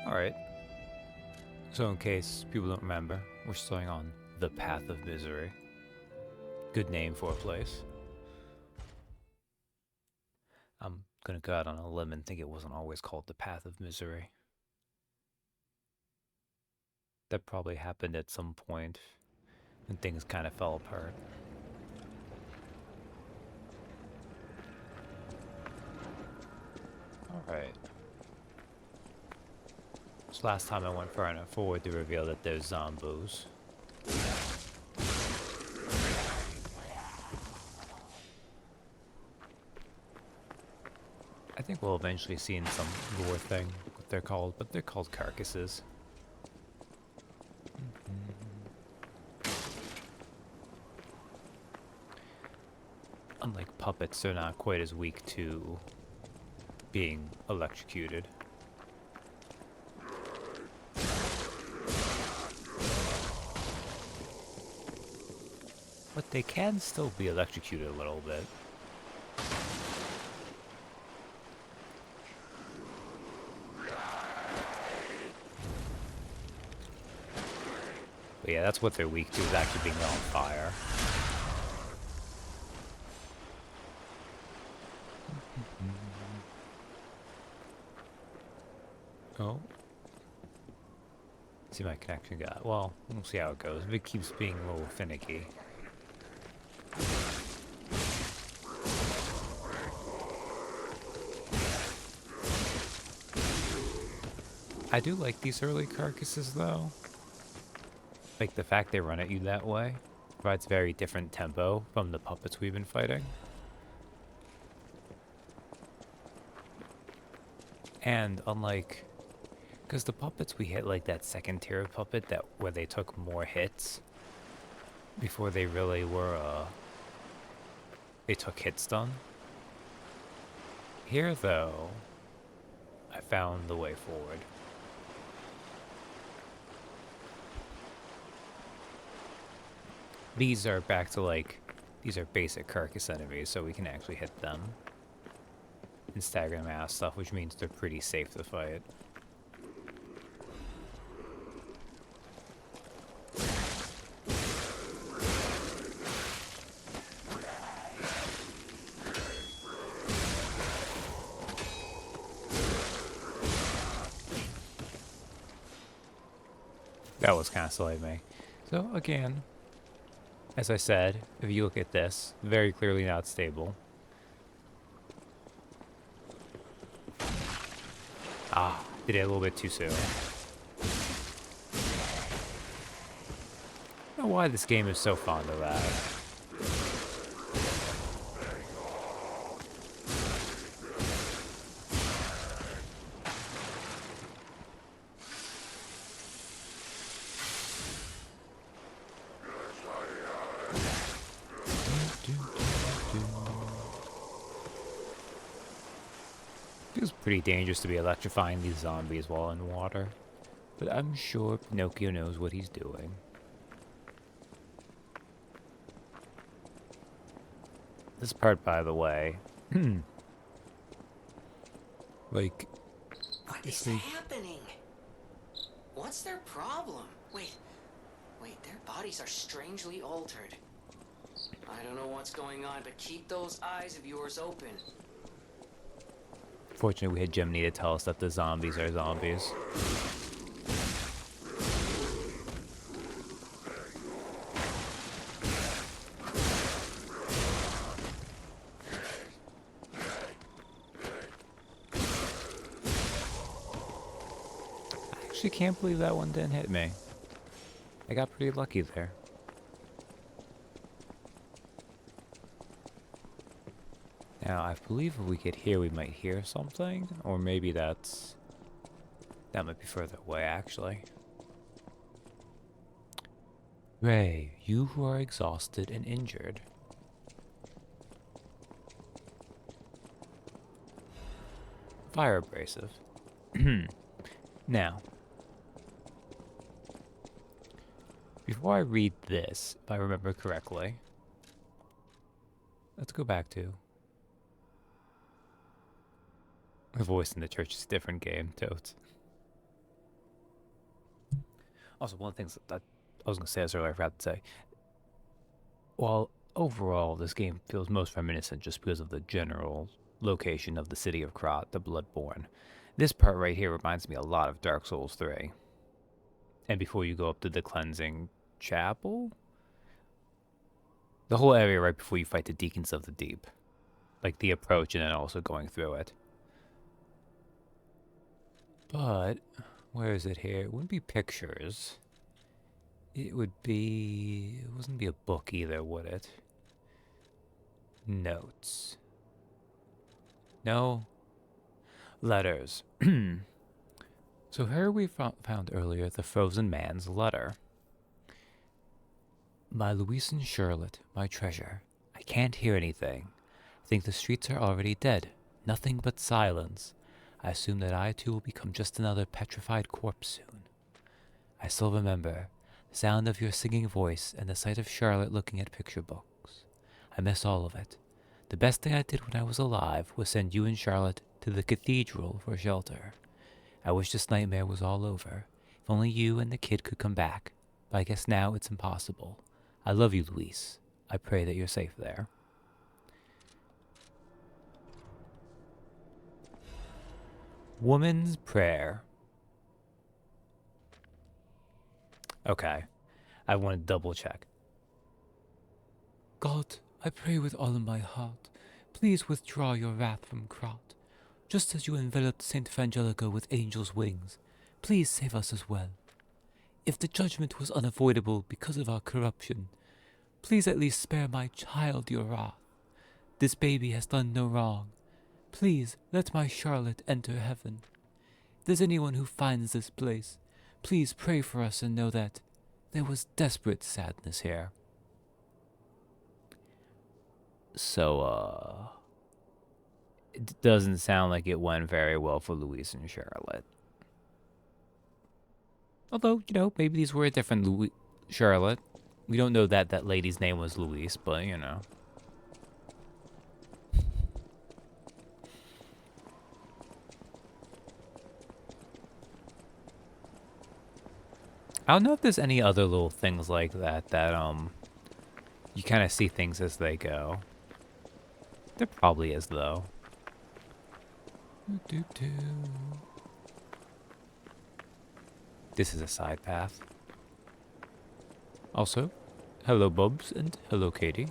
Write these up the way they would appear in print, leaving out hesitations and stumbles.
Alright, so in case people don't remember, we're starting on The Path of Misery. Good name for a place. I'm gonna go out on a limb and think it wasn't always called The Path of Misery. That probably happened at some point when things kind of fell apart. Alright. So last time I went far enough forward to reveal that there's zombos. I think we'll eventually see in some lore thing what they're called, but they're called carcasses. Unlike puppets, they're not quite as weak to being electrocuted. But they can still be electrocuted a little bit. But yeah, that's what they're weak to, is actually being on fire. Oh. See my connection got. Well, we'll see how it goes. If it keeps being a little finicky. I do like these early carcasses though. Like the fact they run at you that way provides very different tempo from the puppets we've been fighting. And unlike, because the puppets we hit like that second tier of puppet that where they took more hits before they really were they took hit stun. Here though, I found the way forward. These are back to like, these are basic carcass enemies, so we can actually hit them and stagger them out of stuff, which means they're pretty safe to fight. That was kind of silly of me. So again, as I said, if you look at this, very clearly not stable. Ah, did it a little bit too soon. I don't know why this game is so fond of that. Feels pretty dangerous to be electrifying these zombies while in water, but I'm sure Pinocchio knows what he's doing. This part, by the way, like, What is happening? What's their problem? Wait, their bodies are strangely altered. I don't know what's going on, but keep those eyes of yours open. fortunately we had Jiminy to tell us that the zombies are zombies. I actually can't believe that one didn't hit me. I got pretty lucky there. Now, I believe if we get here, we might hear something, or maybe that might be further away, actually. Ray, you who are exhausted and injured. Fire abrasive. Now, before I read this, if I remember correctly, let's go back to The Voice in the Church is a different game, totes. Also, one of the things that I was going to say this earlier, I forgot to say. While overall, this game feels most reminiscent just because of the general location of the city of Krat, the Bloodborne. This part right here reminds me a lot of Dark Souls 3. And before you go up to the Cleansing Chapel, the whole area right before you fight the Deacons of the Deep. Like the approach and then also going through it. But, where is it here? It wouldn't be pictures. It would be... It wouldn't be a book either, would it? Notes. No. Letters. So here we found earlier the frozen man's letter. My Louise and Charlotte, my treasure. I can't hear anything. I think the streets are already dead. Nothing but silence. I assume that I too will become just another petrified corpse soon. I still remember the sound of your singing voice and the sight of Charlotte looking at picture books. I miss all of it. The best thing I did when I was alive was send you and Charlotte to the cathedral for shelter. I wish this nightmare was all over. If only you and the kid could come back. But I guess now it's impossible. I love you, Louise. I pray that you're safe there. Woman's Prayer. Okay. I want to double check. God, I pray with all of my heart. Please withdraw your wrath from Krat. Just as you enveloped Saint Evangelica with angels' wings, please save us as well. If the judgment was unavoidable because of our corruption, please at least spare my child your wrath. This baby has done no wrong. Please let my Charlotte enter heaven. If there's anyone who finds this place, please pray for us and know that there was desperate sadness here. So, it doesn't sound like it went very well for Louise and Charlotte. Although, you know, maybe these were a different Charlotte. We don't know that that lady's name was Louise, but, you know. I don't know if there's any other little things like that you kind of see things as they go. There probably is, though. This is a side path. Also, hello Bubs and hello Katie.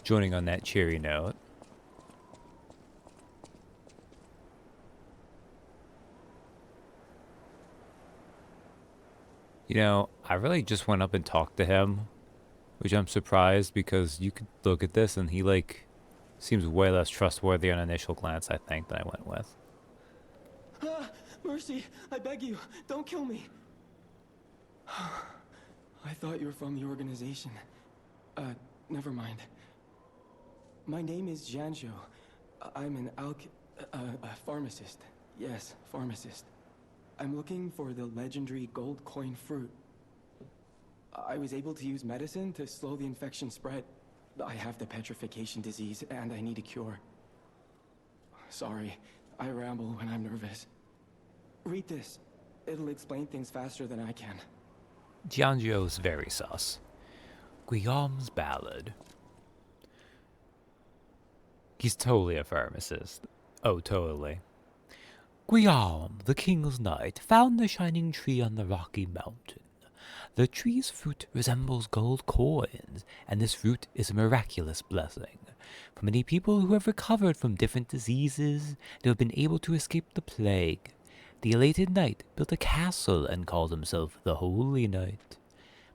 Joining on that cheery note. You know, I really just went up and talked to him, which I'm surprised because you could look at this and he, like, seems way less trustworthy on initial glance, I think, than I went with. Ah, mercy, I beg you, don't kill me. I thought you were from the organization. Never mind. My name is Janjo. I'm an a pharmacist. Yes, pharmacist. I'm looking for the legendary gold coin fruit. I was able to use medicine to slow the infection spread. I have the petrification disease, and I need a cure. Sorry, I ramble when I'm nervous. Read this. It'll explain things faster than I can. Giangio's very sus. Guillaume's Ballad. He's totally a pharmacist. Oh, totally. Guillaume, the king's knight, found the shining tree on the rocky mountain. The tree's fruit resembles gold coins, and this fruit is a miraculous blessing. For many people who have recovered from different diseases, they have been able to escape the plague. The elated knight built a castle and called himself the Holy Knight.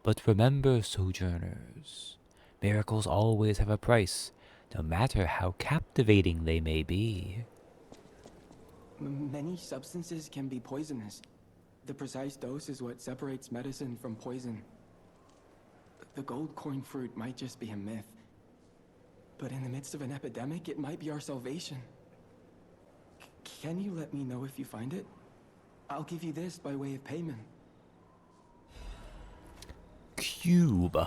But remember, sojourners, miracles always have a price, no matter how captivating they may be. Many substances can be poisonous. The precise dose is what separates medicine from poison. The gold coin fruit might just be a myth. But in the midst of an epidemic, it might be our salvation. Can you let me know if you find it? I'll give you this by way of payment. Cube.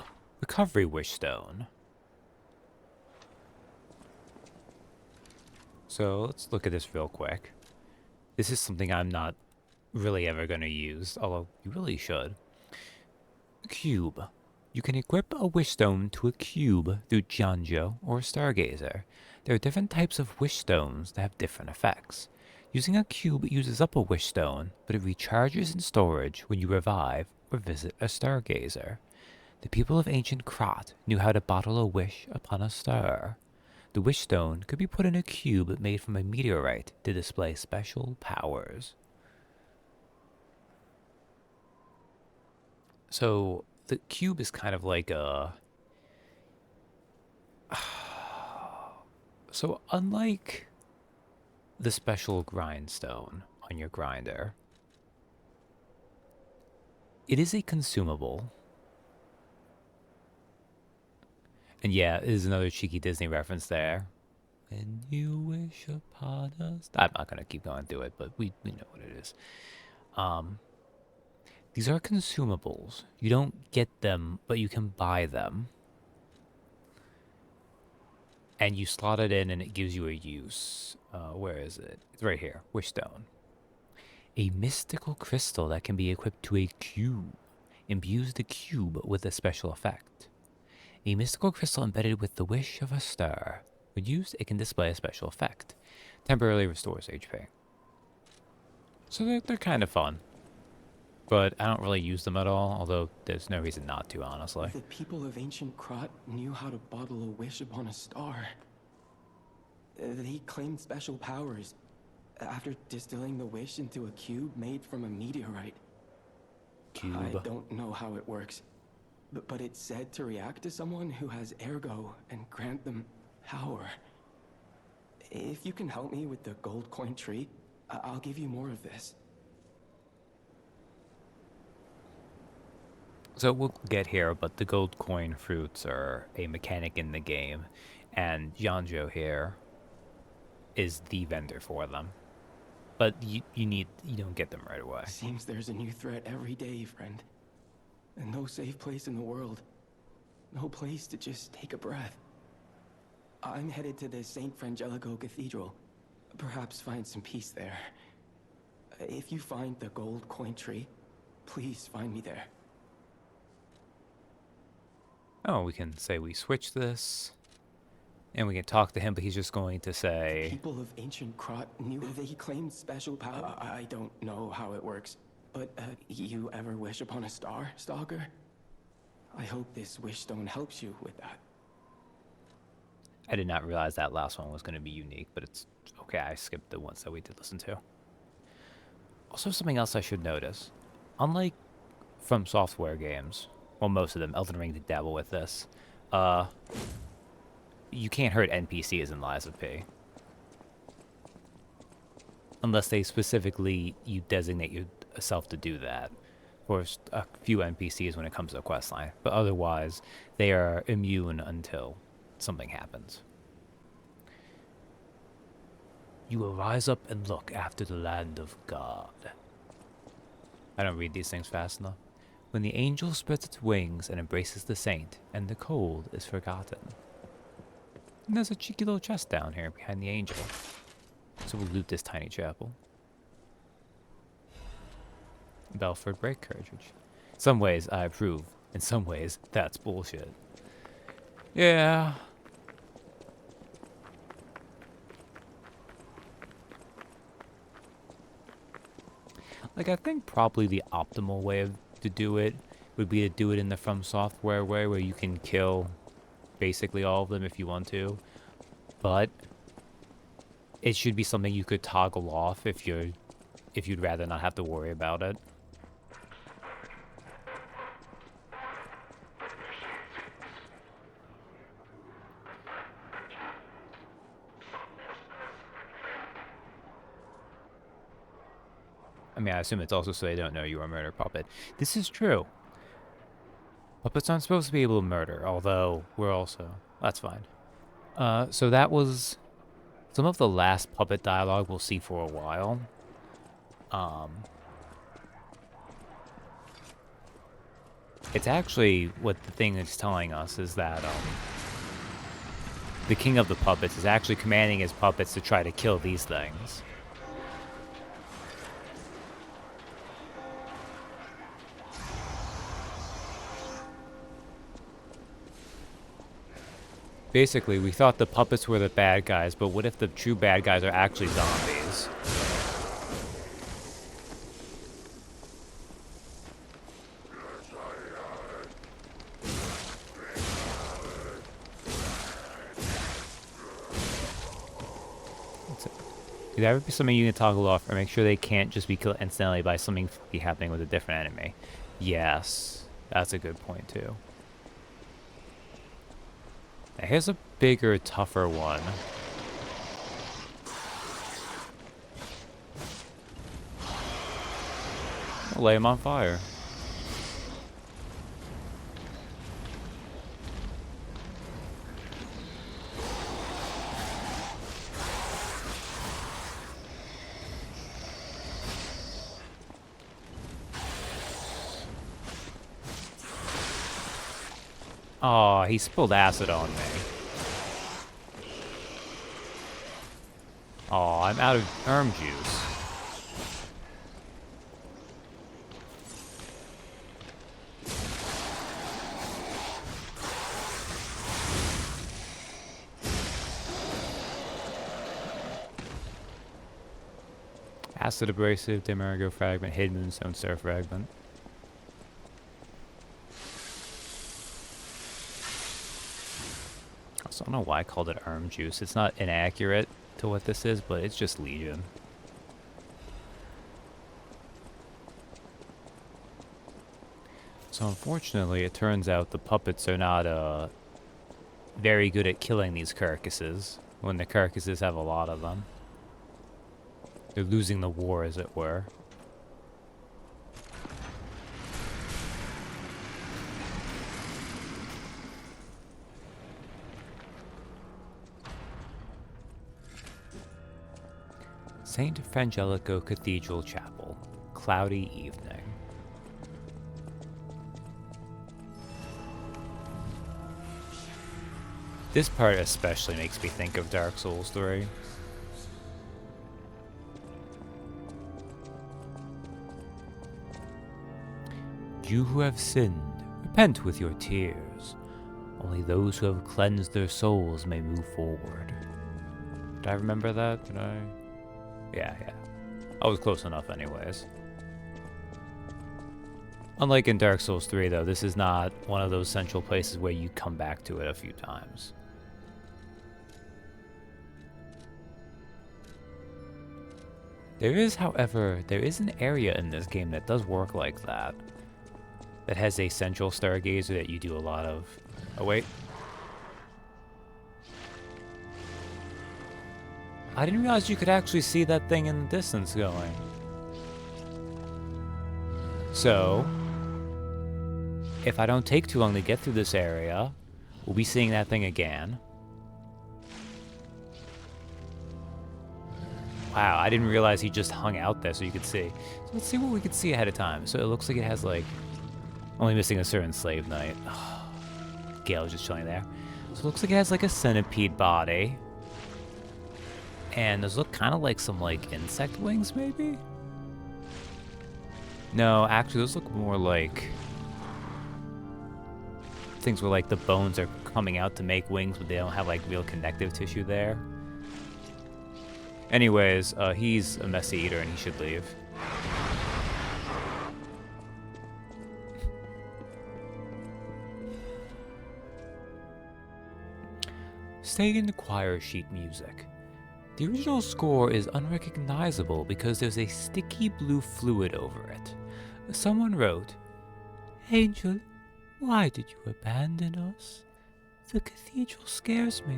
Recovery Wish Stone. So let's look at this real quick. This is something I'm not really ever going to use, although you really should. Cube. You can equip a wish stone to a cube through Janjo or Stargazer. There are different types of wish stones that have different effects. Using a cube uses up a wish stone, but it recharges in storage when you revive or visit a Stargazer. The people of ancient Krat knew how to bottle a wish upon a star. The wish stone could be put in a cube made from a meteorite to display special powers. So the cube is kind of like a... So unlike the special grindstone on your grinder, it is a consumable. And yeah, it is another cheeky Disney reference there. When you wish upon us... I'm not going to keep going through it, but we know what it is. These are consumables. You don't get them, but you can buy them. And you slot it in and it gives you a use. Where is it? It's right here. Wishstone. A mystical crystal that can be equipped to a cube. Imbues the cube with a special effect. A mystical crystal embedded with the wish of a star. When used, it can display a special effect. Temporarily restores HP. So they're kind of fun. But I don't really use them at all, although there's no reason not to, honestly. The people of ancient Krat knew how to bottle a wish upon a star. They claimed special powers after distilling the wish into a cube made from a meteorite. Cube. I don't know how it works, but it's said to react to someone who has ergo and grant them power. If you can help me with the gold coin tree, I'll give you more of this. So we'll get here, but the gold coin fruits are a mechanic in the game, and Janjo here is the vendor for them. But you don't get them right away. Seems there's a new threat every day, friend. And no safe place in the world. No place to just take a breath. I'm headed to the St. Frangelico Cathedral. Perhaps find some peace there. If you find the gold coin tree, please find me there. Oh, we can say we switch this, and we can talk to him, but he's just going to say... People of ancient Krat knew they claimed special power. I don't know how it works, but you ever wish upon a star, Stalker? I hope this wish stone helps you with that. I did not realize that last one was going to be unique, but it's okay. I skipped the ones that we did listen to. Also, something else I should notice. Unlike From Software games, well, most of them, Elden Ring did dabble with this, you can't hurt NPCs in Lies of P. Unless they specifically, you designate yourself to do that. For a few NPCs when it comes to a questline. But otherwise, they are immune until something happens. You will rise up and look after the land of God. I don't read these things fast enough. When the angel spreads its wings and embraces the saint, and the cold is forgotten. And there's a cheeky little chest down here behind the angel. So we'll loot this tiny chapel. Belford brake cartridge. In some ways, I approve. In some ways, that's bullshit. Yeah. Like, I think probably the optimal way to do it would be to do it in the From Software way, where you can kill basically all of them if you want to. But it should be something you could toggle off if you'd rather not have to worry about it. I mean, I assume it's also so they don't know you are a murder puppet. This is true. Puppets aren't supposed to be able to murder, although we're also... That's fine. So that was some of the last puppet dialogue we'll see for a while. It's actually what the thing is telling us is that the king of the puppets is actually commanding his puppets to try to kill these things. Basically, we thought the puppets were the bad guys, but what if the true bad guys are actually zombies? Could that ever be something you can toggle off, or make sure they can't just be killed instantly by something happening with a different enemy? Yes, that's a good point too. Now here's a bigger, tougher one. I'll lay him on fire. Oh, he spilled acid on me. Oh, I'm out of erm juice. Acid abrasive, Demarigo fragment, hidden moonstone star fragment. I don't know why I called it arm juice. It's not inaccurate to what this is, but it's just Legion. So unfortunately, it turns out the puppets are not very good at killing these carcasses, when the carcasses have a lot of them. They're losing the war, as it were. St. Frangelico Cathedral Chapel. Cloudy evening. This part especially makes me think of Dark Souls 3. You who have sinned, repent with your tears. Only those who have cleansed their souls may move forward. Did I remember that? Did I? Yeah. I was close enough anyways. Unlike in Dark Souls 3 though, this is not one of those central places where you come back to it a few times. There is, however, an area in this game that does work like that. That has a central stargazer that you do a lot of. Oh wait. I didn't realize you could actually see that thing in the distance going. So, if I don't take too long to get through this area, we'll be seeing that thing again. Wow, I didn't realize he just hung out there so you could see. So let's see what we could see ahead of time. So it looks like it has like, only missing a certain slave knight. Oh, Gale's just chilling there. So it looks like it has like a centipede body. And those look kind of like some like insect wings maybe? No, actually those look more like things where like the bones are coming out to make wings, but they don't have like real connective tissue there. Anyways, he's a messy eater and he should leave. Staying in the choir sheet music. The original score is unrecognizable because there's a sticky blue fluid over it. Someone wrote, "Angel, why did you abandon us? The cathedral scares me.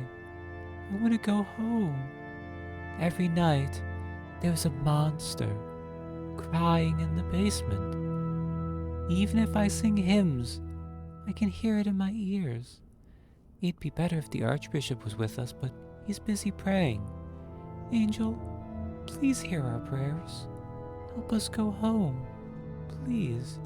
I want to go home. Every night, there's a monster crying in the basement. Even if I sing hymns, I can hear it in my ears. It'd be better if the Archbishop was with us, but he's busy praying. Angel, please hear our prayers. Help us go home, please."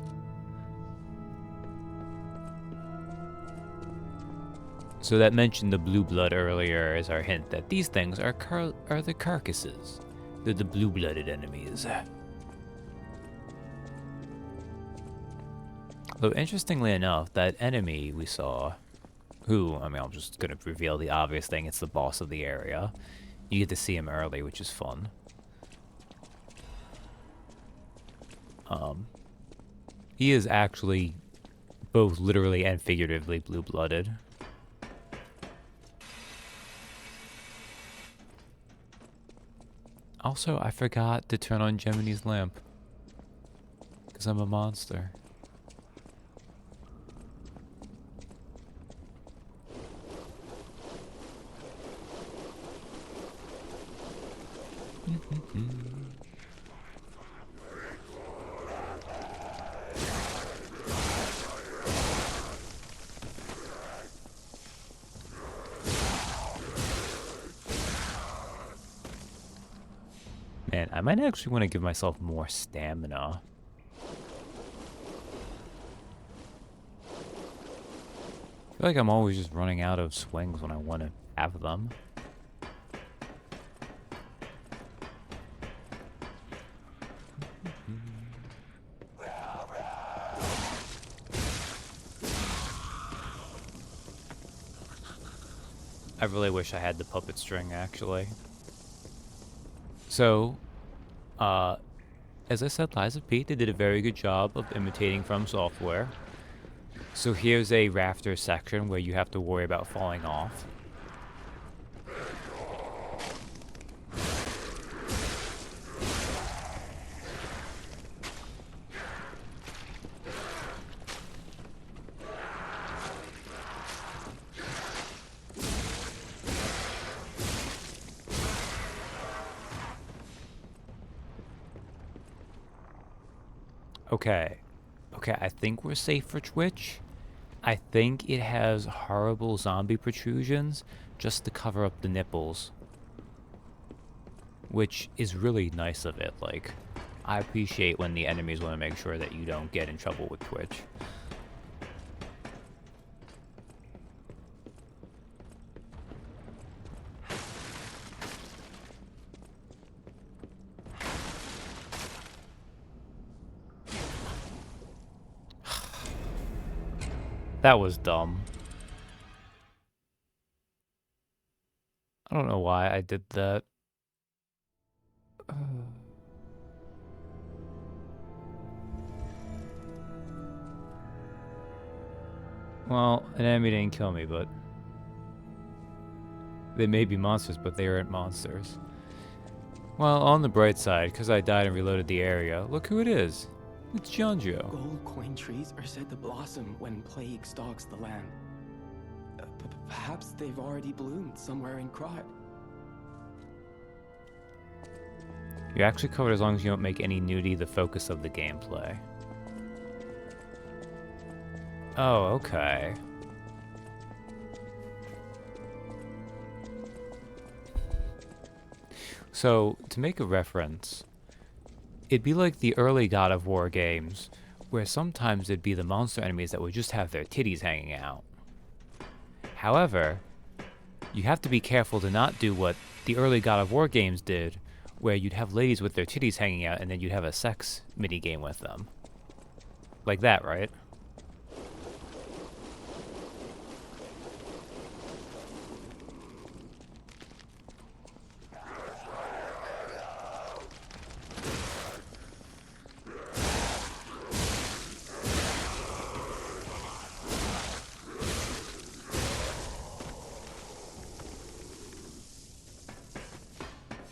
So that mentioned the blue blood earlier as our hint that these things are the carcasses. They're the blue-blooded enemies. Though interestingly enough, that enemy we saw who, I mean, I'm just gonna reveal the obvious thing, it's the boss of the area. You get to see him early, which is fun. He is actually both literally and figuratively blue-blooded. Also, I forgot to turn on Gemini's lamp. Because I'm a monster. Man, I might actually want to give myself more stamina. I feel like I'm always just running out of swings when I want to have them. I really wish I had the puppet string, actually. So, as I said, Lies of Pete, they did a very good job of imitating From Software. So here's a rafter section where you have to worry about falling off. Okay. Okay, I think we're safe for Twitch. I think it has horrible zombie protrusions just to cover up the nipples. Which is really nice of it. Like, I appreciate when the enemies want to make sure that you don't get in trouble with Twitch. That was dumb. I don't know why I did that. Well, an enemy didn't kill me, but... They may be monsters, but they aren't monsters. Well, on the bright side, because I died and reloaded the area, look who it is. It's Janjo. Gold coin trees are said to blossom when plague stalks the land. Perhaps they've already bloomed somewhere in Krot. You're actually covered as long as you don't make any nudity the focus of the gameplay. Oh, okay. So, to make a reference, it'd be like the early God of War games, where sometimes it'd be the monster enemies that would just have their titties hanging out. However, you have to be careful to not do what the early God of War games did, where you'd have ladies with their titties hanging out and then you'd have a sex minigame with them. Like that, right?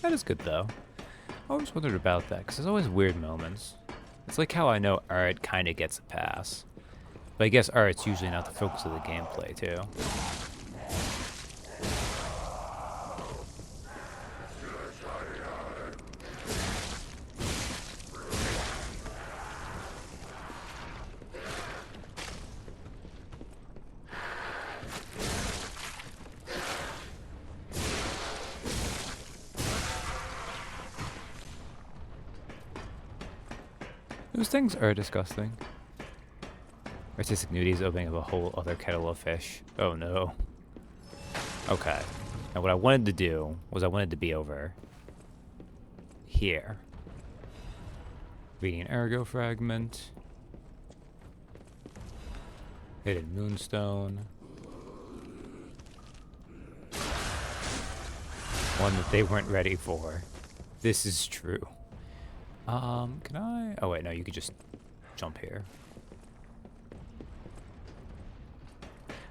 That is good, though. I always wondered about that, because there's always weird moments. It's like how I know art kind of gets a pass. But I guess art's usually not the focus of the gameplay, too. Those things are disgusting. Artistic nudity is opening up a whole other kettle of fish. Oh no. Okay. Now what I wanted to do was I wanted to be over here. Reading an ergo fragment. Hidden moonstone. one that they weren't ready for. This is true. Can I? Oh wait, no, you could just jump here.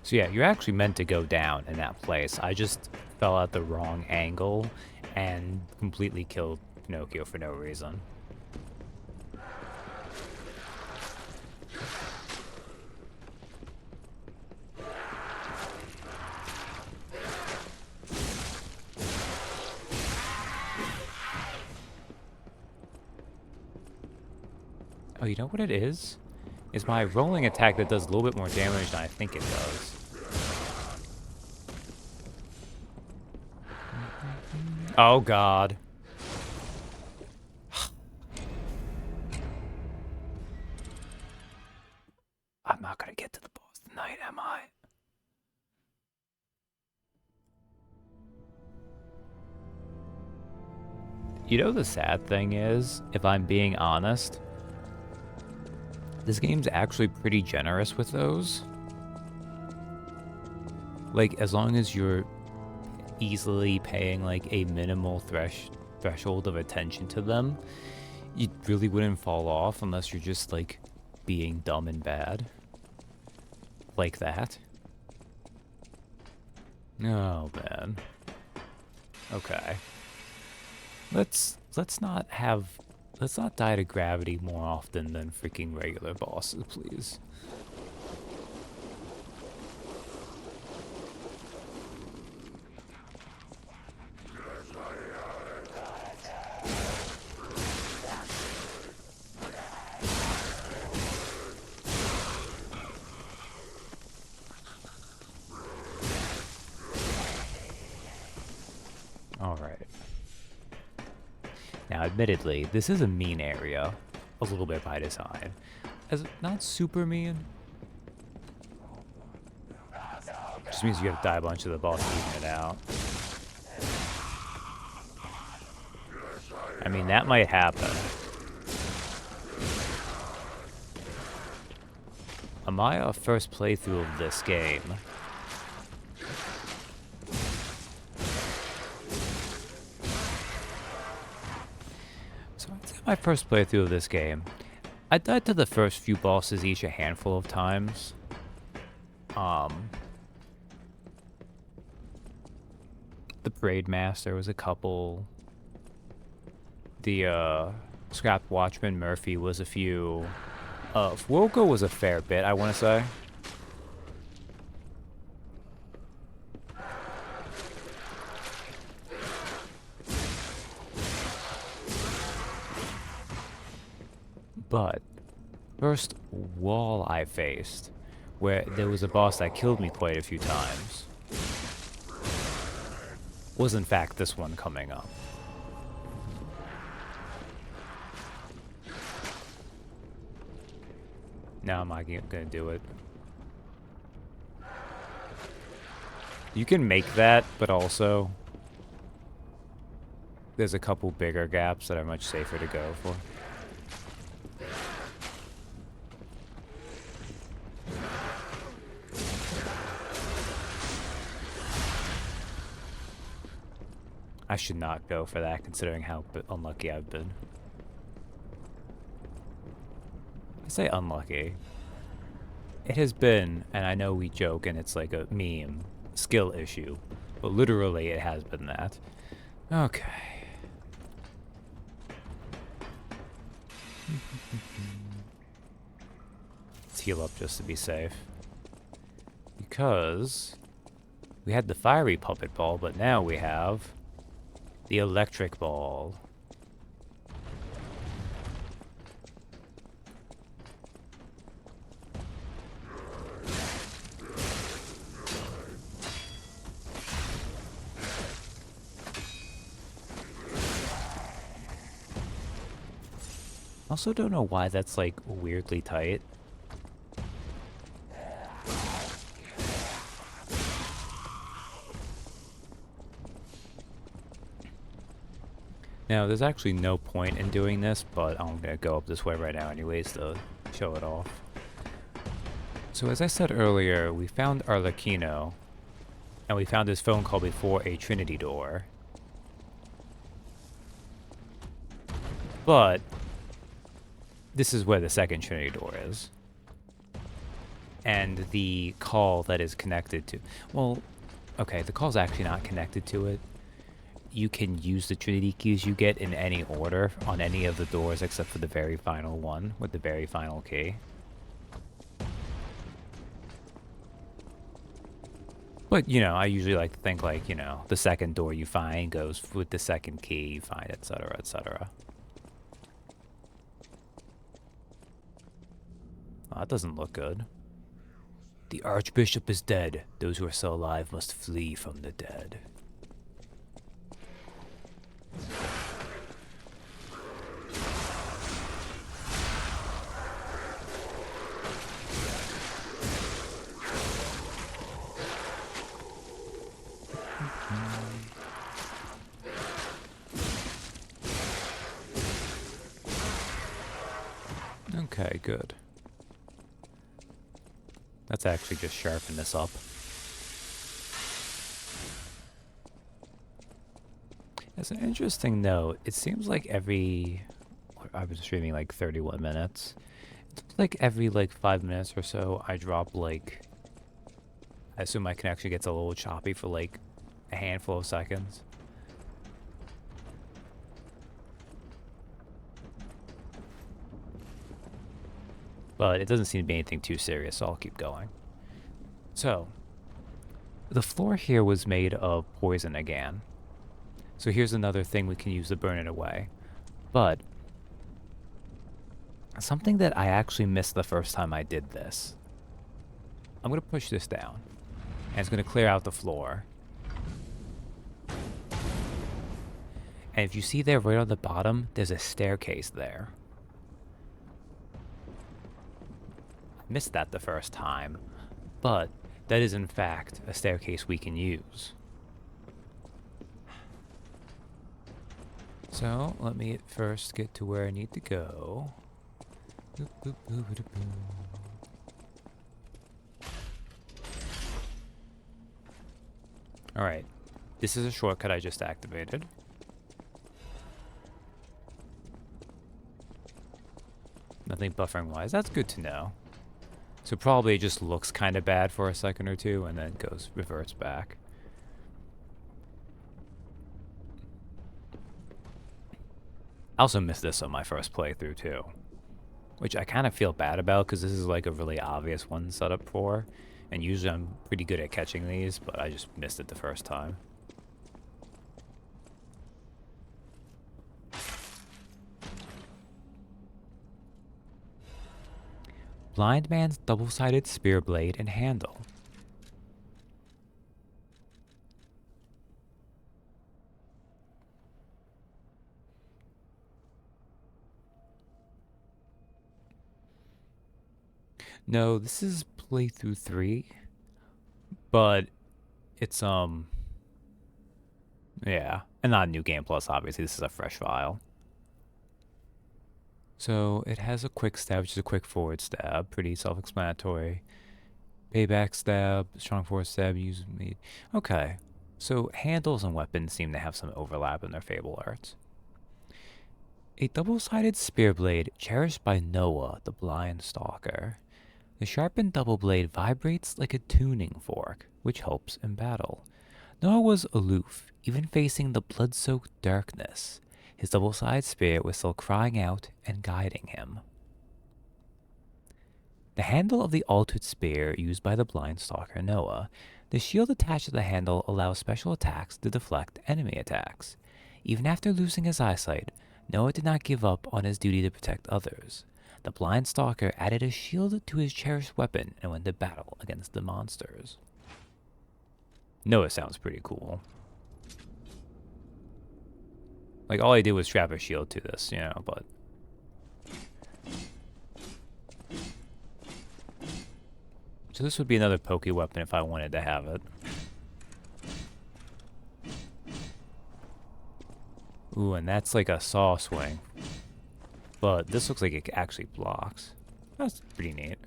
So yeah, you're actually meant to go down in that place. I just fell at the wrong angle and completely killed Pinocchio for no reason. Oh, you know what it is? It's my rolling attack that does a little bit more damage than I think it does. Oh god. I'm not gonna get to the boss tonight, am I? You know the sad thing is, if I'm being honest, this game's actually pretty generous with those. Like, as long as you're easily paying like a minimal threshold of attention to them, you really wouldn't fall off unless you're just like being dumb and bad. Like that. Oh man. Okay. Let's not die to gravity more often than freaking regular bosses, please. Alright. Now, admittedly, this is a mean area, a little bit by design. As not super mean. Just means you have to die a bunch of the boss to even it out. I mean, that might happen. On my first playthrough of this game, my first playthrough of this game, I died to the first few bosses each a handful of times. The Braid Master was a couple. The Scrap Watchman Murphy was a few. Fuoco was a fair bit, I want to say. But first wall I faced, where there was a boss that killed me quite a few times, was in fact this one coming up. Now I'm not gonna do it. You can make that, but also there's a couple bigger gaps that are much safer to go for. I should not go for that, considering how unlucky I've been. I say unlucky. It has been, and I know we joke and it's like a meme, skill issue, but literally it has been that. Okay. Let's heal up just to be safe. Because we had the fiery puppet ball, but now we have the electric ball. I also don't know why that's like weirdly tight. Now, there's actually no point in doing this, but I'm gonna go up this way right now anyways to show it off. So as I said earlier, we found Arlecchino, and we found his phone call before a Trinity door. But this is where the second Trinity door is. And the call that is connected to... Well, okay, the call's actually not connected to it. You can use the Trinity keys you get in any order on any of the doors except for the very final one with the very final key. But, you know, I usually like to think, like, you know, the second door you find goes with the second key you find, etc., etc. Oh, that doesn't look good. The Archbishop is dead. Those who are still alive must flee from the dead. Okay, good. Let's actually just sharpen this up. As an interesting note, it seems like I was streaming like 31 minutes. It's like every like 5 minutes or so, I drop like, I assume my connection gets a little choppy for like a handful of seconds. But it doesn't seem to be anything too serious, so I'll keep going. So, the floor here was made of poison again. So here's another thing we can use to burn it away. But, something that I actually missed the first time I did this. I'm going to push this down, and it's going to clear out the floor. And if you see there right on the bottom, there's a staircase there. Missed that the first time, but that is in fact a staircase we can use. So let me first get to where I need to go. Boop, boop, boop, boop, boop. Alright, this is a shortcut I just activated. Nothing buffering wise, that's good to know. So probably it just looks kind of bad for a second or two and then reverts back. I also missed this on my first playthrough too, which I kind of feel bad about because this is like a really obvious one set up for, and usually I'm pretty good at catching these, but I just missed it the first time. Blind man's double-sided spear blade and handle. No, this is playthrough 3, but it's, yeah, and not New Game Plus, obviously, this is a fresh file. So, it has a quick stab, which is a quick forward stab, pretty self-explanatory. Payback stab, strong forward stab, use meat. Okay, so handles and weapons seem to have some overlap in their fable arts. A double-sided spear blade cherished by Noah, the blind stalker. The sharpened double blade vibrates like a tuning fork, which helps in battle. Noah was aloof, even facing the blood-soaked darkness. His double-sided spear was still crying out and guiding him. The handle of the altered spear used by the blind stalker Noah. The shield attached to the handle allows special attacks to deflect enemy attacks. Even after losing his eyesight, Noah did not give up on his duty to protect others. The blind stalker added a shield to his cherished weapon and went to battle against the monsters. Noah sounds pretty cool. Like, all I did was strap a shield to this, you know, but... So this would be another poke weapon if I wanted to have it. Ooh, and that's like a saw swing. But this looks like it actually blocks. That's pretty neat.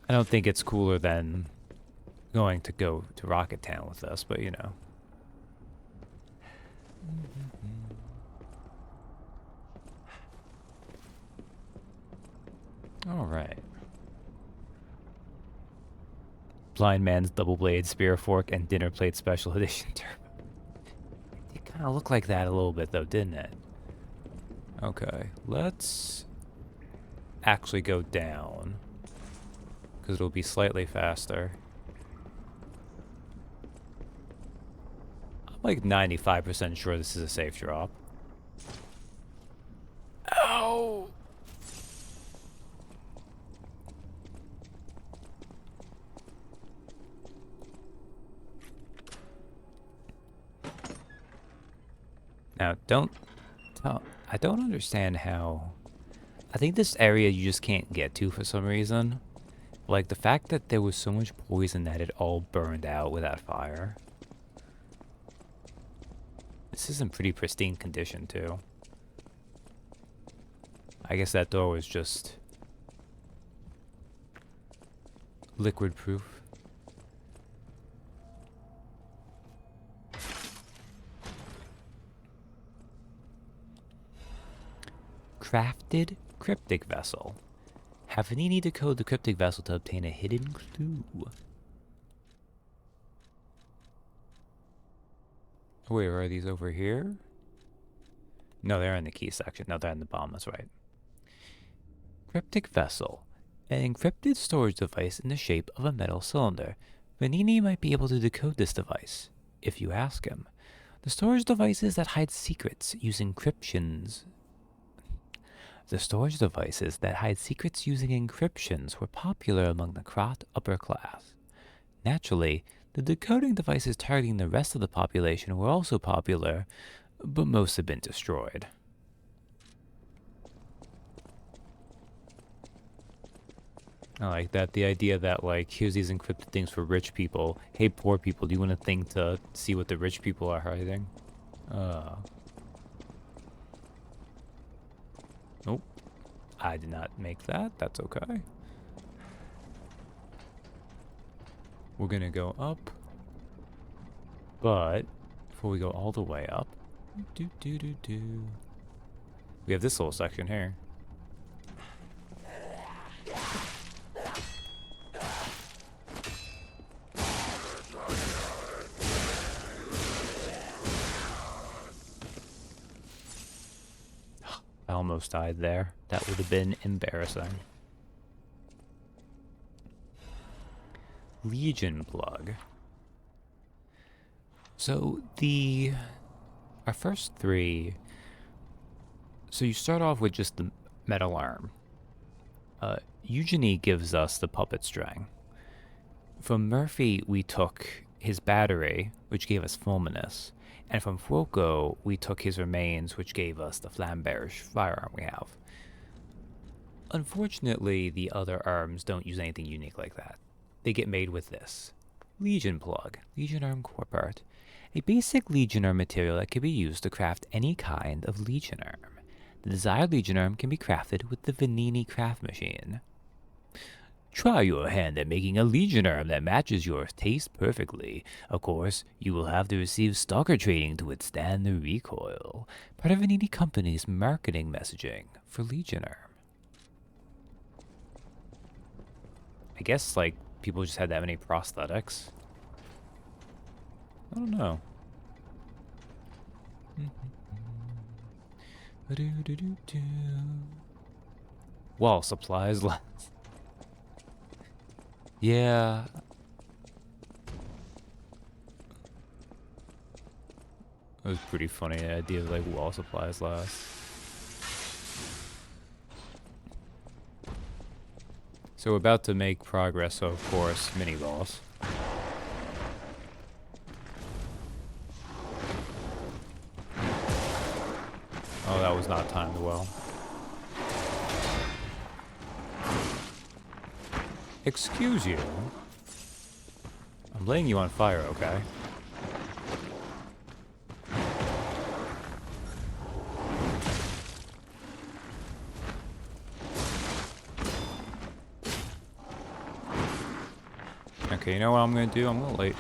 I don't think it's cooler than go to Rocket Town with this, but you know. Alright. Blind Man's Double Blade Spear Fork and Dinner Plate Special Edition Turbo. It kind of looked like that a little bit, though, didn't it? Okay, let's actually go down, because it'll be slightly faster. I'm like 95% sure this is a safe drop. Ow! Now, I don't understand how... I think this area you just can't get to for some reason. Like, the fact that there was so much poison that it all burned out without fire. This is in pretty pristine condition, too. I guess that door was just... liquid proof. Crafted cryptic vessel. Have Vanini decode the cryptic vessel to obtain a hidden clue. Oh, wait, are these over here? No, they're in the key section. No, they're in the bomb, that's right. Cryptic vessel. An encrypted storage device in the shape of a metal cylinder. Vanini might be able to decode this device, if you ask him. The storage devices that hide secrets using encryptions using encryptions were popular among the Krat upper class. Naturally, the decoding devices targeting the rest of the population were also popular, but most have been destroyed. I like that. The idea that, like, here's these encrypted things for rich people. Hey, poor people, do you want a thing to see what the rich people are hiding? Nope. I did not make that. That's okay. We're gonna go up. But, before we go all the way up... we have this little section here. I almost died there. That would have been embarrassing. Legion plug. So our first three, so you start off with just the metal arm. Eugenie gives us the puppet string. From Murphy, we took his battery, which gave us fulminous. And from Fuoco, we took his remains, which gave us the flambearish firearm we have. Unfortunately, the other arms don't use anything unique like that. They get made with this. Legion plug, Legion arm core part. A basic Legion arm material that can be used to craft any kind of Legion arm. The desired Legion arm can be crafted with the Vanini craft machine. Try your hand at making a Legion arm that matches your taste perfectly. Of course, you will have to receive stalker training to withstand the recoil. Part of Vanini Company's marketing messaging for Legion arm. I guess, like, people just had that many prosthetics. I don't know. Wall supplies less. Yeah. It was pretty funny, the idea of like wall supplies last. So we're about to make progress, so of course, mini boss. Oh, that was not timed well. Excuse you. I'm laying you on fire, okay? Okay, you know what I'm gonna do? I'm gonna light...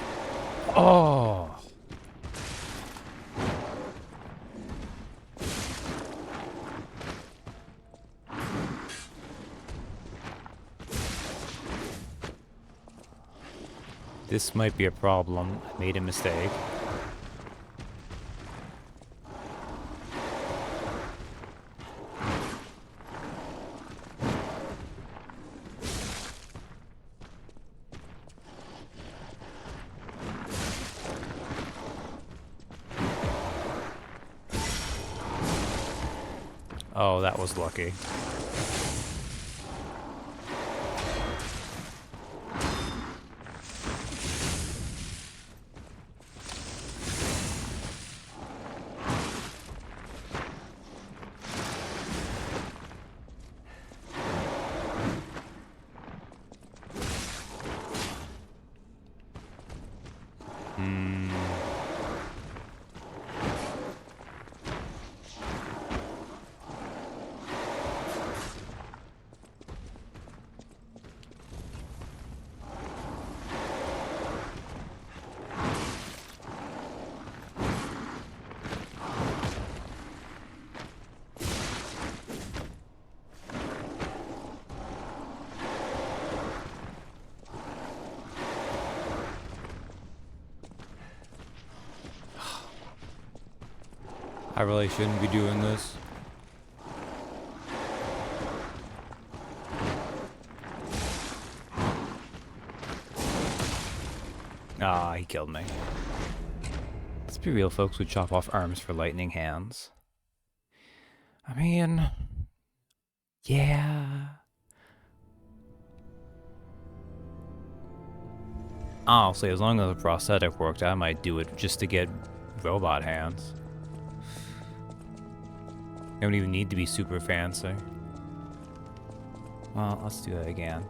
Oh! This might be a problem. I made a mistake. Oh, that was lucky. I really shouldn't be doing this. Ah, he killed me. Let's be real, folks. Would chop off arms for lightning hands. I mean, yeah. Honestly, as long as the prosthetic worked, I might do it just to get robot hands. They don't even need to be super fancy. Well, let's do that again.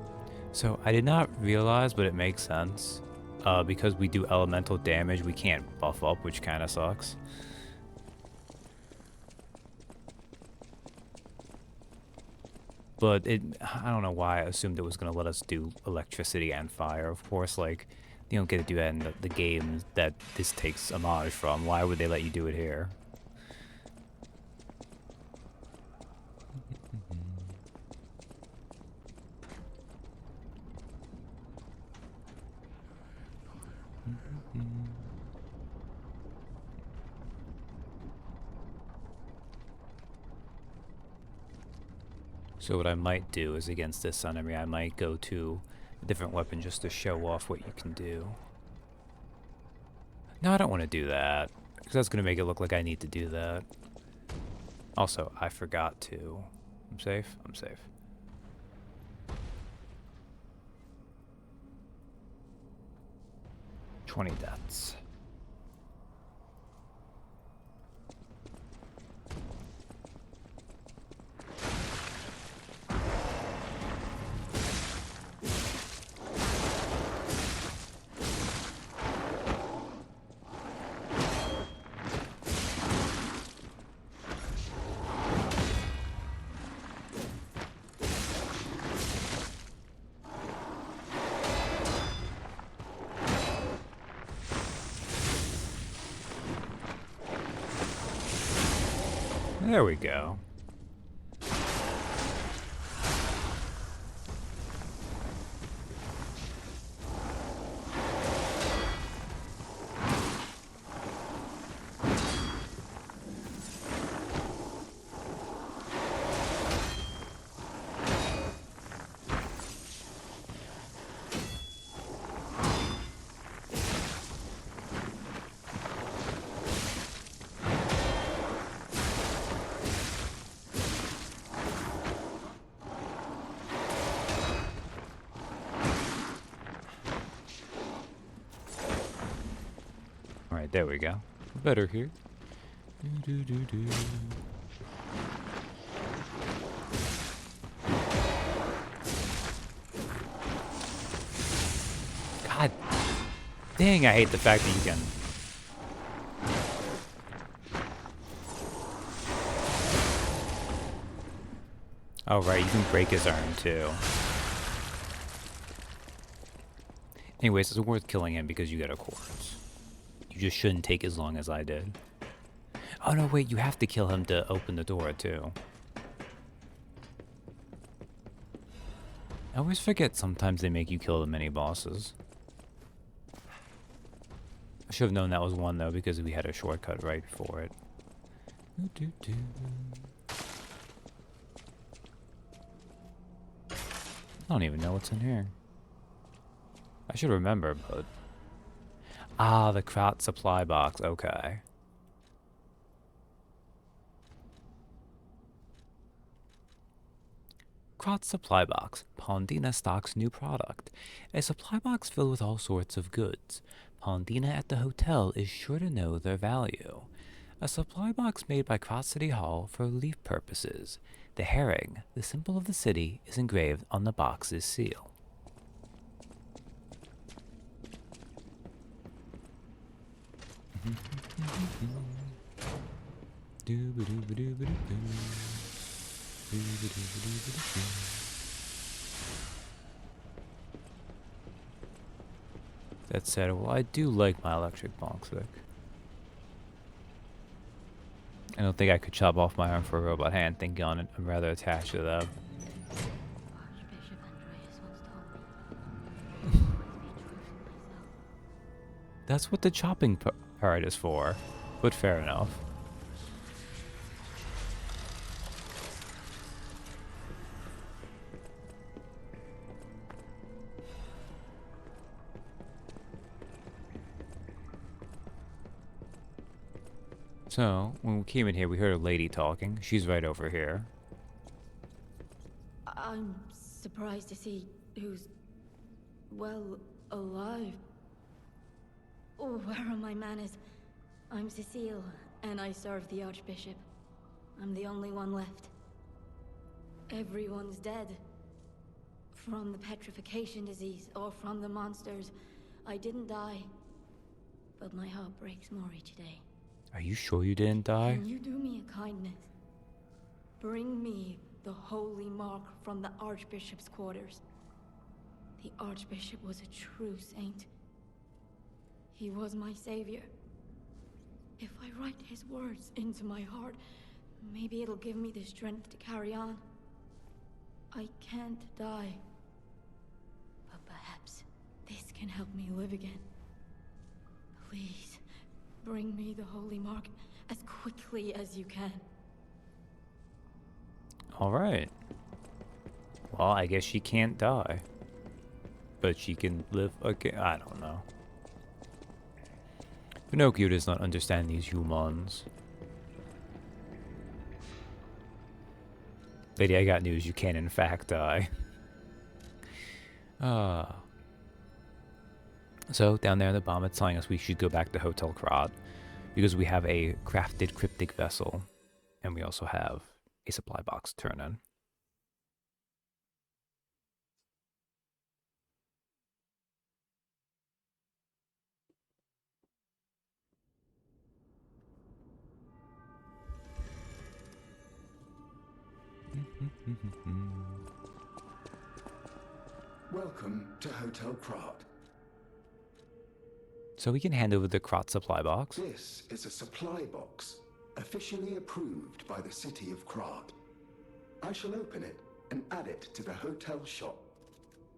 So I did not realize, but it makes sense. Because we do elemental damage, we can't buff up, which kind of sucks. But I don't know why I assumed it was going to let us do electricity and fire. Of course, like, you don't get to do that in the games that this takes homage from. Why would they let you do it here? So what I might do is against this enemy, I might go to a different weapon just to show off what you can do. No, I don't want to do that, because that's going to make it look like I need to do that. Also, I forgot to. I'm safe? I'm safe. "20 deaths. There we go. Alright, there we go. Better here. God dang, I hate the fact that you can... Oh, right, you can break his arm, too. Anyways, it's worth killing him because you get a corpse. You just shouldn't take as long as I did. Oh, no, wait, you have to kill him to open the door, too. I always forget sometimes they make you kill the mini-bosses. should have known that was one, though, because we had a shortcut right for it. Doo-doo-doo. I don't even know what's in here. I should remember, but... Ah, the Krot supply box. Okay. Krot supply box. Pondina stocks new product. A supply box filled with all sorts of goods. Pondina at the hotel is sure to know their value. A supply box made by Krot City Hall for relief purposes. The herring, the symbol of the city, is engraved on the box's seal. That said, well, I do like my electric bonk stick. I don't think I could chop off my arm for a robot hand thinking on it. I'm rather attached to that. Archbishop Andreus once told me, always be true to myself. That's what the chopping part is for, but fair enough. So, when we came in here, we heard a lady talking. She's right over here. I'm surprised to see who's, well, alive. Oh, where are my manners? I'm Cecile, and I serve the Archbishop. I'm the only one left. Everyone's dead. From the petrification disease, or from the monsters. I didn't die. But my heart breaks more each day. Are you sure you didn't die? Can you do me a kindness? Bring me the holy mark from the Archbishop's quarters. The Archbishop was a true saint. He was my savior. If I write his words into my heart, maybe it'll give me the strength to carry on. I can't die. But perhaps this can help me live again. Please, bring me the holy mark as quickly as you can. Alright. Well, I guess she can't die. But she can live again. I don't know. Pinocchio does not understand these humans. Lady, I got news. You can, in fact, die. So, down there in the bomb, it's telling us we should go back to Hotel Krot. Because we have a crafted cryptic vessel. And we also have a supply box to turn in. Welcome to Hotel Krot. So we can hand over the Krot supply box. This is a supply box, officially approved by the city of Krot. I shall open it and add it to the hotel shop.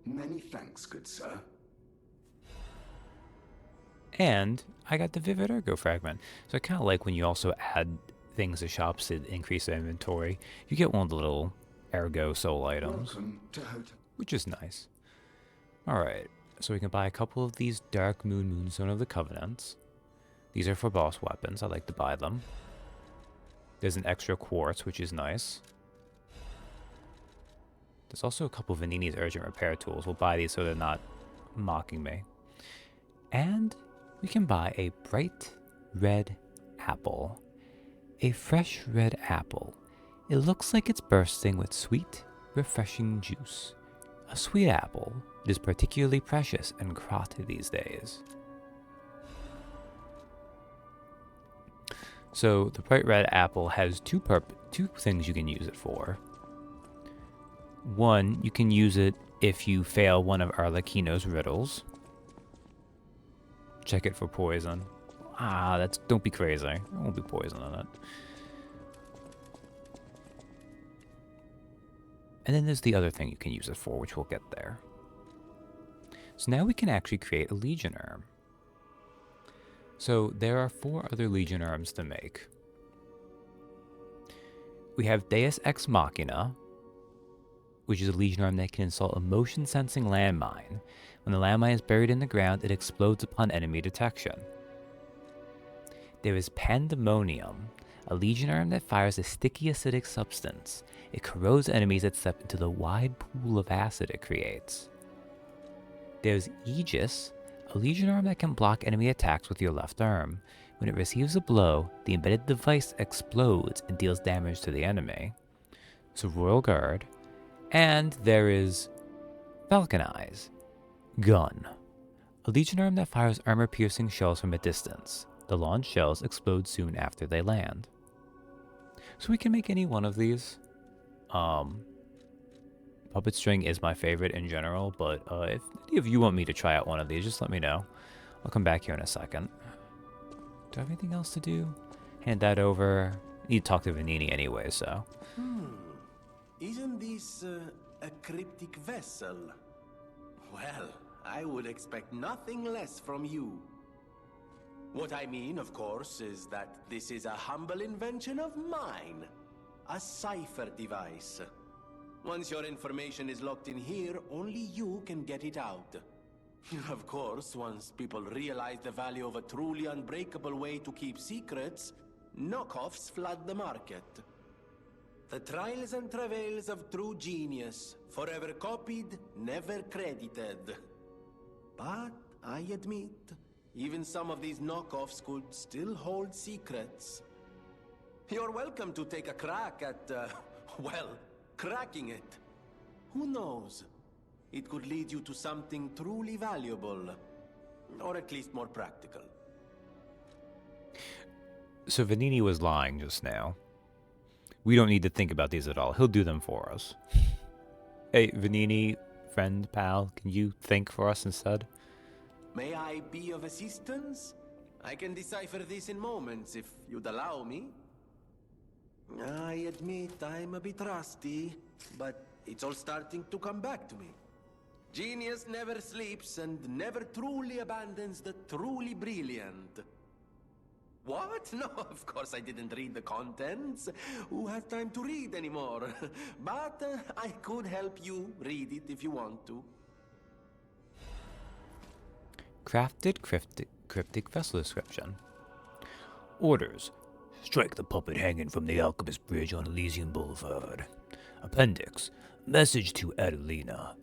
Many thanks, good sir. And I got the Vivid Ergo fragment. So I kind of like when you also add things to shops to increase the inventory. You get one of the little Ergo soul items, Welcome to Hotel... which is nice. Alright, so we can buy a couple of these Dark Moonstone of the Covenants. These are for boss weapons. I like to buy them. There's an extra quartz, which is nice. There's also a couple of Vanini's urgent repair tools. We'll buy these so they're not mocking me. And we can buy a bright red apple. A fresh red apple. It looks like it's bursting with sweet, refreshing juice. A sweet apple is particularly precious and Krot these days. So the bright red apple has two things you can use it for. One, you can use it if you fail one of Arlecchino's riddles. Check it for poison. Don't be crazy. There won't be poison on it. And then there's the other thing you can use it for, which we'll get there. So now we can actually create a Legionnaire. So there are 4 other Legion arms to make. We have Deus Ex Machina, which is a Legion arm that can install a motion-sensing landmine. When the landmine is buried in the ground, it explodes upon enemy detection. There is Pandemonium, a Legion arm that fires a sticky acidic substance. It corrodes enemies that step into the wide pool of acid it creates. There's Aegis, a Legion arm that can block enemy attacks with your left arm. When it receives a blow, the embedded device explodes and deals damage to the enemy. So Royal Guard. And there is Falcon Eyes, Gun, a Legion arm that fires armor-piercing shells from a distance. The launched shells explode soon after they land. So we can make any one of these. Puppet String is my favorite in general, but if any of you want me to try out one of these, just let me know. I'll come back here in a second. Do I have anything else to do? Hand that over. I need to talk to Vanini anyway, so. Isn't this a cryptic vessel? Well, I would expect nothing less from you. What I mean, of course, is that this is a humble invention of mine. A cipher device. Once your information is locked in here, only you can get it out. Of course, once people realize the value of a truly unbreakable way to keep secrets, knockoffs flood the market. The trials and travails of true genius, forever copied, never credited. But I admit, even some of these knockoffs could still hold secrets. You're welcome to take a crack at, well, cracking it. Who knows? It could lead you to something truly valuable. Or at least more practical. So Vanini was lying just now. We don't need to think about these at all. He'll do them for us. Hey, Vanini, friend, pal, can you think for us instead? May I be of assistance? I can decipher this in moments, if you'd allow me. I admit I'm a bit rusty, but it's all starting to come back to me. Genius never sleeps and never truly abandons the truly brilliant. What? No, of course I didn't read the contents. Who has time to read anymore? But I could help you read it if you want to. Crafted cryptic vessel description. Orders. Strike the puppet hanging from the Alchemist Bridge on Elysian Boulevard. Appendix. Message to Adelina.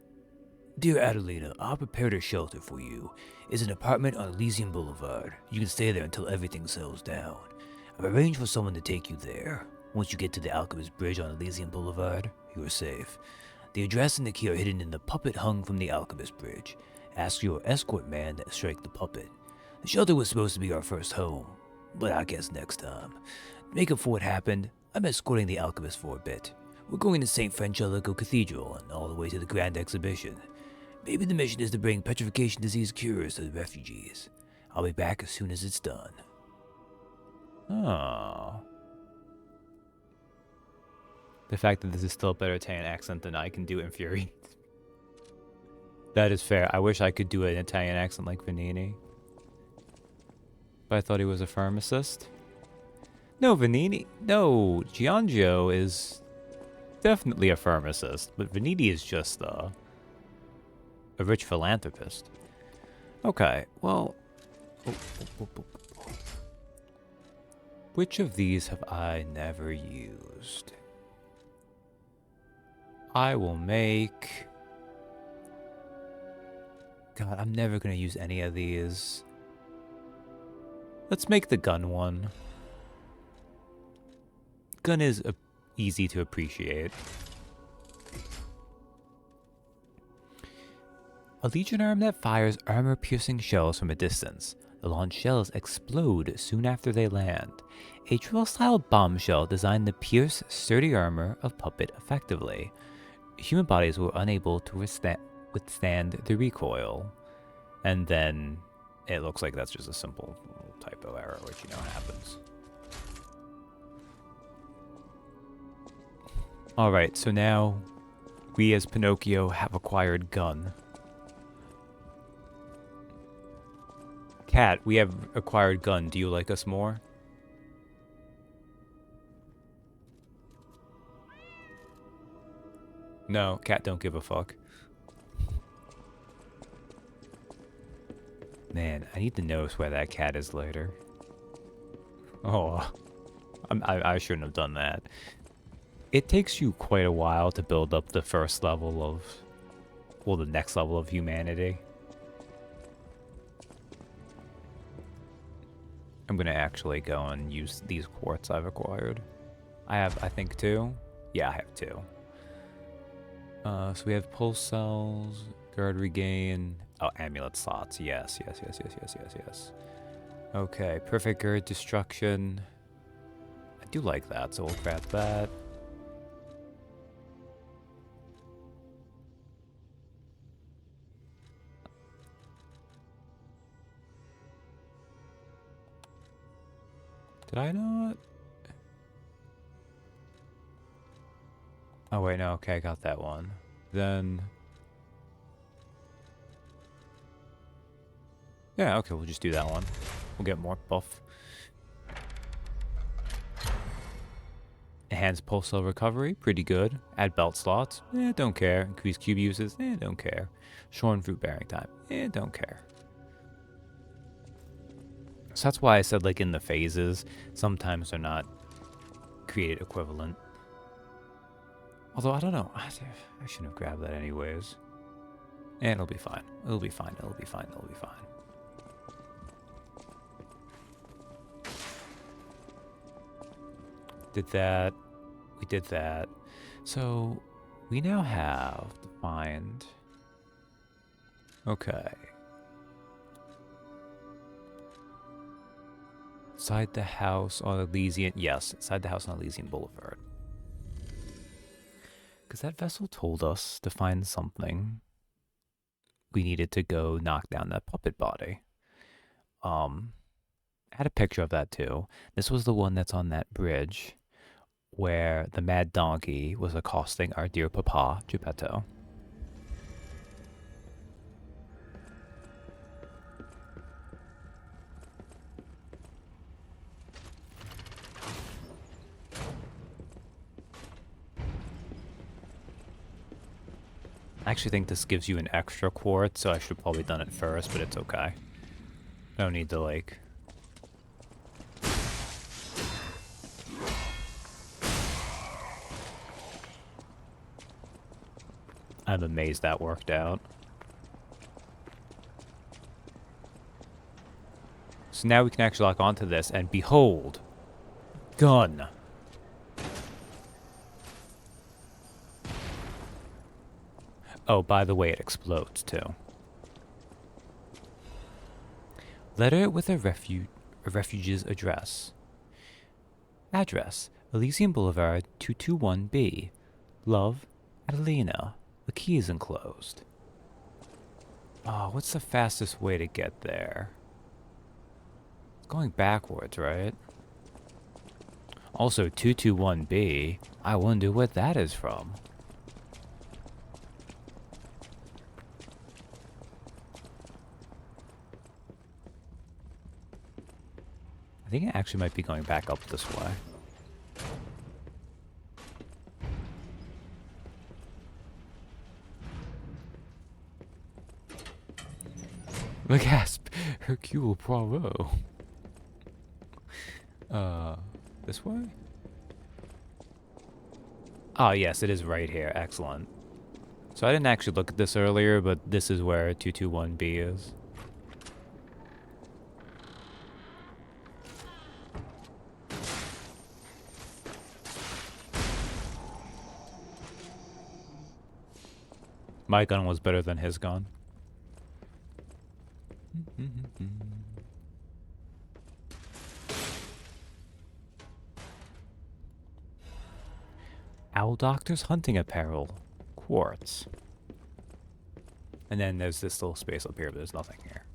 Dear Adelina, I prepared a shelter for you. It's an apartment on Elysian Boulevard. You can stay there until everything settles down. I've arranged for someone to take you there. Once you get to the Alchemist Bridge on Elysian Boulevard, you are safe. The address and the key are hidden in the puppet hung from the Alchemist Bridge. Ask your escort man to strike the puppet. The shelter was supposed to be our first home, but I guess next time. To make up for what happened, I'm escorting the Alchemist for a bit. We're going to St. Francesco Cathedral and all the way to the Grand Exhibition. Maybe the mission is to bring petrification disease cures to the refugees. I'll be back as soon as it's done. Oh. The fact that this is still a better Italian accent than I can do in Fury. That is fair. I wish I could do an Italian accent like Vanini. But I thought he was a pharmacist. No, Vanini. No, Giangio is definitely a pharmacist. But Vanini is just a rich philanthropist. Okay, well. Which of these have I never used? I will make. God, I'm never going to use any of these. Let's make the gun one. Gun is easy to appreciate. A Legion arm that fires armor-piercing shells from a distance. The launched shells explode soon after they land. A drill-style bombshell designed to pierce sturdy armor of Puppet effectively. Human bodies were unable to withstand the recoil. And then it looks like that's just a simple typo error, which you know happens. Alright, so now we as Pinocchio have acquired gun. Cat, we have acquired gun. Do you like us more? No, cat don't give a fuck. Man, I need to notice where that cat is later. Oh, I shouldn't have done that. It takes you quite a while to build up the first level of, well, the next level of humanity. I'm gonna actually go and use these quartz I've acquired. I have, I think, 2. Yeah, I have 2. So we have pulse cells, guard regain. Oh, amulet slots. Yes. Okay, perfect guard destruction. I do like that, so we'll grab that. Did I not? Oh wait, no, okay, I got that one. Then... yeah, okay, we'll just do that one. We'll get more buff. Enhanced pulse cell recovery, pretty good. Add belt slots, don't care. Increase cube uses, don't care. Shorten fruit bearing time, don't care. So that's why I said, like, in the phases, sometimes they're not created equivalent. Although, I don't know. I shouldn't have grabbed that anyways. And it'll be fine. It'll be fine. It'll be fine. It'll be fine. Did that. We did that. So, we now have to find... okay. Inside the house on Elysian... yes, inside the house on Elysian Boulevard. Because that vessel told us to find something. We needed to go knock down that puppet body. I had a picture of that too. This was the one that's on that bridge where the mad donkey was accosting our dear papa, Geppetto. I actually think this gives you an extra quartz, so I should have probably done it first, but it's okay. No need to, like... I'm amazed that worked out. So now we can actually lock onto this, and behold! Gun! Oh, by the way, it explodes, too. Letter with a refugee's address. Address, Elysian Boulevard, 221B. Love, Adelina. The key is enclosed. Oh, what's the fastest way to get there? It's going backwards, right? Also, 221B. I wonder what that is from. I think it actually might be going back up this way. The gasp! Hercule Poirot. This way? Ah, yes, it is right here. Excellent. So I didn't actually look at this earlier, but this is where 221B is. My gun was better than his gun. Owl Doctor's hunting apparel. Quartz. And then there's this little space up here, but there's nothing here.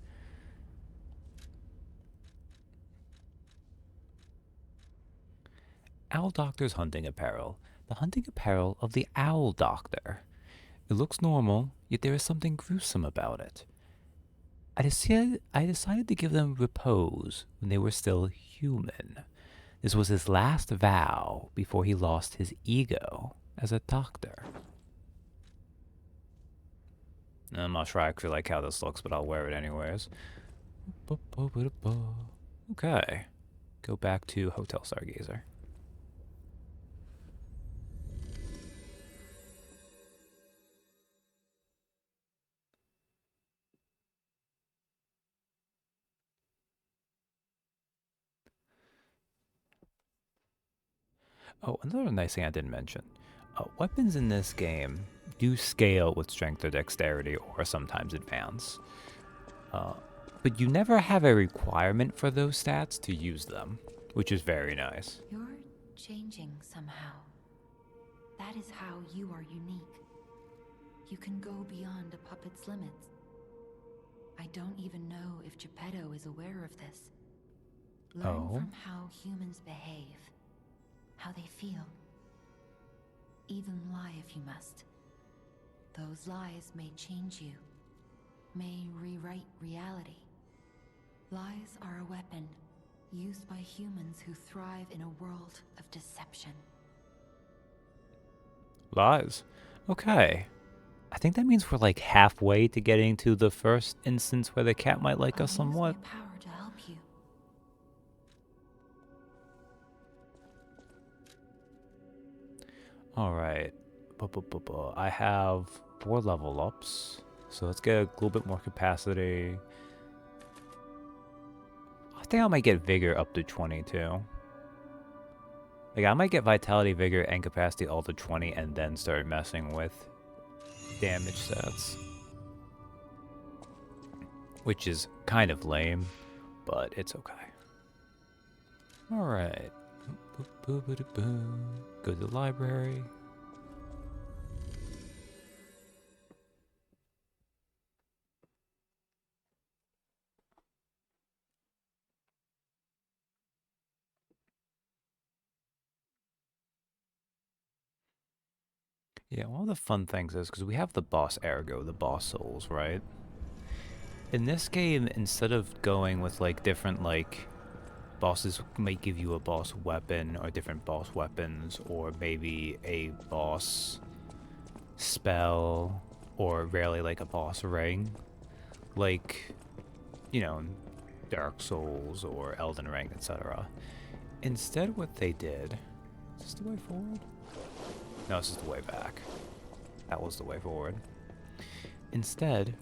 Owl Doctor's hunting apparel. The hunting apparel of the Owl Doctor. It looks normal, yet there is something gruesome about it. I decided to give them repose when they were still human. This was his last vow before he lost his ego as a doctor. I'm not sure I actually like how this looks, but I'll wear it anyways. Okay. Go back to Hotel Stargazer. Oh, another nice thing I didn't mention. Weapons in this game do scale with strength or dexterity or sometimes advance. But you never have a requirement for those stats to use them, which is very nice. You're changing somehow. That is how you are unique. You can go beyond a puppet's limits. I don't even know if Geppetto is aware of this. Learn from how humans behave, how they feel. Even lie if you must. Those lies may change you, may rewrite reality. Lies are a weapon used by humans who thrive in a world of deception. Lies. Okay. I think that means we're like halfway to getting to the first instance where the cat might like us somewhat. Use my power to help you. Alright. I have 4 level ups. So let's get a little bit more capacity. I think I might get Vigor up to 22. Like, I might get Vitality, Vigor, and Capacity all to 20 and then start messing with damage stats. Which is kind of lame, but it's okay. Alright. Go to the library. Yeah, one of the fun things is, because we have the boss ergo, the boss souls, right? In this game, instead of going with, like, different, like, bosses might give you a boss weapon, or different boss weapons, or maybe a boss spell, or rarely, like, a boss ring. Like, you know, Dark Souls, or Elden Ring, etc. Instead, what they did... Is this the way forward? No, this is the way back. That was the way forward. Instead,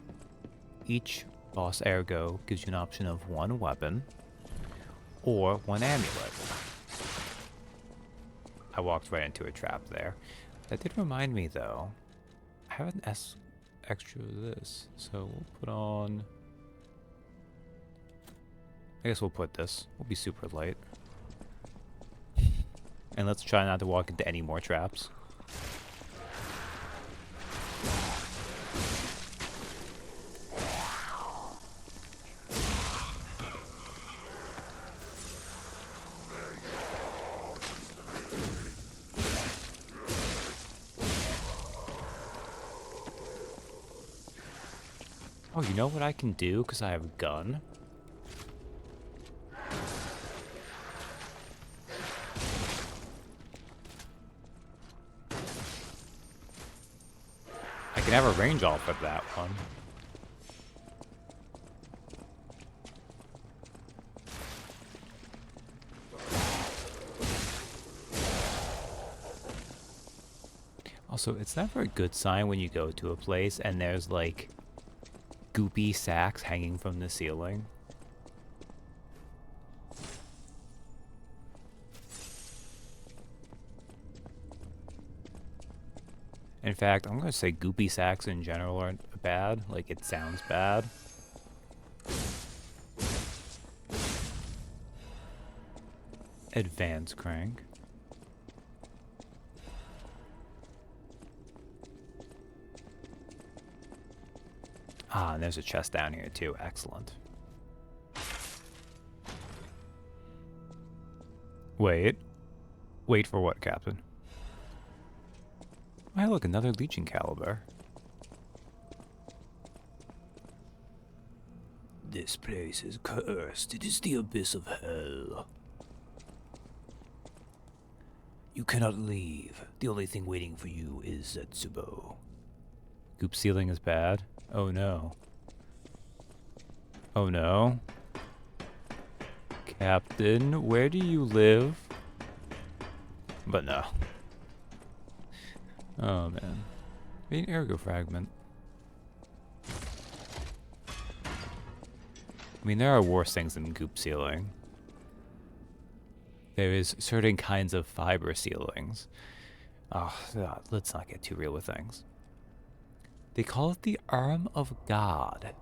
each boss ergo gives you an option of 1 weapon or 1 amulet. I walked right into a trap there. That did remind me, though, I have an extra of this, so we'll put on... I guess we'll put this. We'll be super light. And let's try not to walk into any more traps. Oh, you know what I can do because I have a gun? I can have a range off of that one. Also, it's never a good sign when you go to a place and there's like goopy sacks hanging from the ceiling. In fact, I'm gonna say goopy sacks in general aren't bad. Like, it sounds bad. Advance crank. Ah, and there's a chest down here too. Excellent. Wait. Wait for what, Captain? Hey, look, another Legion caliber. This place is cursed. It is the abyss of hell. You cannot leave. The only thing waiting for you is Zetsubo. Goop ceiling is bad? Oh no. Oh no. Captain, where do you live? But no. Oh man. Maybe an ergo fragment. I mean, there are worse things than goop sealing. There is certain kinds of fiber sealings. Oh, God, let's not get too real with things. They call it the arm of God.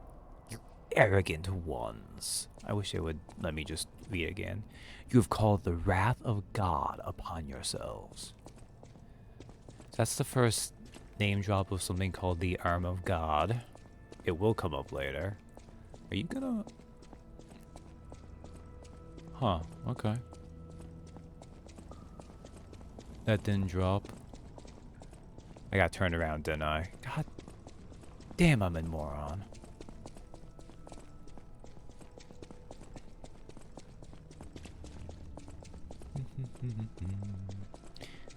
You arrogant ones. I wish they would let me just read again. You have called the wrath of God upon yourselves. So that's the first name drop of something called the arm of God. It will come up later. Are you gonna... Huh, okay. That didn't drop. I got turned around, didn't I? God damn, I'm a moron.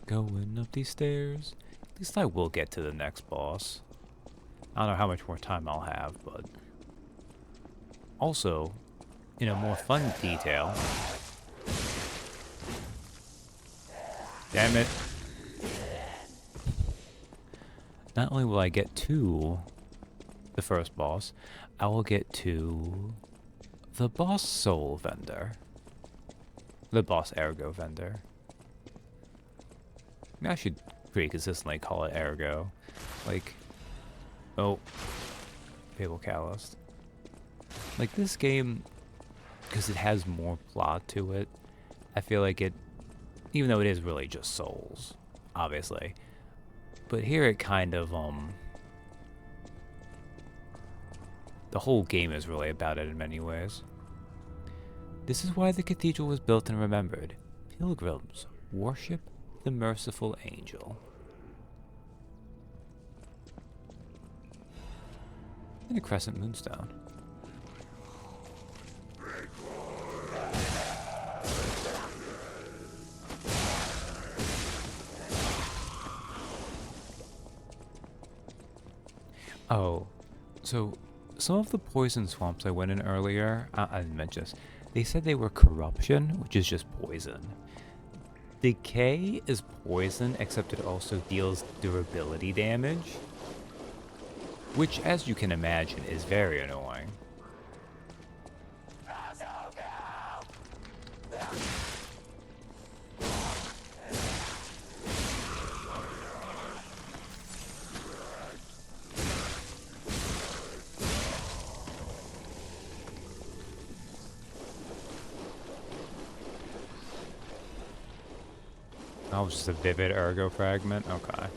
Going up these stairs. At least I will get to the next boss. I don't know how much more time I'll have, but... Also, in a more fun detail... Damn it. Not only will I get to the first boss, I will get to the boss soul vendor. The boss ergo vendor. I mean, I should pretty consistently call it ergo. Like, oh, Fable Calloused. Like this game, because it has more plot to it, I feel like it, even though it is really just souls, obviously, but here it kind of, the whole game is really about it in many ways. This is why the cathedral was built and remembered. Pilgrims worship the merciful angel. And a crescent moonstone. Oh, so some of the poison swamps I went in earlier, I didn't mention this, they said they were corruption, which is just poison. Decay is poison, except it also deals durability damage, which, as you can imagine, is very annoying. Oh, just a vivid ergo fragment? Okay.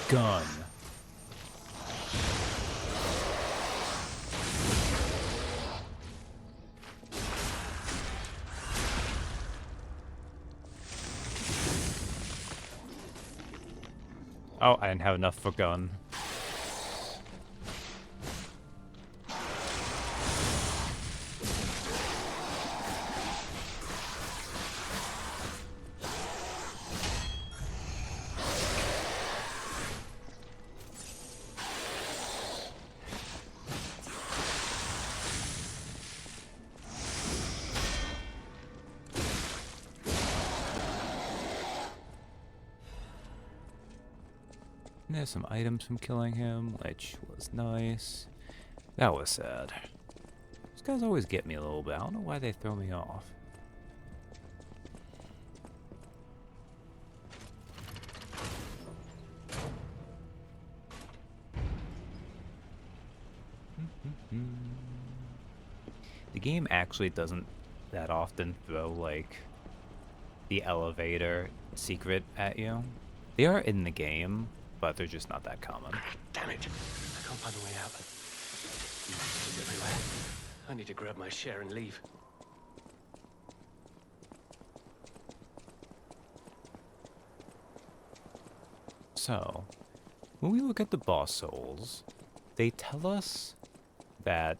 Gun. Oh, I didn't have enough for gun. There's some items from killing him, which was nice. That was sad. These guys always get me a little bit. I don't know why they throw me off. The game actually doesn't that often throw, like, the elevator secret at you. They are in the game, but they're just not that common. Damn it! I can't find a way out. Monsters everywhere. I need to grab my share and leave. So, when we look at the boss souls, they tell us that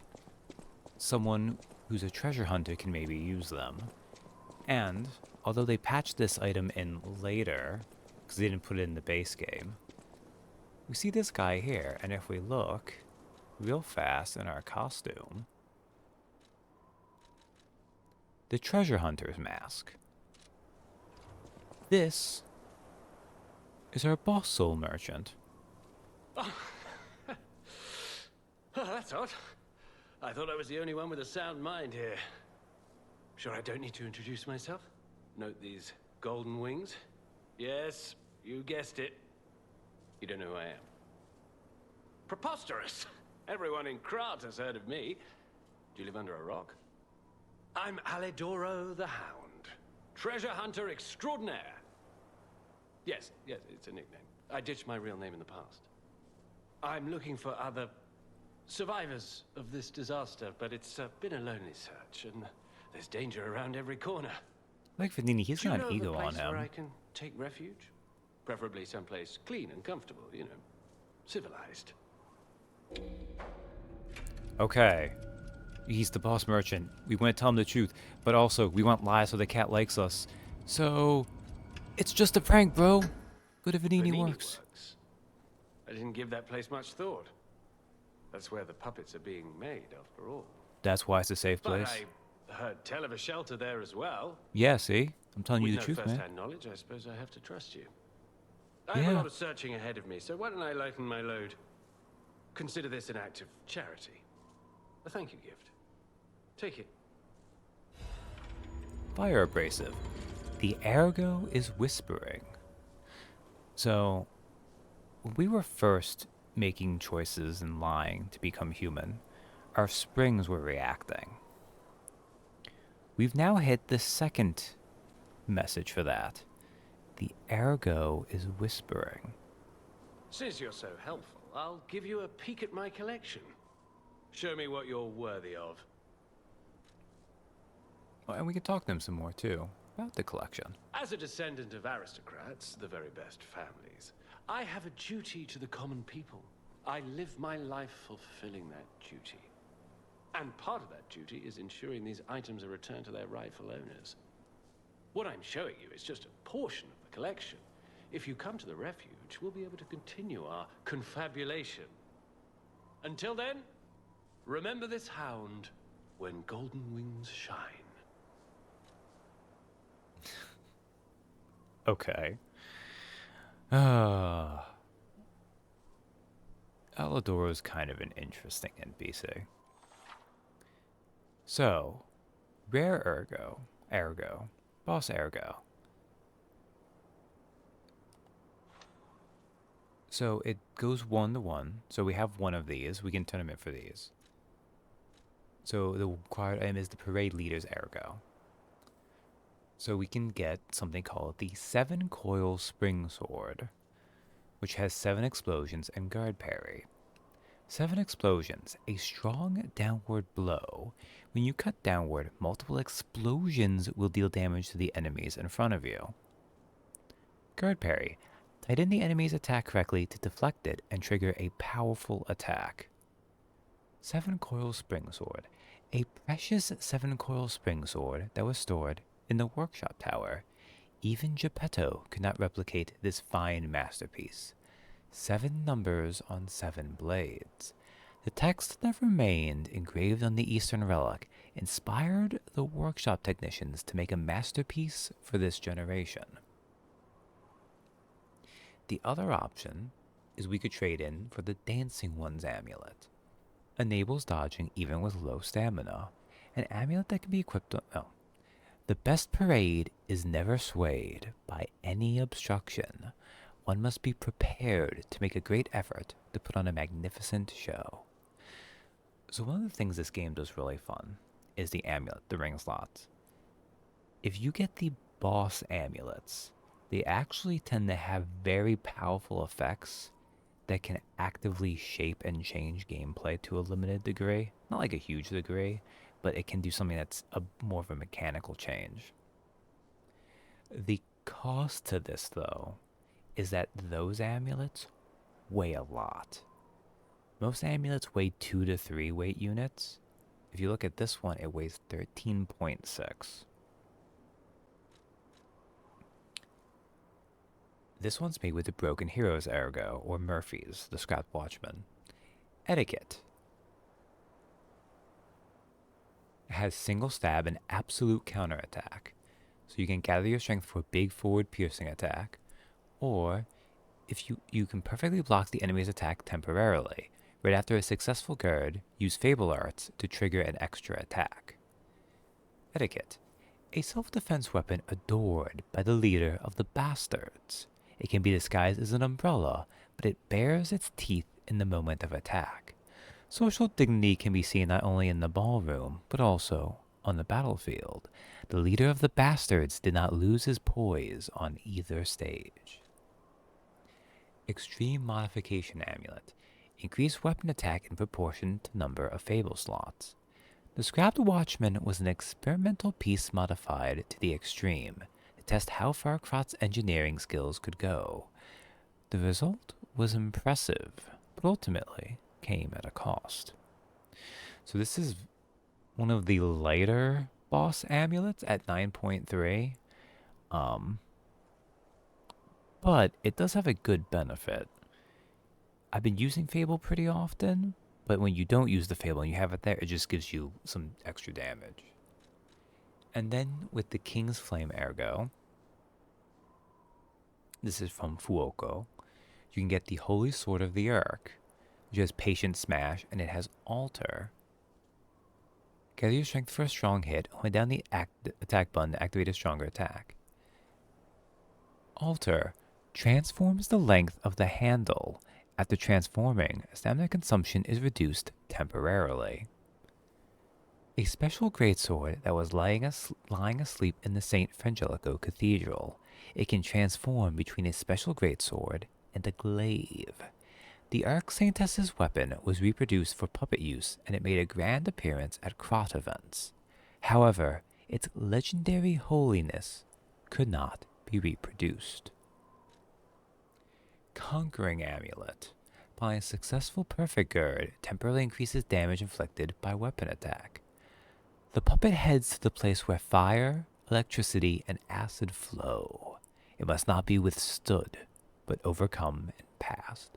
someone who's a treasure hunter can maybe use them. And, although they patched this item in later, because they didn't put it in the base game, we see this guy here, and if we look real fast in our costume, the treasure hunter's mask. This is our boss soul merchant. Oh, that's odd. I thought I was the only one with a sound mind here. Sure I don't need to introduce myself? Note these golden wings? Yes, you guessed it. You don't know who I am. Preposterous! Everyone in Krat has heard of me. Do you live under a rock? I'm Alidoro the Hound. Treasure hunter extraordinaire. Yes, it's a nickname. I ditched my real name in the past. I'm looking for other survivors of this disaster, but it's been a lonely search, and there's danger around every corner. Like Vanini, he's Do you got know an of a ego on place where I him. can take refuge? Preferably someplace clean and comfortable, you know, civilized. Okay. He's the boss merchant. We want to tell him the truth, but also we want lies so the cat likes us. So, it's just a prank, bro. Good if Vanini works. I didn't give that place much thought. That's where the puppets are being made, after all. That's why it's a safe But place. I heard tell of a shelter there as well. Yeah, see? I'm telling you With the no truth, man. first-hand knowledge, I suppose I have to trust you. I have a lot of searching ahead of me, so why don't I lighten my load? Consider this an act of charity. A thank you gift. Take it. Fire abrasive. The ergo is whispering. So, when we were first making choices and lying to become human, our springs were reacting. We've now hit the second message for that. The ergo is whispering. Since you're so helpful, I'll give you a peek at my collection. Show me what you're worthy of. Oh, and we can talk to them some more, too, about the collection. As a descendant of aristocrats, the very best families, I have a duty to the common people. I live my life fulfilling that duty. And part of that duty is ensuring these items are returned to their rightful owners. What I'm showing you is just a portion of the collection. If you come to the refuge, we'll be able to continue our confabulation. Until then, remember this hound when golden wings shine. Okay. Alidoro is kind of an interesting NPC. So, rare ergo, boss ergo. So it goes 1-to-1. So we have one of these. We can turn them in for these. So the required item is the parade leader's ergo. So we can get something called the 7-coil spring sword, which has 7 explosions and guard parry. 7 explosions, a strong downward blow. When you cut downward, multiple explosions will deal damage to the enemies in front of you. Guard parry, tighten the enemy's attack correctly to deflect it and trigger a powerful attack. 7-coil spring sword, a precious 7-coil spring sword that was stored in the workshop tower. Even Geppetto could not replicate this fine masterpiece. 7 numbers on 7 blades. The text that remained engraved on the Eastern relic inspired the workshop technicians to make a masterpiece for this generation. The other option is we could trade in for the Dancing One's amulet. Enables dodging even with low stamina. An amulet that can be equipped on... Oh. The best parade is never swayed by any obstruction. One must be prepared to make a great effort to put on a magnificent show. So one of the things this game does really fun is the amulet, the ring slots. If you get the boss amulets. They actually tend to have very powerful effects that can actively shape and change gameplay to a limited degree. Not like a huge degree, but it can do something that's more of a mechanical change. The cost to this, though, is that those amulets weigh a lot. Most amulets weigh 2 to 3 weight units. If you look at this one, it weighs 13.6. This one's made with the Broken Heroes Ergo, or Murphy's, the Scrapped Watchman. Etiquette. It has single stab and absolute counterattack, so you can gather your strength for a big forward piercing attack, or if you can perfectly block the enemy's attack temporarily. Right after a successful gird, use Fable Arts to trigger an extra attack. Etiquette. A self-defense weapon adored by the leader of the Bastards. It can be disguised as an umbrella, but it bares its teeth in the moment of attack. Social dignity can be seen not only in the ballroom, but also on the battlefield. The leader of the Bastards did not lose his poise on either stage. Extreme Modification Amulet. Increase weapon attack in proportion to number of Fable slots. The Scrapped Watchman was an experimental piece modified to the extreme to test how far Krot's engineering skills could go. The result was impressive, but ultimately came at a cost. So this is one of the lighter boss amulets at 9.3. But it does have a good benefit. I've been using Fable pretty often, but when you don't use the Fable and you have it there, it just gives you some extra damage. And then with the King's Flame Ergo, this is from Fuoco, you can get the Holy Sword of the Urk, which has Patient Smash, and it has Alter. Gather your strength for a strong hit, hold down the attack button to activate a stronger attack. Alter transforms the length of the handle. After transforming, stamina consumption is reduced temporarily. A special greatsword that was lying asleep in the St. Frangelico Cathedral. It can transform between a special greatsword and a glaive. The Arc Saintess's weapon was reproduced for puppet use, and it made a grand appearance at Krot events. However, its legendary holiness could not be reproduced. Conquering Amulet. Applying a successful perfect gird temporarily increases damage inflicted by weapon attack. The puppet heads to the place where fire, electricity, and acid flow. It must not be withstood, but overcome and passed.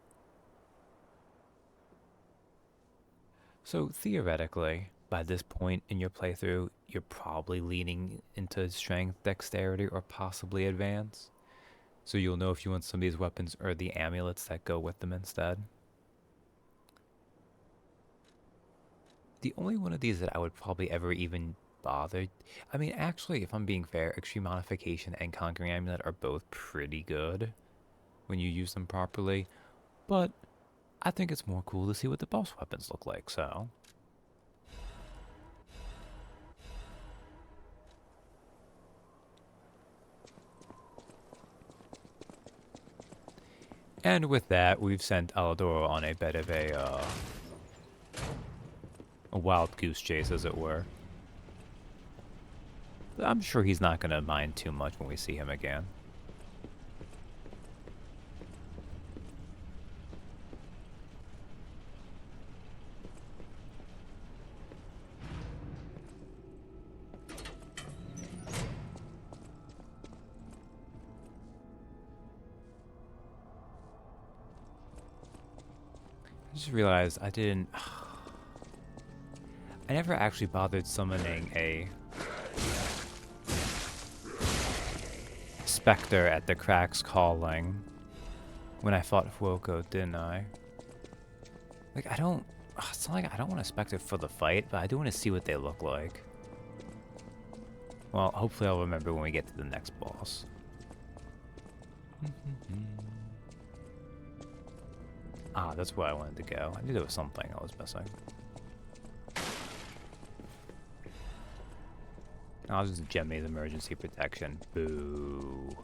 So theoretically, by this point in your playthrough, you're probably leaning into strength, dexterity, or possibly advance. So you'll know if you want some of these weapons or the amulets that go with them instead. The only one of these that I would probably ever even bother... I mean, actually, if I'm being fair, Extreme Modification and Conquering Amulet are both pretty good when you use them properly. But I think it's more cool to see what the boss weapons look like, so... And with that, we've sent Aladoro on a bit of a wild goose chase, as it were. But I'm sure he's not going to mind too much when we see him again. I just realized I didn't... I never actually bothered summoning a Spectre at the Cracks Calling when I fought Fuoco, didn't I? Like, I don't... It's not like I don't want a Spectre for the fight, but I do want to see what they look like. Well, hopefully I'll remember when we get to the next boss. Ah, that's where I wanted to go. I knew there was something I was missing. I'll just gem me the emergency protection. Boo.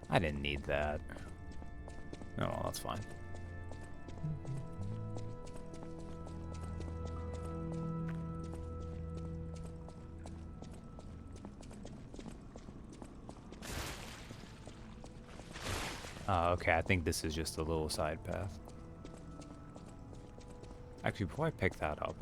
I didn't need that. Oh, well, that's fine. Okay, I think this is just a little side path. Actually, before I pick that up,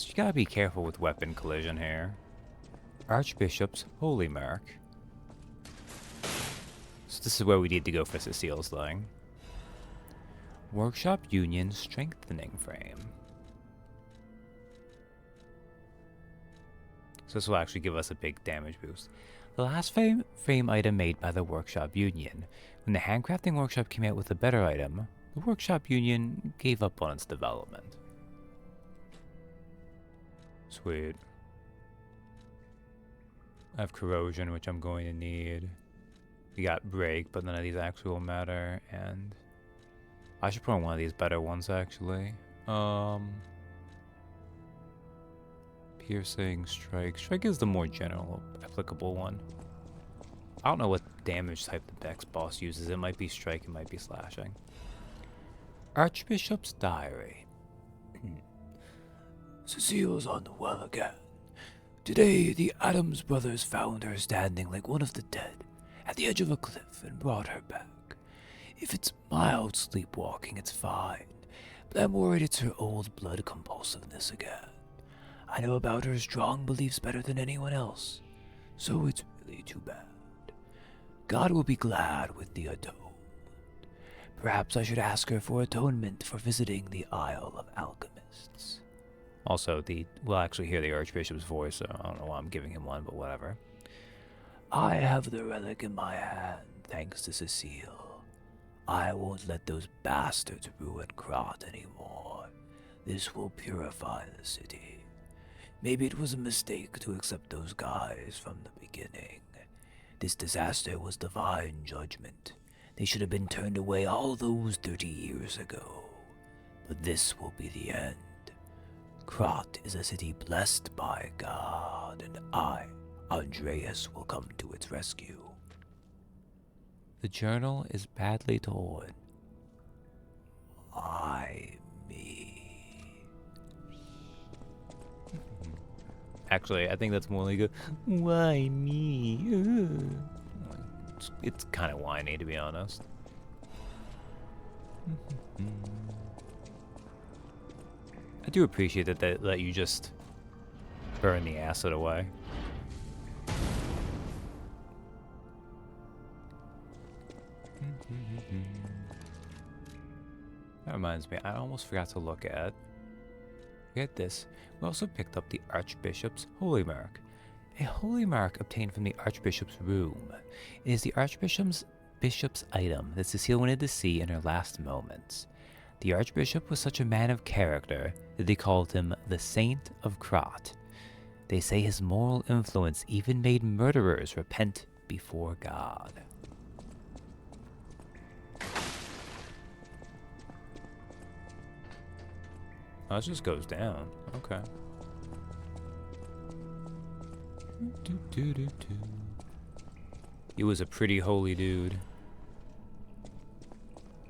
you gotta be careful with weapon collision here. Archbishop's Holy Mark. So this is where we need to go for Cecile's thing. Workshop Union Strengthening Frame. So this will actually give us a big damage boost. The last frame item made by the Workshop Union. When the handcrafting workshop came out with a better item, the Workshop Union gave up on its development. Sweet. I have corrosion, which I'm going to need. We got break, but none of these actually will matter, and I should put on one of these better ones, actually. Piercing, strike. Strike is the more general, applicable one. I don't know what damage type the Dex boss uses. It might be strike, it might be slashing. Archbishop's Diary. Cecile's on the well again. Today, the Adams brothers found her standing like one of the dead at the edge of a cliff and brought her back. If it's mild sleepwalking, it's fine, but I'm worried it's her old blood compulsiveness again. I know about her strong beliefs better than anyone else, so it's really too bad. God will be glad with the atoned. Perhaps I should ask her for atonement for visiting the Isle of Alchemists. Also, we'll actually hear the Archbishop's voice, so I don't know why I'm giving him one, but whatever. I have the relic in my hand, thanks to Cecile. I won't let those bastards ruin Krat anymore. This will purify the city. Maybe it was a mistake to accept those guys from the beginning. This disaster was divine judgment. They should have been turned away all those 30 years ago. But this will be the end. Krat is a city blessed by God, and I, Andreus, will come to its rescue. The journal is badly torn. Me. Actually, I think that's more like a, why me? It's kind of whiny, to be honest. I do appreciate that you just burn the acid away. That reminds me, I almost forgot to look at. Get this, we also picked up the Archbishop's Holy Mark. A holy mark obtained from the Archbishop's room. It is the Archbishop's item that Cecile wanted to see in her last moments. The Archbishop was such a man of character that they called him the Saint of Krat. They say his moral influence even made murderers repent before God. Oh, this just goes down. Okay. He was a pretty holy dude.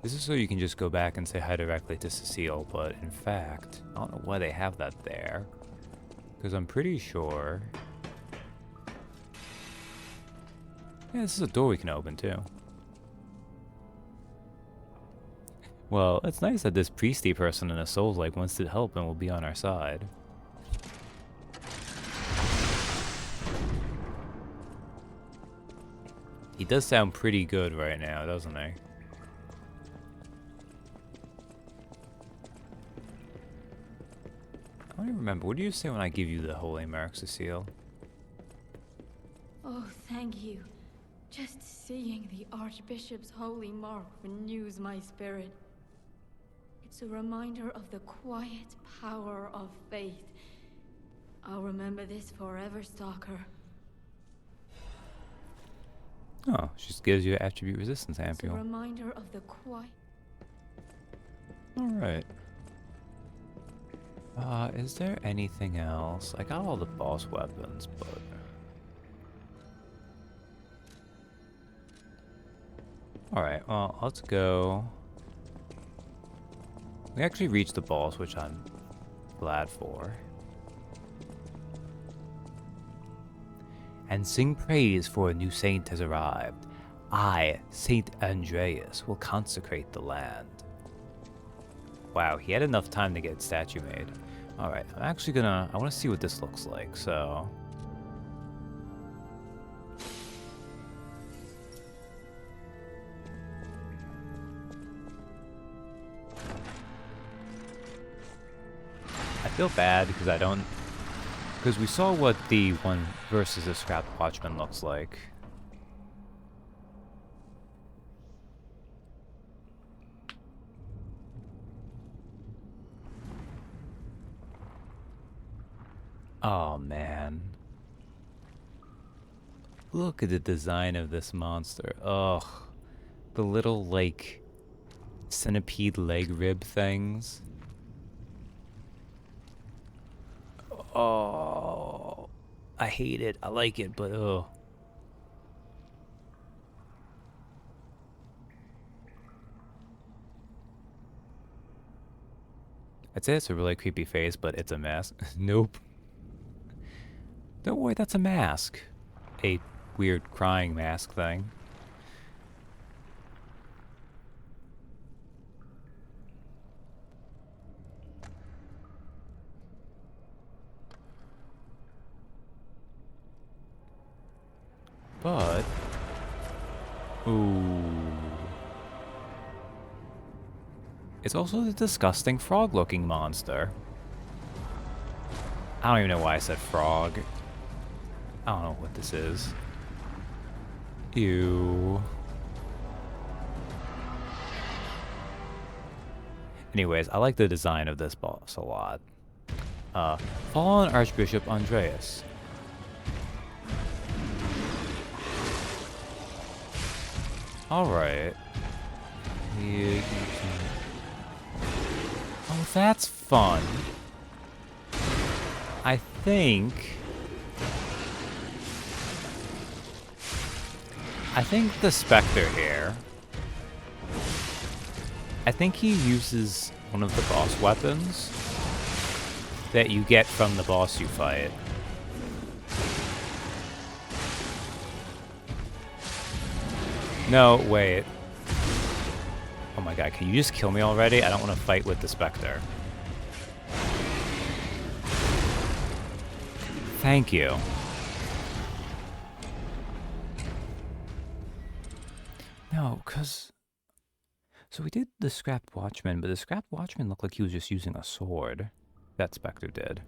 This is so you can just go back and say hi directly to Cecile, but in fact, I don't know why they have that there. Because I'm pretty sure... Yeah, this is a door we can open too. Well, it's nice that this priesty person in a soul-like wants to help and will be on our side. He does sound pretty good right now, doesn't he? I don't even remember. What do you say when I give you the holy mark, Cecile? Oh, thank you. Just seeing the Archbishop's holy mark renews my spirit. It's a reminder of the quiet power of faith. I'll remember this forever, Stalker. Oh, she just gives you an attribute resistance It's a ampule. reminder of the quiet. Alright. Is there anything else? I got all the boss weapons, but... Alright, well, let's go. We actually reached the boss, which I'm glad for. And sing praise for a new saint has arrived. I, Saint Andreus, will consecrate the land. Wow, he had enough time to get a statue made. Alright, I'm actually gonna... I want to see what this looks like, so... I feel bad because I don't... Because we saw what the one versus the Scrap Watchman looks like. Oh, man. Look at the design of this monster. Ugh. The little, like, centipede leg rib things. Oh. I hate it. I like it, but ugh. I'd say it's a really creepy face, but it's a mask. Nope. Don't worry, that's a mask. A weird crying mask thing. But... Ooh. It's also the disgusting frog-looking monster. I don't even know why I said frog. I don't know what this is. Ew. Anyways, I like the design of this boss a lot. Fallen Archbishop Andreus. Alright. Oh, that's fun. I think the Spectre here, I think he uses one of the boss weapons that you get from the boss you fight. No, wait. Oh my god, can you just kill me already? I don't want to fight with the Spectre. Thank you. No, cause... So we did the Scrap Watchman, but the Scrap Watchman looked like he was just using a sword. That Spectre did.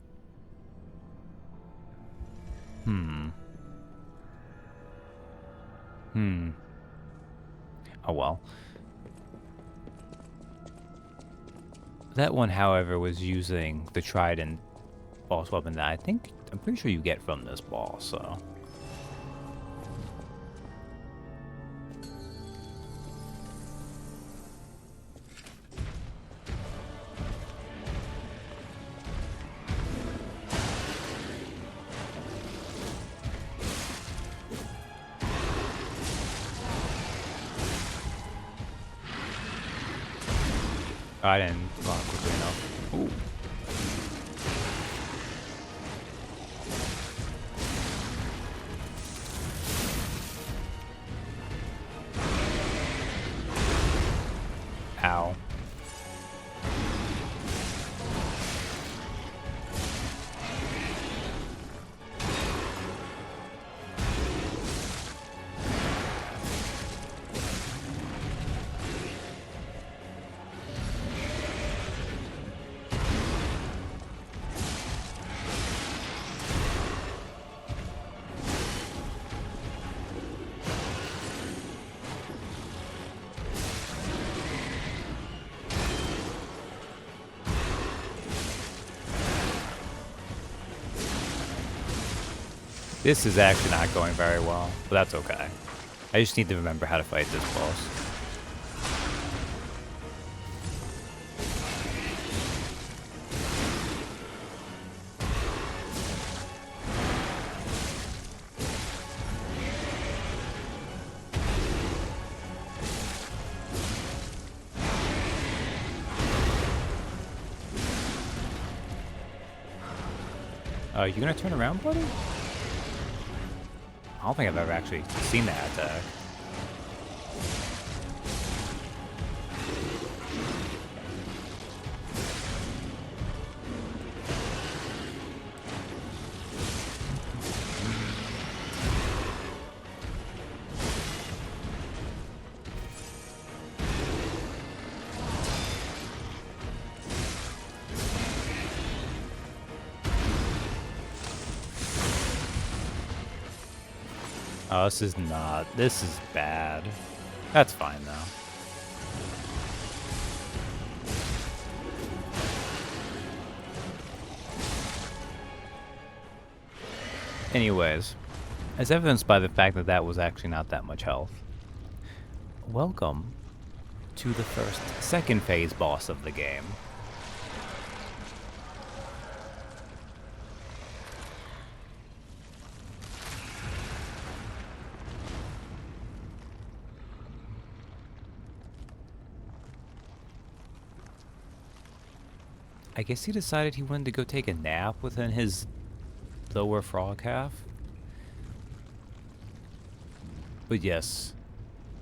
Oh well. That one, however, was using the trident boss weapon that I'm pretty sure you get from this boss, so... I didn't run quickly enough. Ooh. Ow. This is actually not going very well, but that's okay. I just need to remember how to fight this boss. Are you gonna turn around, buddy? I don't think I've ever actually seen that attack. Oh, this is not. This is bad. That's fine, though. Anyways, as evidenced by the fact that that was actually not that much health, welcome to the second phase boss of the game. I guess he decided he wanted to go take a nap within his lower frog half. But yes,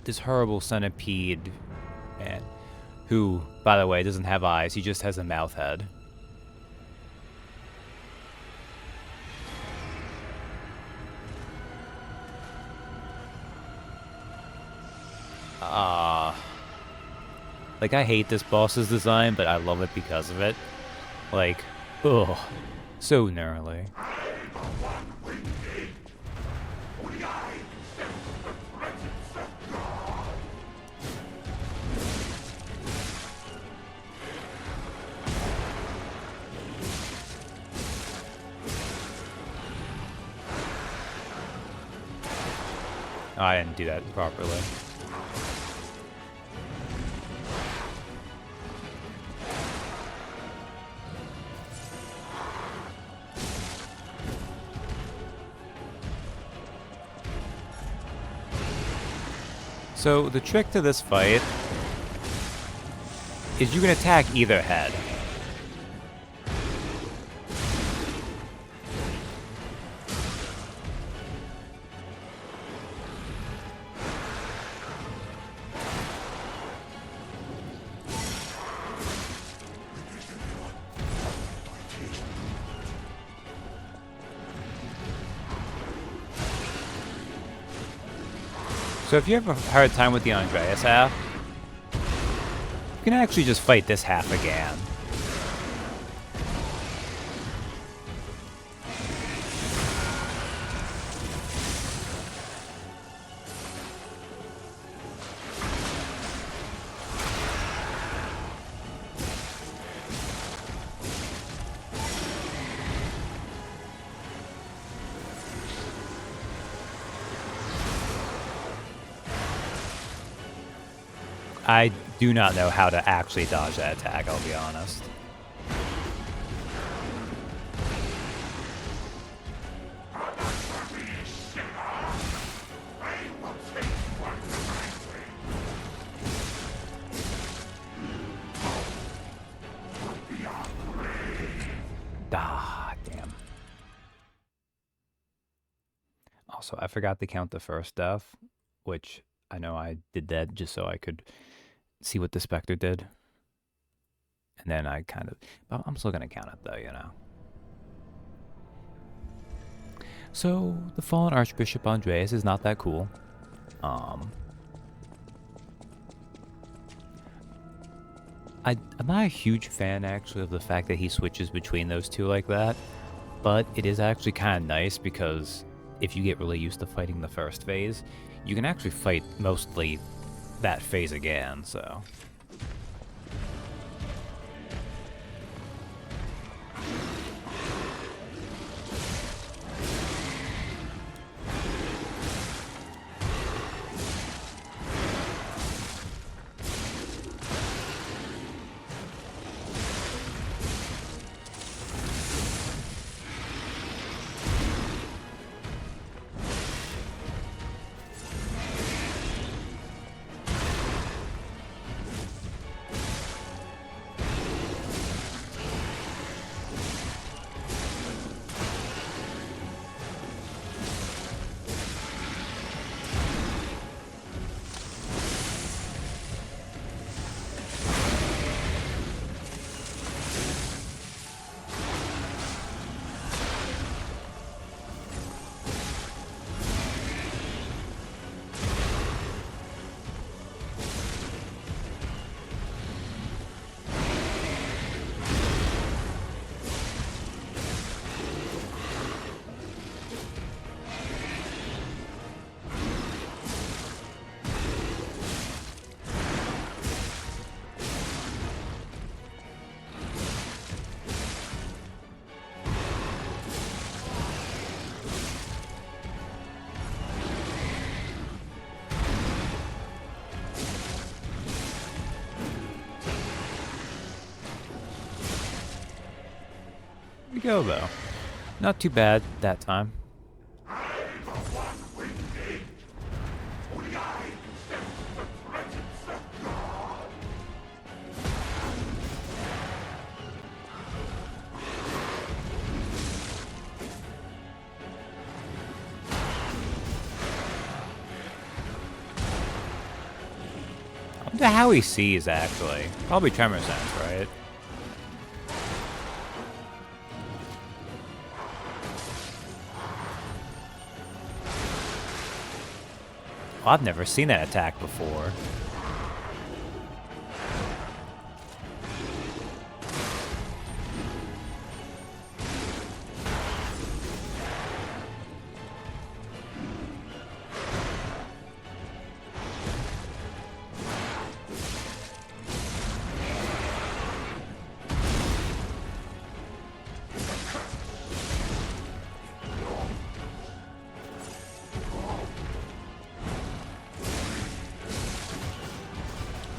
this horrible centipede man, who, by the way, doesn't have eyes, he just has a mouth head. Like, I hate this boss's design, but I love it because of it. Like, ugh, so gnarly. Oh, I didn't do that properly. So the trick to this fight is you can attack either head. So if you have a hard time with the Andreus half, you can actually just fight this half again. I do not know how to actually dodge that attack, I'll be honest. Ah, damn. Also, I forgot to count the first death, which I know I did that just so I could see what the Spectre did. And then I kind of... I'm still going to count it, though, you know. So, the fallen Archbishop Andreus is not that cool. I'm not a huge fan, actually, of the fact that he switches between those two like that. But it is actually kind of nice because if you get really used to fighting the first phase, you can actually fight mostly that phase again, so... we go, though. Not too bad that time. I wonder how he sees, actually. Probably tremor sense, right? Oh, I've never seen that attack before.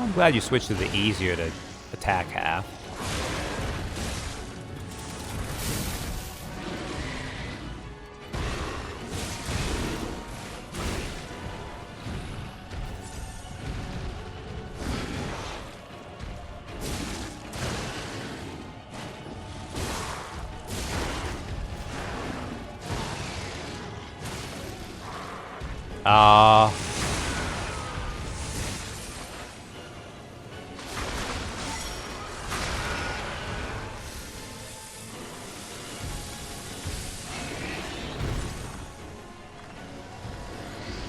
I'm glad you switched to the easier to attack half.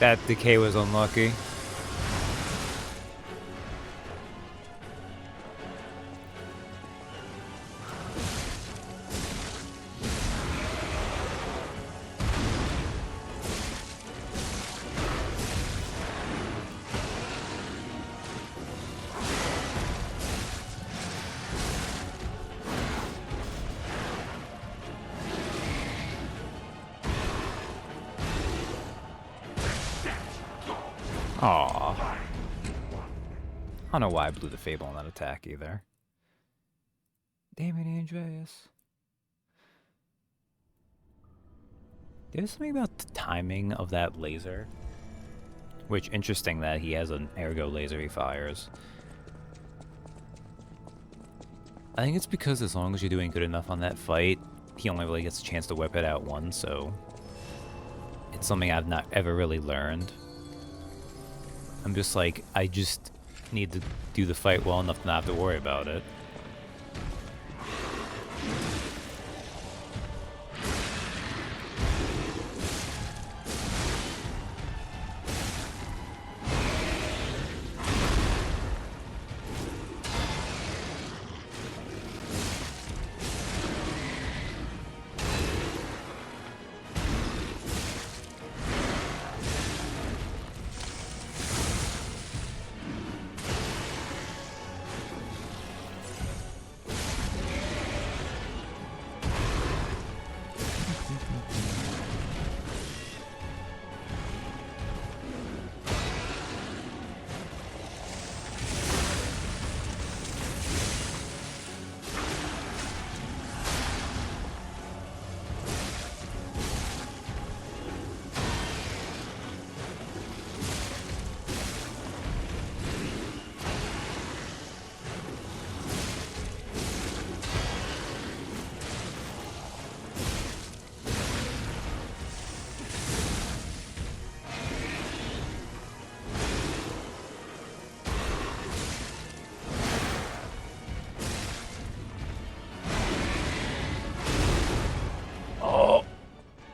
That decay was unlucky. Aww. I don't know why I blew the Fable on that attack either. Damn it, Andreas. There's something about the timing of that laser. Which, interesting that he has an ergo laser he fires. I think it's because as long as you're doing good enough on that fight, he only really gets a chance to whip it out once, so... It's something I've not ever really learned. I'm just like, I just need to do the fight well enough to not have to worry about it.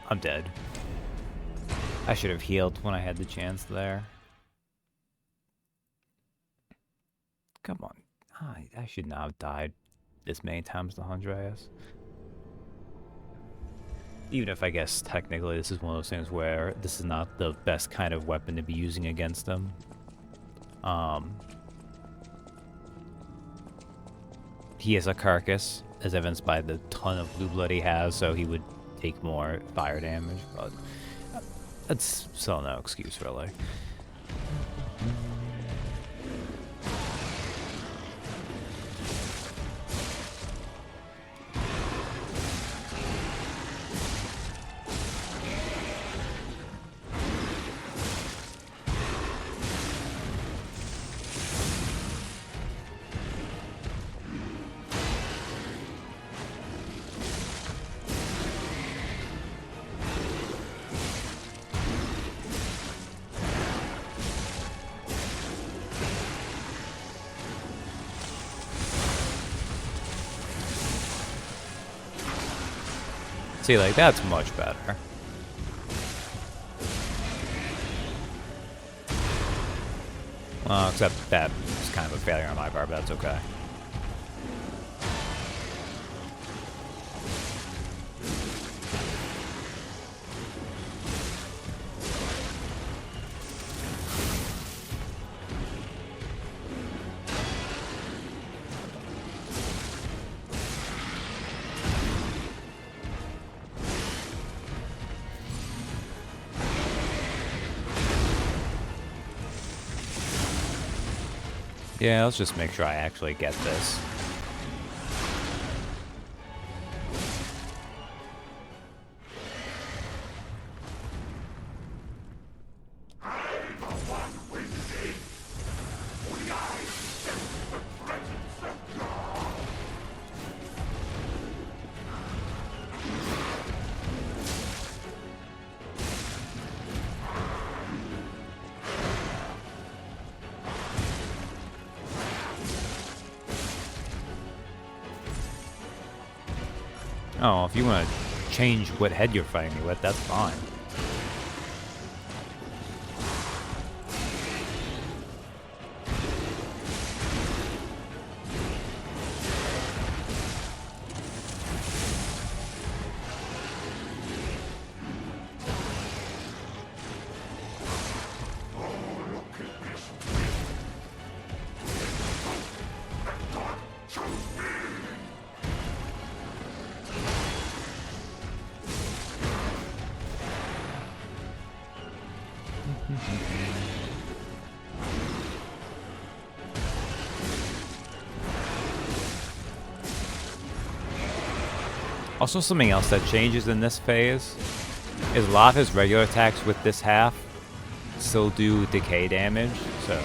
I'm dead. I should have healed when I had the chance there. Come on. I should not have died this many times to Andreas. Even if I guess technically this is one of those things where this is not the best kind of weapon to be using against them. He has a carcass, as evidenced by the ton of blue blood he has, so he would take more fire damage, but that's still no excuse, really. See, like, that's much better. Well, except that was kind of a failure on my part, but that's okay. Yeah, let's just make sure I actually get this. Oh, if you want to change what head you're fighting me with, that's fine. Also, something else that changes in this phase is a lot of his regular attacks with this half still do decay damage, so...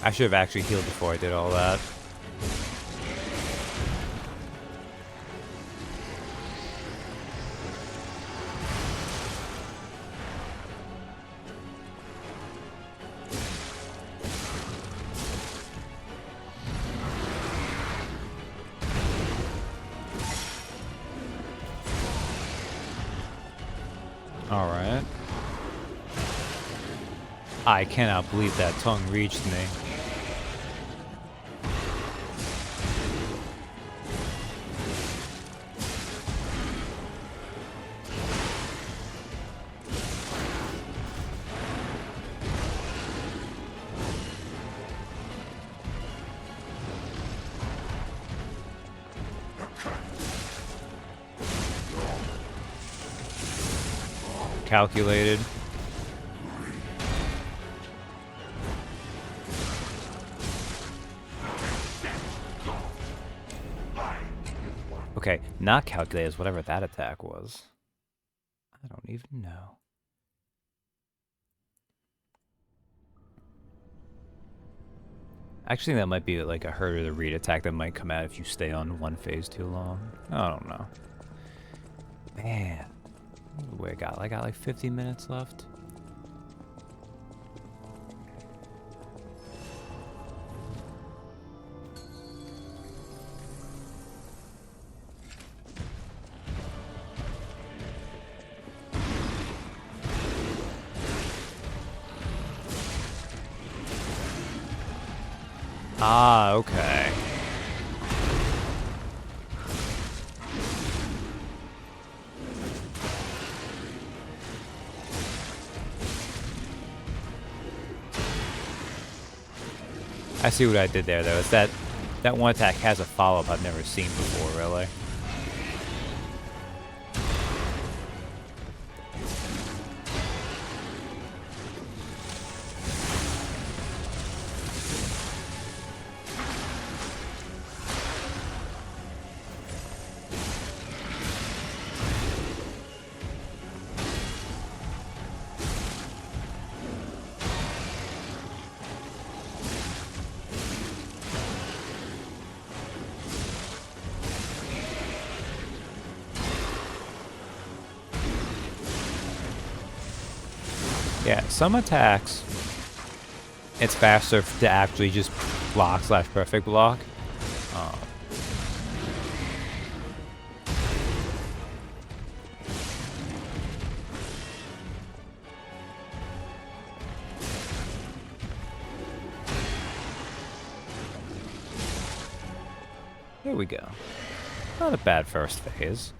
I should have actually healed before I did all that. All right. I cannot believe that tongue reached me. Calculated. Okay, not calculated is whatever that attack was. I don't even know. Actually, that might be like a hurt or the read attack that might come out if you stay on one phase too long. I don't know. Man. What do I got like 50 minutes left. Ah, okay. I see what I did there, though. Is that one attack has a follow-up I've never seen before, really. Yeah, some attacks, it's faster to actually just block / perfect block. Um, There we go. Not a bad first phase.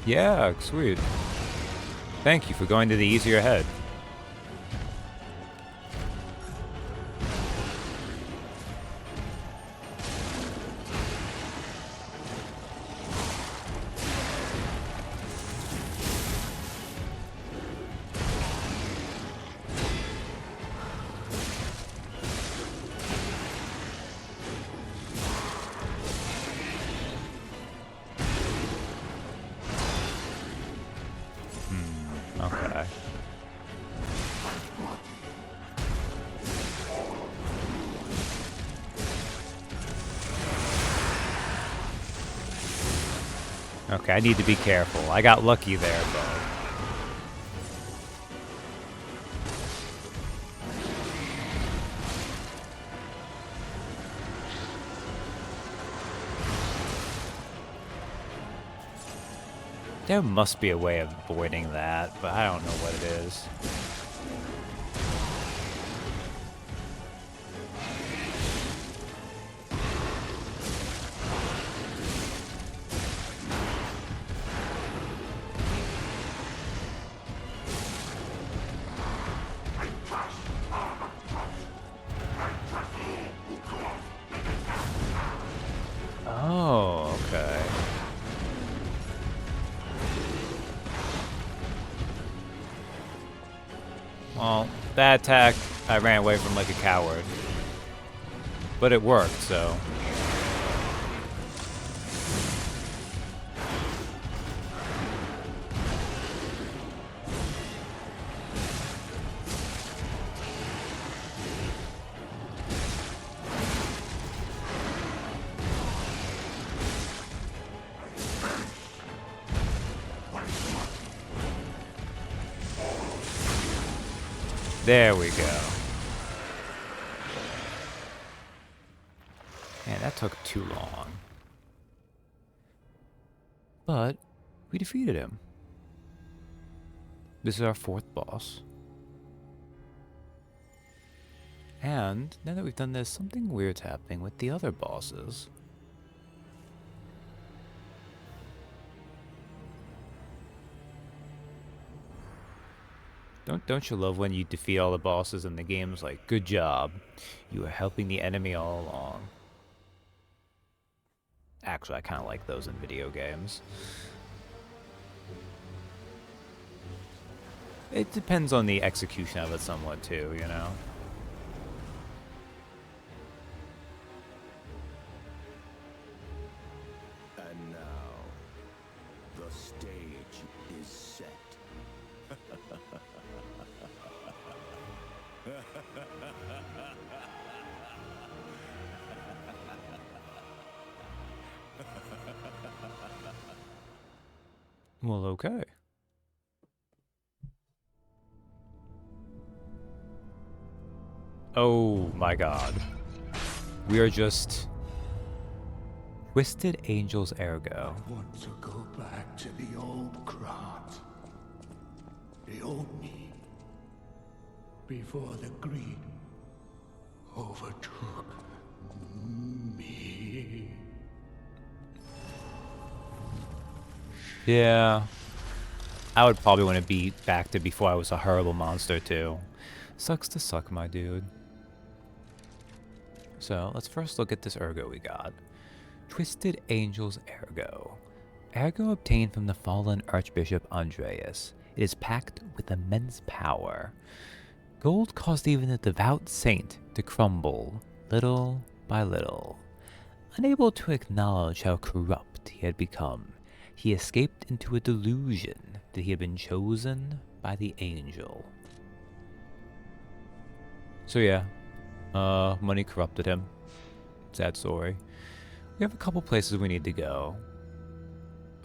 Yeah, sweet. Thank you for going to the easier head. Okay. Okay, I need to be careful. I got lucky there, but... There must be a way of avoiding that, but I don't know what it is. Oh, okay. Well, that attack, I ran away from like a coward. But it worked, so... There we go. Man, that took too long. But we defeated him. This is our 4th boss. And now that we've done this, something weird's happening with the other bosses. Don't you love when you defeat all the bosses in the game's like, good job. You are helping the enemy all along. Actually, I kind of like those in video games. It depends on the execution of it somewhat too, you know? And now, the stage is set. Well, okay. Oh my god. We are just... Twisted Angel's Ergo. I want to go back to the old Krat. The old me. Before the greed overtook me. Yeah. I would probably want to be back to before I was a horrible monster too. Sucks to suck, my dude. So, let's first look at this Ergo we got. Twisted Angel's Ergo. Ergo obtained from the fallen Archbishop Andreus. It is packed with immense power. Gold caused even a devout saint to crumble, little by little. Unable to acknowledge how corrupt he had become, he escaped into a delusion that he had been chosen by the angel. So yeah, money corrupted him. Sad story. We have a couple places we need to go.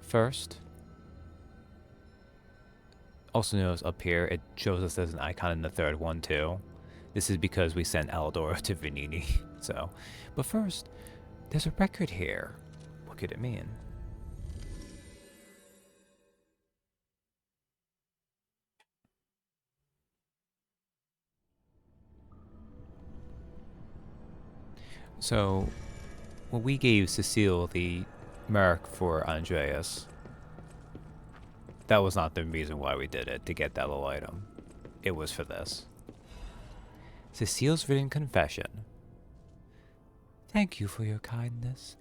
First, also notice up here, it shows us there's an icon in the third one too. This is because we sent Alidoro to Venini, so. But first, there's a record here. What could it mean? So, when we gave Cecile the mark for Andreas, that was not the reason why we did it, to get that little item. It was for this. Cecile's written confession. Thank you for your kindness.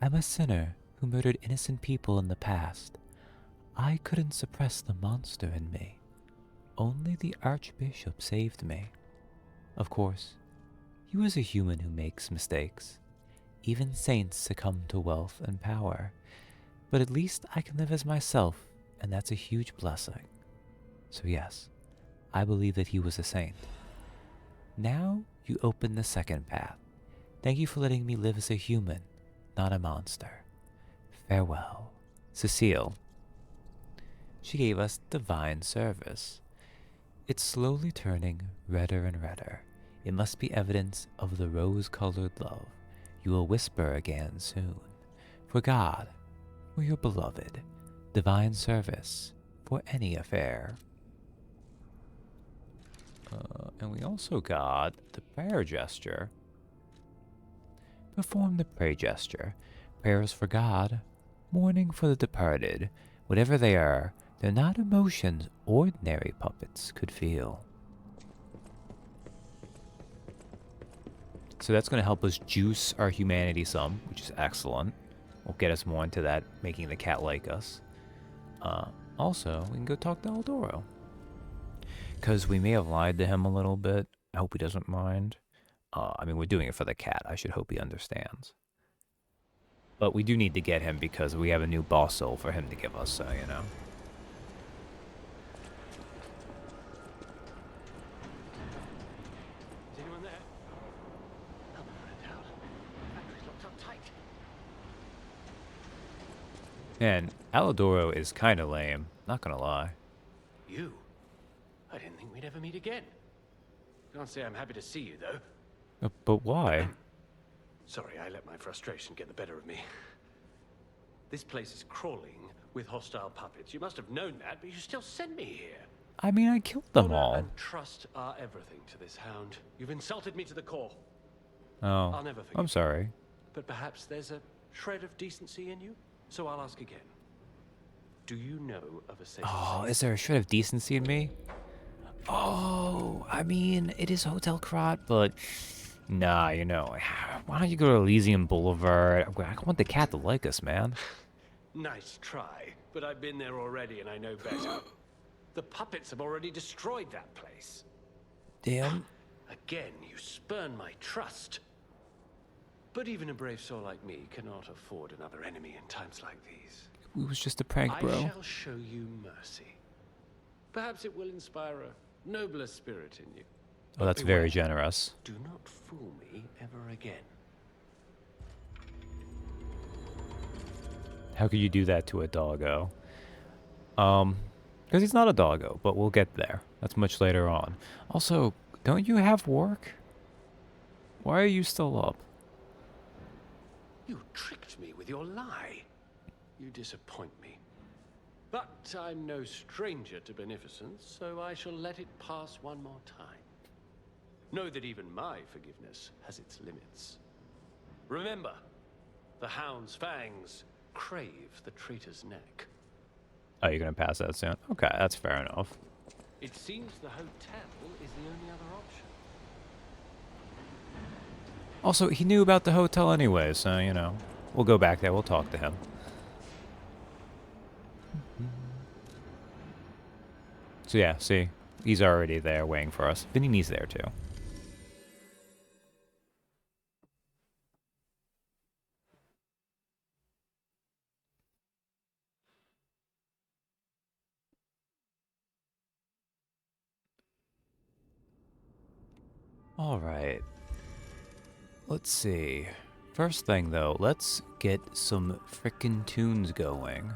I'm a sinner who murdered innocent people in the past. I couldn't suppress the monster in me. Only the Archbishop saved me. Of course, he was a human who makes mistakes. Even saints succumb to wealth and power. But at least I can live as myself, and that's a huge blessing. So yes, I believe that he was a saint. Now you open the second path. Thank you for letting me live as a human, not a monster. Farewell, Cecile. She gave us divine service. It's slowly turning redder and redder. It must be evidence of the rose-colored love. You will whisper again soon. For God, for your beloved, divine service, for any affair. And we also got the prayer gesture. Perform the prayer gesture. Prayers for God, mourning for the departed. Whatever they are, they're not emotions ordinary puppets could feel. So that's going to help us juice our humanity some, which is excellent. Will get us more into that, making the cat like us. Also, we can go talk to Eldoro. Because we may have lied to him a little bit. I hope he doesn't mind. I mean, we're doing it for the cat. I should hope he understands. But we do need to get him because we have a new boss soul for him to give us, so, you know. Is anyone there? Come on, Adele. Factory's locked up tight. And Alidoro is kind of lame, not gonna lie. You? I didn't think we'd ever meet again. Can't say I'm happy to see you, though. But why? Sorry, I let my frustration get the better of me. This place is crawling with hostile puppets. You must have known that, but you still sent me here. I mean, I killed them Honor all. and trust are everything to this hound. You've insulted me to the core. Oh, I'll never forgive I'm you. sorry. But perhaps there's a shred of decency in you? So I'll ask again. Do you know of a safe Oh, place? is there a shred of decency in me? Oh, I mean, it is Hotel Krat, but nah, you know, why don't you go to Elysium Boulevard? I want the cat to like us, man. Nice try, but I've been there already and I know better. The puppets have already destroyed that place. Damn. Again, you spurn my trust. But even a brave soul like me cannot afford another enemy in times like these. It was just a prank, bro. I shall show you mercy. Perhaps it will inspire a nobler spirit in you. Oh, that's very generous. Do not fool me ever again. How could you do that to a doggo? Because he's not a doggo, but we'll get there. That's much later on. Also, don't you have work? Why are you still up? You tricked me with your lie. You disappoint me. But I'm no stranger to beneficence, so I shall let it pass one more time. Know that even my forgiveness has its limits. Remember, the hound's fangs crave the traitor's neck. Oh, you're gonna pass that soon? Okay, that's fair enough. It seems the hotel is the only other option. Also, he knew about the hotel anyway, so, you know, we'll go back there, we'll talk to him. So yeah, see, he's already there waiting for us. Vinini's there too. Alright. Let's see. First thing though, let's get some frickin' tunes going.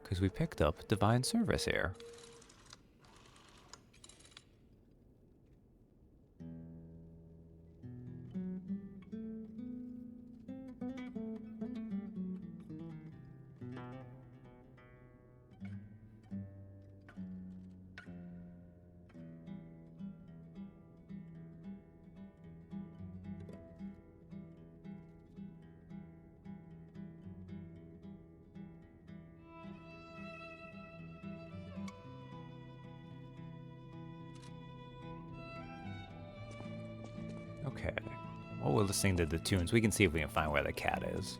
Because we picked up Divine Service here. Okay. While we're listening to the tunes, we can see if we can find where the cat is.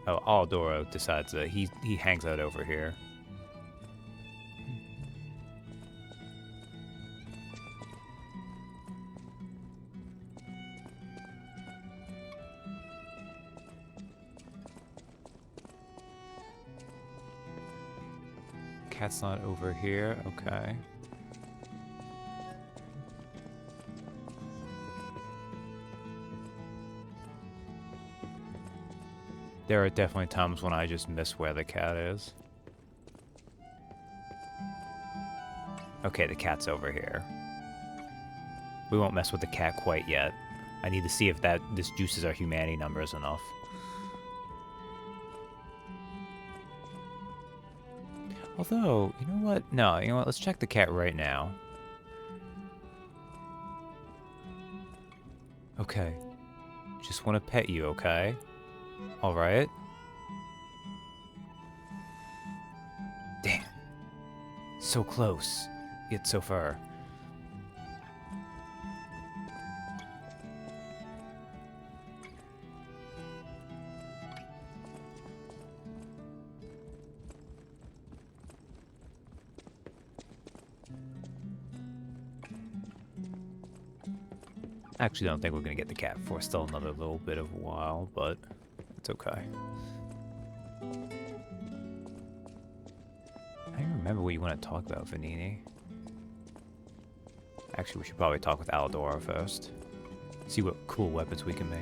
Oh, Aldoro decides that he hangs out over here. Cat's not over here, okay. There are definitely times when I just miss where the cat is. Okay, the cat's over here. We won't mess with the cat quite yet. I need to see if this juices our humanity numbers enough. Although, you know what? No, you know what? Let's check the cat right now. Okay. Just want to pet you, okay? Alright. Damn. So close, yet so far. I actually don't think we're gonna get the cat for still another little bit of a while, but it's okay. I don't remember what you want to talk about, Vanini. Actually, we should probably talk with Aldora first. See what cool weapons we can make.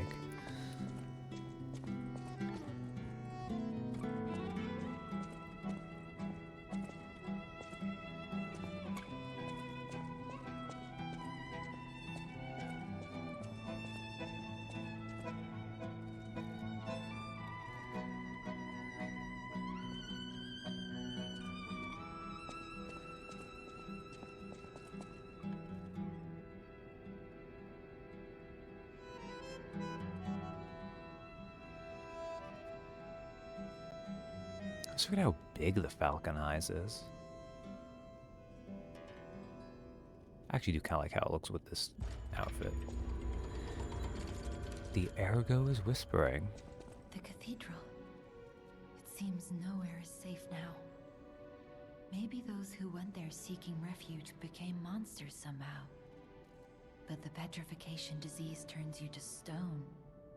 Let's look at how big the Falcon Eyes is. I actually do kind of like how it looks with this outfit. The Ergo is whispering. The cathedral. It seems nowhere is safe now. Maybe those who went there seeking refuge became monsters somehow. But the petrification disease turns you to stone,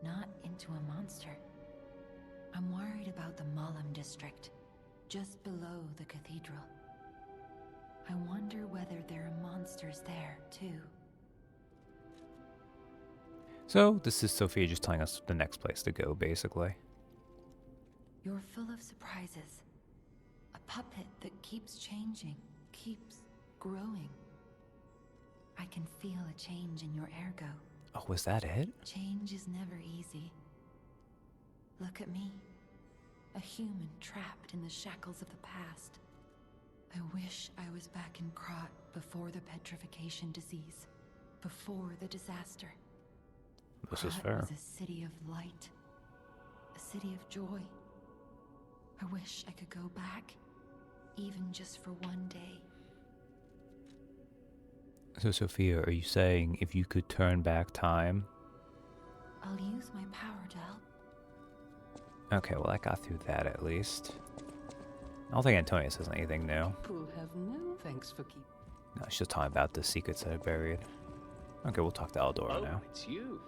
not into a monster. I'm worried about the Malam district, just below the cathedral. I wonder whether there are monsters there, too. So, this is Sophia just telling us the next place to go, basically. You're full of surprises. A puppet that keeps changing, keeps growing. I can feel a change in your ergo. Oh, was that it? Change is never easy. Look at me. A human trapped in the shackles of the past. I wish I was back in Krat before the petrification disease. Before the disaster. This is Krat fair. was a city of light. A city of joy. I wish I could go back. Even just for one day. So, Sophia, are you saying if you could turn back time? I'll use my power to help. Okay, well, I got through that at least. I don't think Antonia says anything new. People have no thanks for keep. No, she's just talking about the secrets that are buried. Okay, we'll talk to Aldora now. It's you.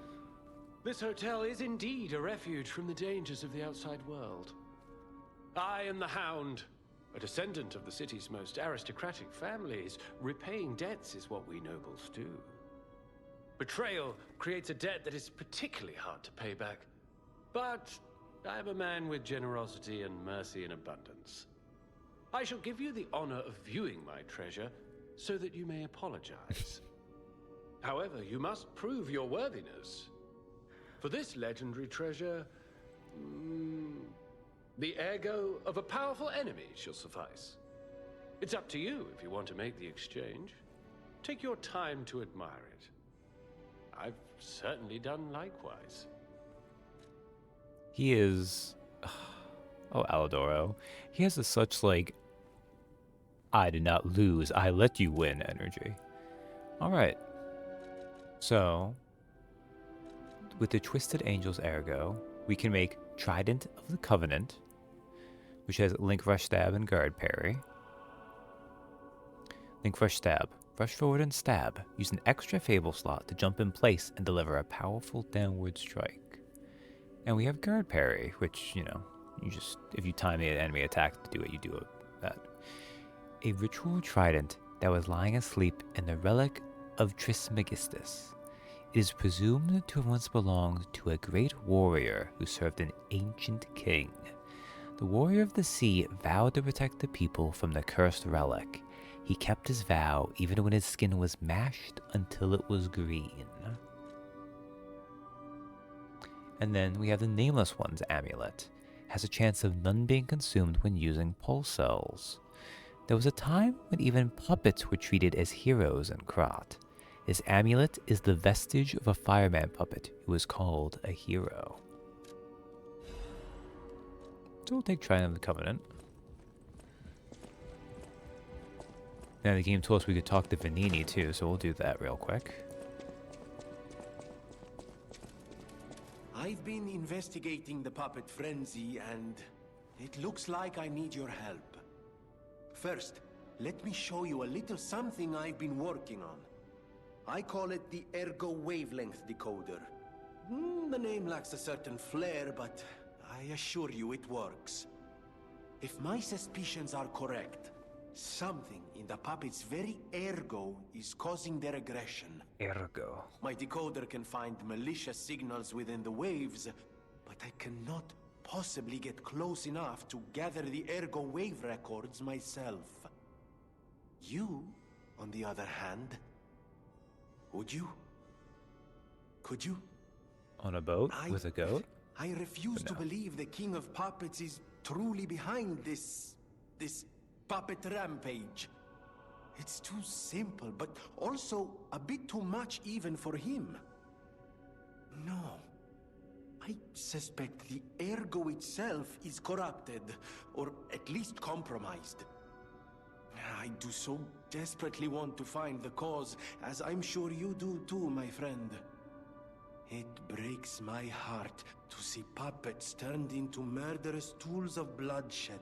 This hotel is indeed a refuge from the dangers of the outside world. I am the Hound, a descendant of the city's most aristocratic families. Repaying debts is what we nobles do. Betrayal creates a debt that is particularly hard to pay back. But I am a man with generosity and mercy in abundance. I shall give you the honor of viewing my treasure so that you may apologize. However, you must prove your worthiness. For this legendary treasure, the ergo of a powerful enemy shall suffice. It's up to you if you want to make the exchange. Take your time to admire it. I've certainly done likewise. He is... Oh, Alidoro. He has a such, like, I did not lose, I let you win energy. Alright. So, with the Twisted Angel's Ergo, we can make Trident of the Covenant, which has Link Rush Stab and Guard Parry. Link Rush Stab. Rush forward and stab. Use an extra Fable slot to jump in place and deliver a powerful downward strike. And we have Guard Parry, which, you know, you just, if you time the enemy attack to do it, you do that. A ritual trident that was lying asleep in the relic of Trismegistus. It is presumed to have once belonged to a great warrior who served an ancient king. The warrior of the sea vowed to protect the people from the cursed relic. He kept his vow even when his skin was mashed until it was green. And then we have the Nameless One's amulet. Has a chance of none being consumed when using pulse cells. There was a time when even puppets were treated as heroes in Krat. This amulet is the vestige of a fireman puppet who was called a hero. So we'll take Trident of the Covenant. Now the game told us we could talk to Vanini too, so we'll do that real quick. I've been investigating the puppet frenzy, and it looks like I need your help. First, let me show you a little something I've been working on. I call it the Ergo Wavelength Decoder. The name lacks a certain flair, but I assure you it works. If my suspicions are correct, something in the puppet's very ergo is causing their aggression. Ergo. My decoder can find malicious signals within the waves, but I cannot possibly get close enough to gather the ergo wave records myself. You, on the other hand, would you? Could you? On a boat with a goat? I refuse to believe the King of Puppets is truly behind this puppet rampage. It's too simple, but also a bit too much even for him. No. I suspect the ergo itself is corrupted, or at least compromised. I do so desperately want to find the cause, as I'm sure you do too, my friend. It breaks my heart to see puppets turned into murderous tools of bloodshed.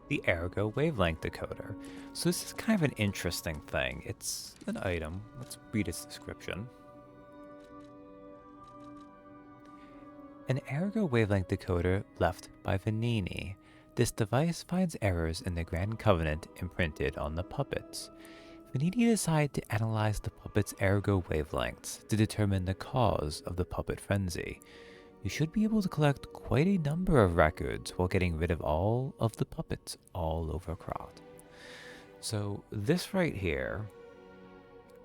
The Ergo Wavelength Decoder. So this is kind of an interesting thing. It's an item. Let's read its description. An Ergo Wavelength Decoder left by Vanini. This device finds errors in the Grand Covenant imprinted on the puppets. Vanini decided to analyze the puppet's ergo wavelengths to determine the cause of the puppet frenzy. You should be able to collect quite a number of records while getting rid of all of the puppets all over Krat. So this right here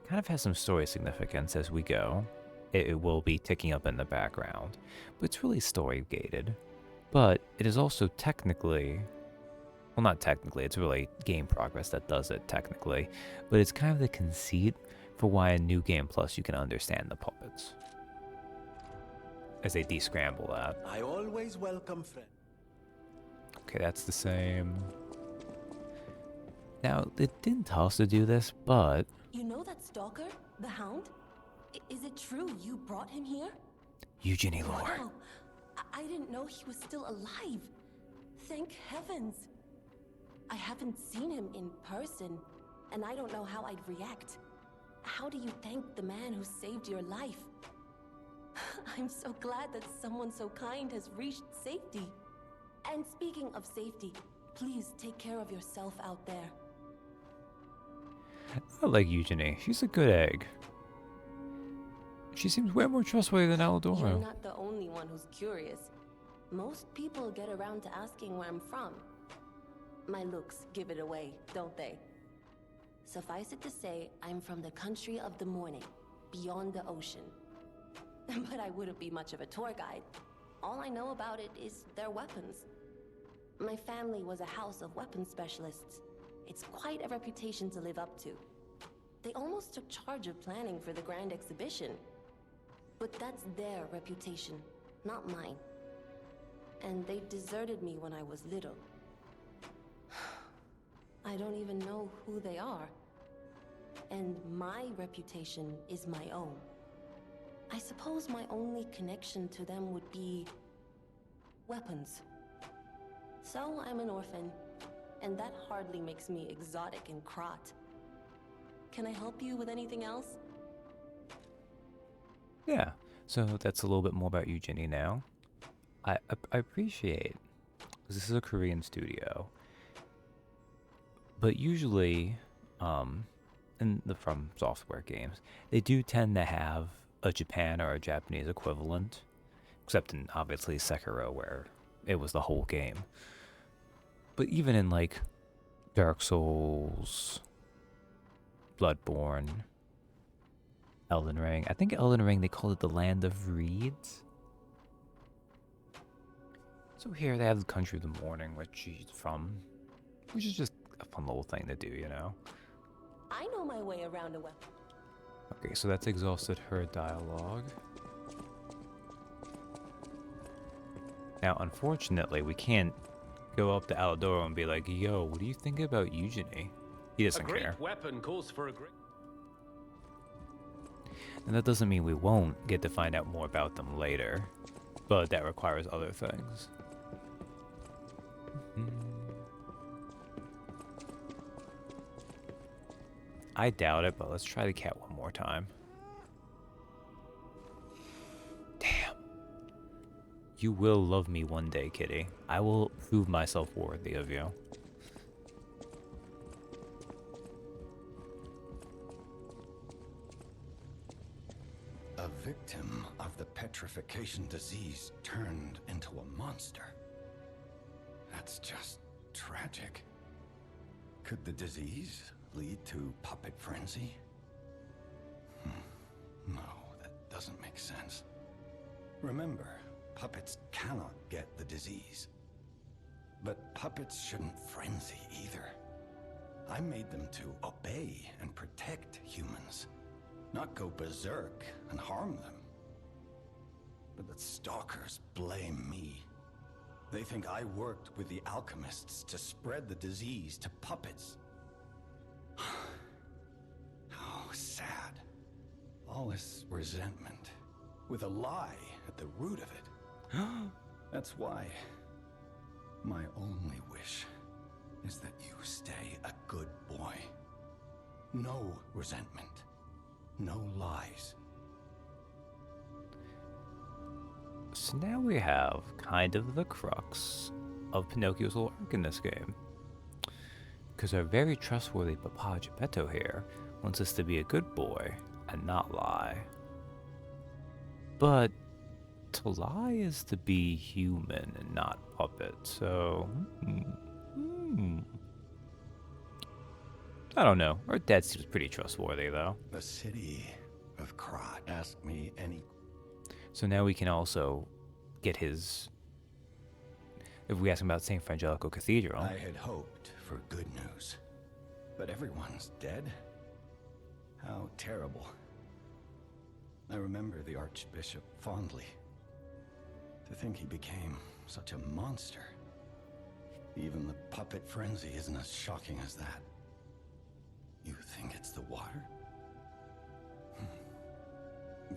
kind of has some story significance as we go. It will be ticking up in the background, but it's really story gated. But it is also technically, well, not technically, it's really game progress that does it technically, but it's kind of the conceit for why in New Game Plus you can understand the puppets as they descramble that. I always welcome friends. Okay, that's the same. Now, it didn't tell us to do this, but... You know that stalker? The Hound? Is it true you brought him here? Eugenie Lore. Wow. I didn't know he was still alive. Thank heavens. I haven't seen him in person, and I don't know how I'd react. How do you thank the man who saved your life? I'm so glad that someone so kind has reached safety. And speaking of safety, please take care of yourself out there. I like Eugenie. She's a good egg. She seems way more trustworthy than You're Alidoro. not the only one who's curious. Most people get around to asking where I'm from. My looks give it away, don't they? Suffice it to say, I'm from the country of the morning, beyond the ocean. But I wouldn't be much of a tour guide. All I know about it is their weapons. My family was a house of weapons specialists. It's quite a reputation to live up to. They almost took charge of planning for the grand exhibition. But that's their reputation, not mine. And they deserted me when I was little. I don't even know who they are. And my reputation is my own. I suppose my only connection to them would be weapons. So I'm an orphan, and that hardly makes me exotic in Krat. Can I help you with anything else? Yeah, so that's a little bit more about Eugenie now. I appreciate, because this is a Korean studio, but usually, in the From Software games, they do tend to have a Japan or a Japanese equivalent, except in obviously Sekiro, where it was the whole game. But even in like Dark Souls, Bloodborne, Elden Ring, I think Elden Ring they call it the Land of Reeds. So here they have the Country of the Morning, which she's from, which is just a fun little thing to do, you know. I know my way around a weapon. Okay, so that's exhausted her dialogue. Now, unfortunately, we can't go up to Alidoro and be like, yo, what do you think about Eugenie? He doesn't care. A great weapon calls for a great... And that doesn't mean we won't get to find out more about them later, but that requires other things. I doubt it, but let's try the cat one more time. Damn. You will love me one day, kitty. I will prove myself worthy of you. A victim of the petrification disease turned into a monster. That's just tragic. Could the disease lead to puppet frenzy? No, that doesn't make sense. Remember, puppets cannot get the disease. But puppets shouldn't frenzy either. I made them to obey and protect humans, not go berserk and harm them. But the stalkers blame me. They think I worked with the alchemists to spread the disease to puppets. How sad. All this resentment, with a lie at the root of it. That's why my only wish is that you stay a good boy. No resentment. No lies. So now we have kind of the crux of Pinocchio's little arc in this game. Because our very trustworthy Papa Geppetto here wants us to be a good boy and not lie. But to lie is to be human and not puppet, so... I don't know. Our dad seems pretty trustworthy, though. The city of Krat asked me any... So now we can also get his... If we ask him about St. Frangelico Cathedral... I had hoped for good news. But everyone's dead? How terrible. I remember the Archbishop fondly. To think he became such a monster. Even the puppet frenzy isn't as shocking as that. You think it's the water?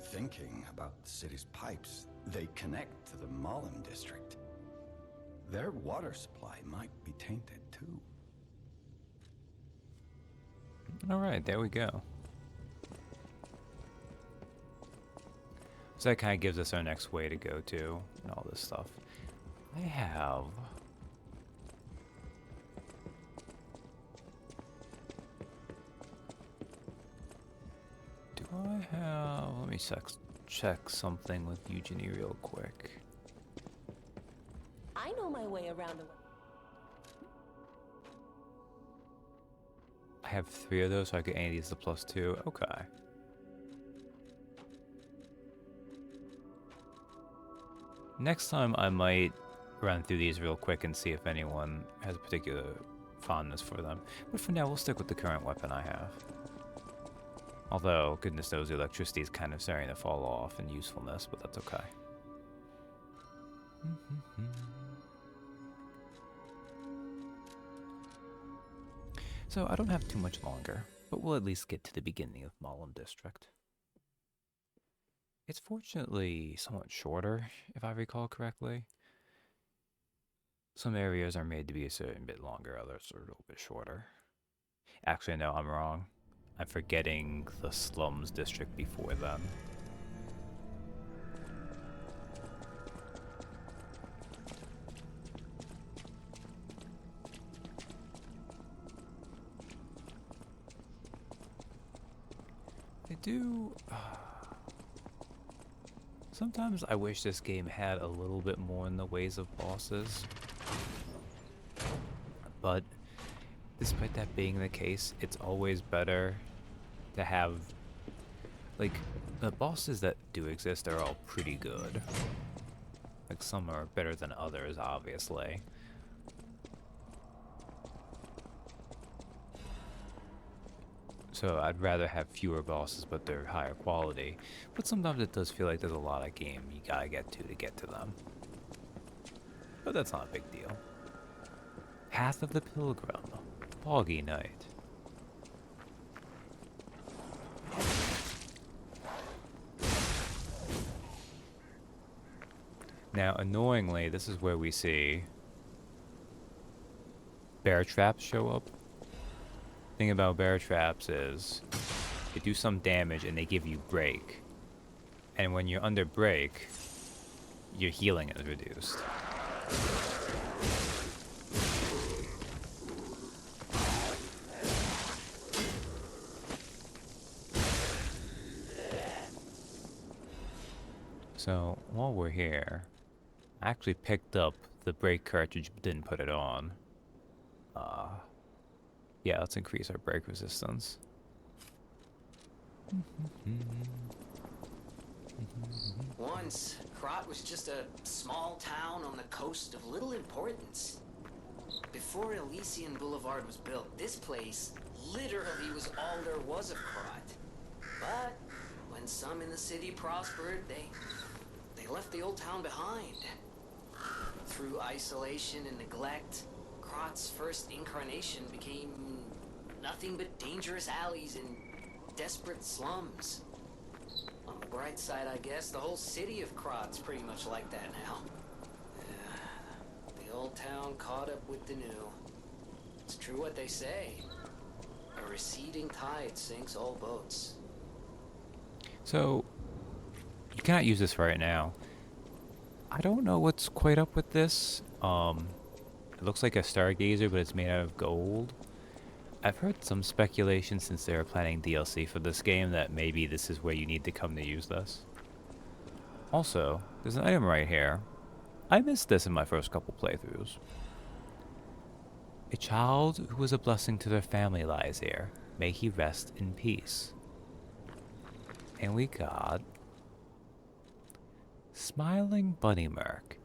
Thinking about the city's pipes, they connect to the Malum district. Their water supply might be tainted too. Alright, there we go. So that kind of gives us our next way to go to and all this stuff. I have. Do I have? Let me check something with Eugenie real quick. I know my way around the... I have 3 of those, so I get any of these the +2. Okay. Next time I might run through these real quick and see if anyone has a particular fondness for them. But for now, we'll stick with the current weapon I have. Although, goodness knows, the electricity is kind of starting to fall off in usefulness, but that's okay. So, I don't have too much longer, but we'll at least get to the beginning of Malum District. It's fortunately somewhat shorter, if I recall correctly. Some areas are made to be a certain bit longer, others are a little bit shorter. Actually, no, I'm wrong. I'm forgetting the slums district before then. They do... Sometimes I wish this game had a little bit more in the ways of bosses. But despite that being the case, it's always better to have... Like, the bosses that do exist are all pretty good. Like, some are better than others, obviously. So I'd rather have fewer bosses, but they're higher quality. But sometimes it does feel like there's a lot of game you gotta get to them. But that's not a big deal. Path of the Pilgrim. Foggy Night. Now, annoyingly, this is where we see bear traps show up. The thing about bear traps is they do some damage and they give you break. And when you're under break, your healing is reduced. So, while we're here, I actually picked up the brake cartridge but didn't put it on. Yeah, let's increase our brake resistance. Once, Krat was just a small town on the coast of little importance. Before Elysian Boulevard was built, this place literally was all there was of Krat. But when some in the city prospered, they left the old town behind. Through isolation and neglect, Krat's first incarnation became nothing but dangerous alleys and desperate slums. On the bright side, I guess, the whole city of Krat's pretty much like that now. The old town caught up with the new. It's true what they say. A receding tide sinks all boats. So, you cannot use this right now. I don't know what's quite up with this. It looks like a stargazer, but it's made out of gold. I've heard some speculation since they were planning DLC for this game that maybe this is where you need to come to use this. Also, there's an item right here. I missed this in my first couple playthroughs. A child who was a blessing to their family lies here. May he rest in peace. And we got... Smiling Bunny Mark.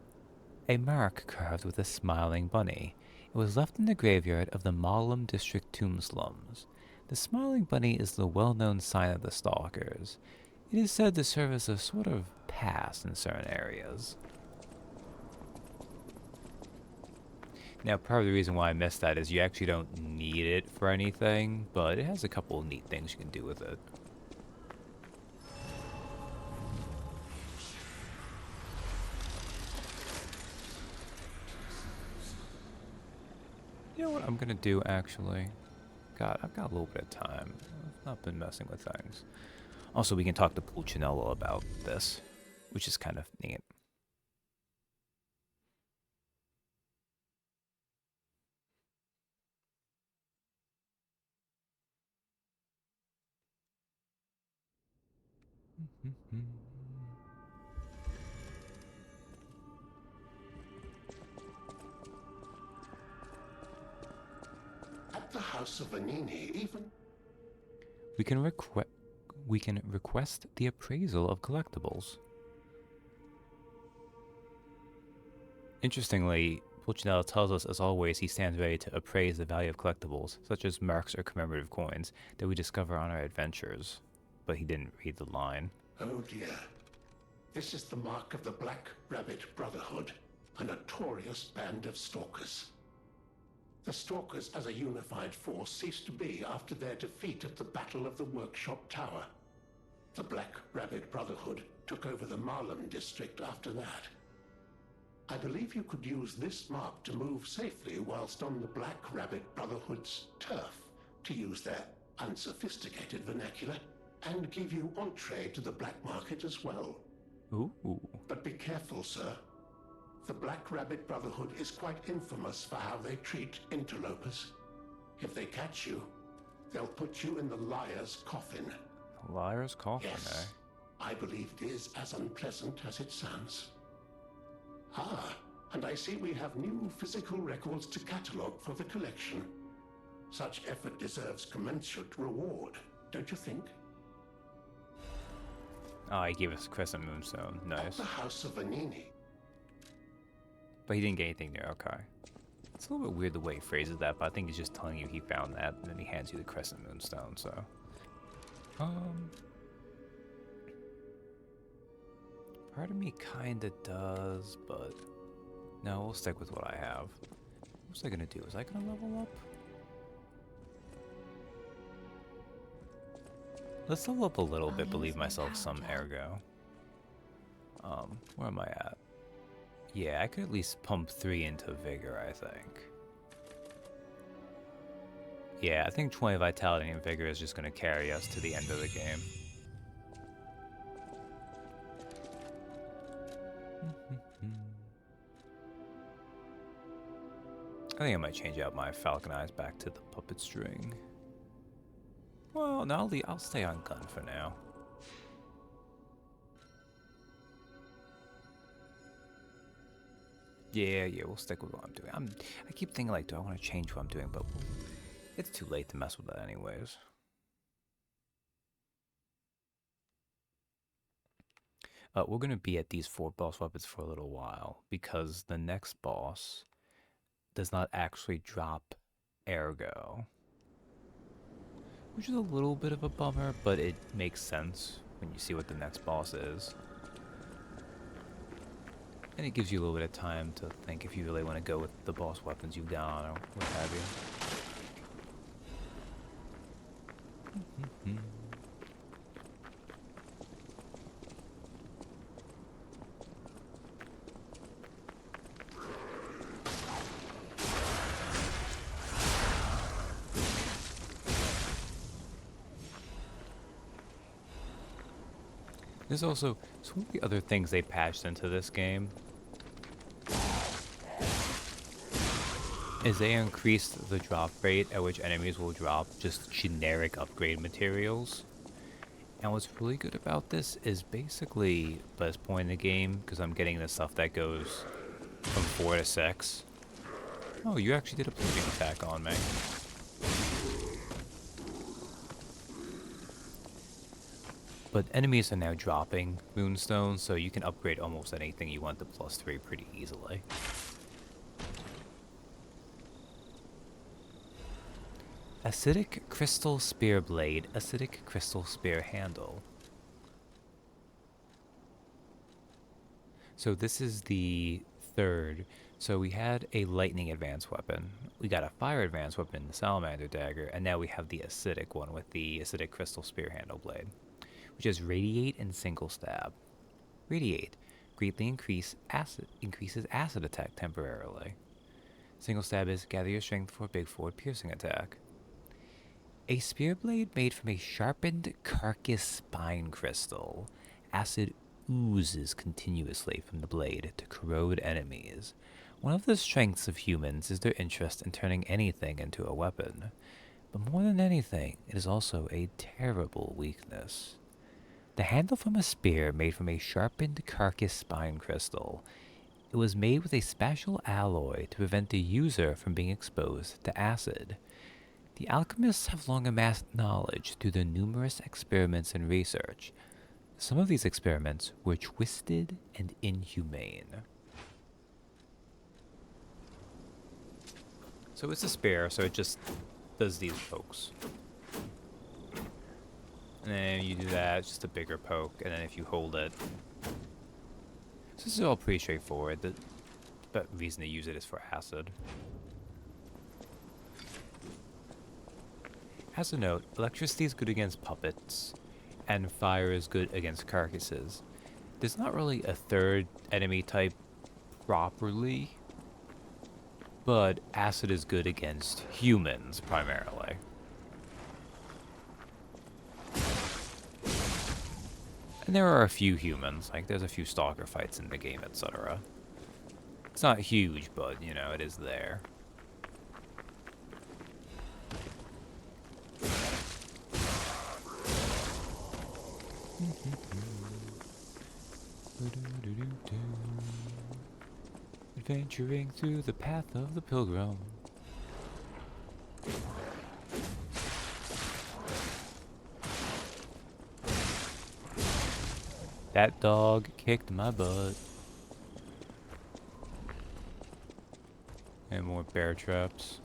A mark carved with a smiling bunny. It was left in the graveyard of the Malum District tomb slums. The smiling bunny is the well-known sign of the stalkers. It is said to serve as a sort of pass in certain areas. Now, part of the reason why I missed that is you actually don't need it for anything, but it has a couple of neat things you can do with it. You know what I'm gonna do, actually? God, I've got a little bit of time. I've not been messing with things. Also, we can talk to Pulcinella about this, which is kind of neat. House of Vanini even... We can request the appraisal of collectibles. Interestingly, Pulcinella tells us, as always, he stands ready to appraise the value of collectibles, such as marks or commemorative coins, that we discover on our adventures. But he didn't read the line. Oh dear. This is the mark of the Black Rabbit Brotherhood, a notorious band of stalkers. The Stalkers as a unified force ceased to be after their defeat at the Battle of the Workshop Tower. The Black Rabbit Brotherhood took over the Marlem district after that. I believe you could use this mark to move safely whilst on the Black Rabbit Brotherhood's turf, to use their unsophisticated vernacular, and give you entree to the black market as well. Ooh. But be careful, sir. The Black Rabbit Brotherhood is quite infamous for how they treat interlopers. If they catch you, they'll put you in the liar's coffin. Liar's coffin, Yes, I believe it is as unpleasant as it sounds. Ah, and I see we have new physical records to catalogue for the collection. Such effort deserves commensurate reward, don't you think? Oh, he gave us a Crescent Moonstone. Nice. The House of Vanini. But he didn't get anything there, okay. It's a little bit weird the way he phrases that, but I think he's just telling you he found that, and then he hands you the Crescent Moonstone, so... Part of me kinda does, but... No, we'll stick with what I have. What was I gonna do? Was I gonna level up? Let's level up a little bit, believe myself some ergo. Where am I at? Yeah, I could at least pump 3 into Vigor, I think. Yeah, I think 20 Vitality and Vigor is just going to carry us to the end of the game. I think I might change out my Falcon Eyes back to the Puppet String. Well, no, I'll stay on Gun for now. Yeah, we'll stick with what I'm doing. I keep thinking, like, do I want to change what I'm doing? But it's too late to mess with that anyways. We're going to be at these 4 boss weapons for a little while, because the next boss does not actually drop ergo. Which is a little bit of a bummer, but it makes sense when you see what the next boss is. And it gives you a little bit of time to think if you really want to go with the boss weapons you've got or what have you. There's also some of the other things they patched into this game is they increased the drop rate at which enemies will drop just generic upgrade materials. And what's really good about this is basically best point in the game, because I'm getting the stuff that goes from 4 to 6. Oh, you actually did a bleeding attack on me. But enemies are now dropping Moonstones, so you can upgrade almost anything you want to +3 pretty easily. Acidic Crystal Spear Blade, Acidic Crystal Spear Handle. So this is the 3rd. So we had a Lightning Advanced Weapon. We got a Fire Advanced Weapon, the Salamander Dagger, and now we have the Acidic one with the Acidic Crystal Spear Handle Blade, which is Radiate and Single Stab. Radiate greatly increases acid attack temporarily. Single Stab is gather your strength for a big forward piercing attack. A spear blade made from a sharpened carcass spine crystal. Acid oozes continuously from the blade to corrode enemies. One of the strengths of humans is their interest in turning anything into a weapon. But more than anything, it is also a terrible weakness. The handle from a spear made from a sharpened carcass spine crystal. It was made with a special alloy to prevent the user from being exposed to acid. The alchemists have long amassed knowledge through their numerous experiments and research. Some of these experiments were twisted and inhumane. So it's a spear, so it just does these pokes. And then you do that, it's just a bigger poke, and then if you hold it... So this is all pretty straightforward. The reason to use it is for acid. As a note, electricity is good against puppets, and fire is good against carcasses. There's not really a third enemy type properly, but acid is good against humans primarily. And there are a few humans, like there's a few stalker fights in the game, etc. It's not huge, but you know, it is there. Adventuring through the path of the pilgrim. That dog kicked my butt. And more bear traps.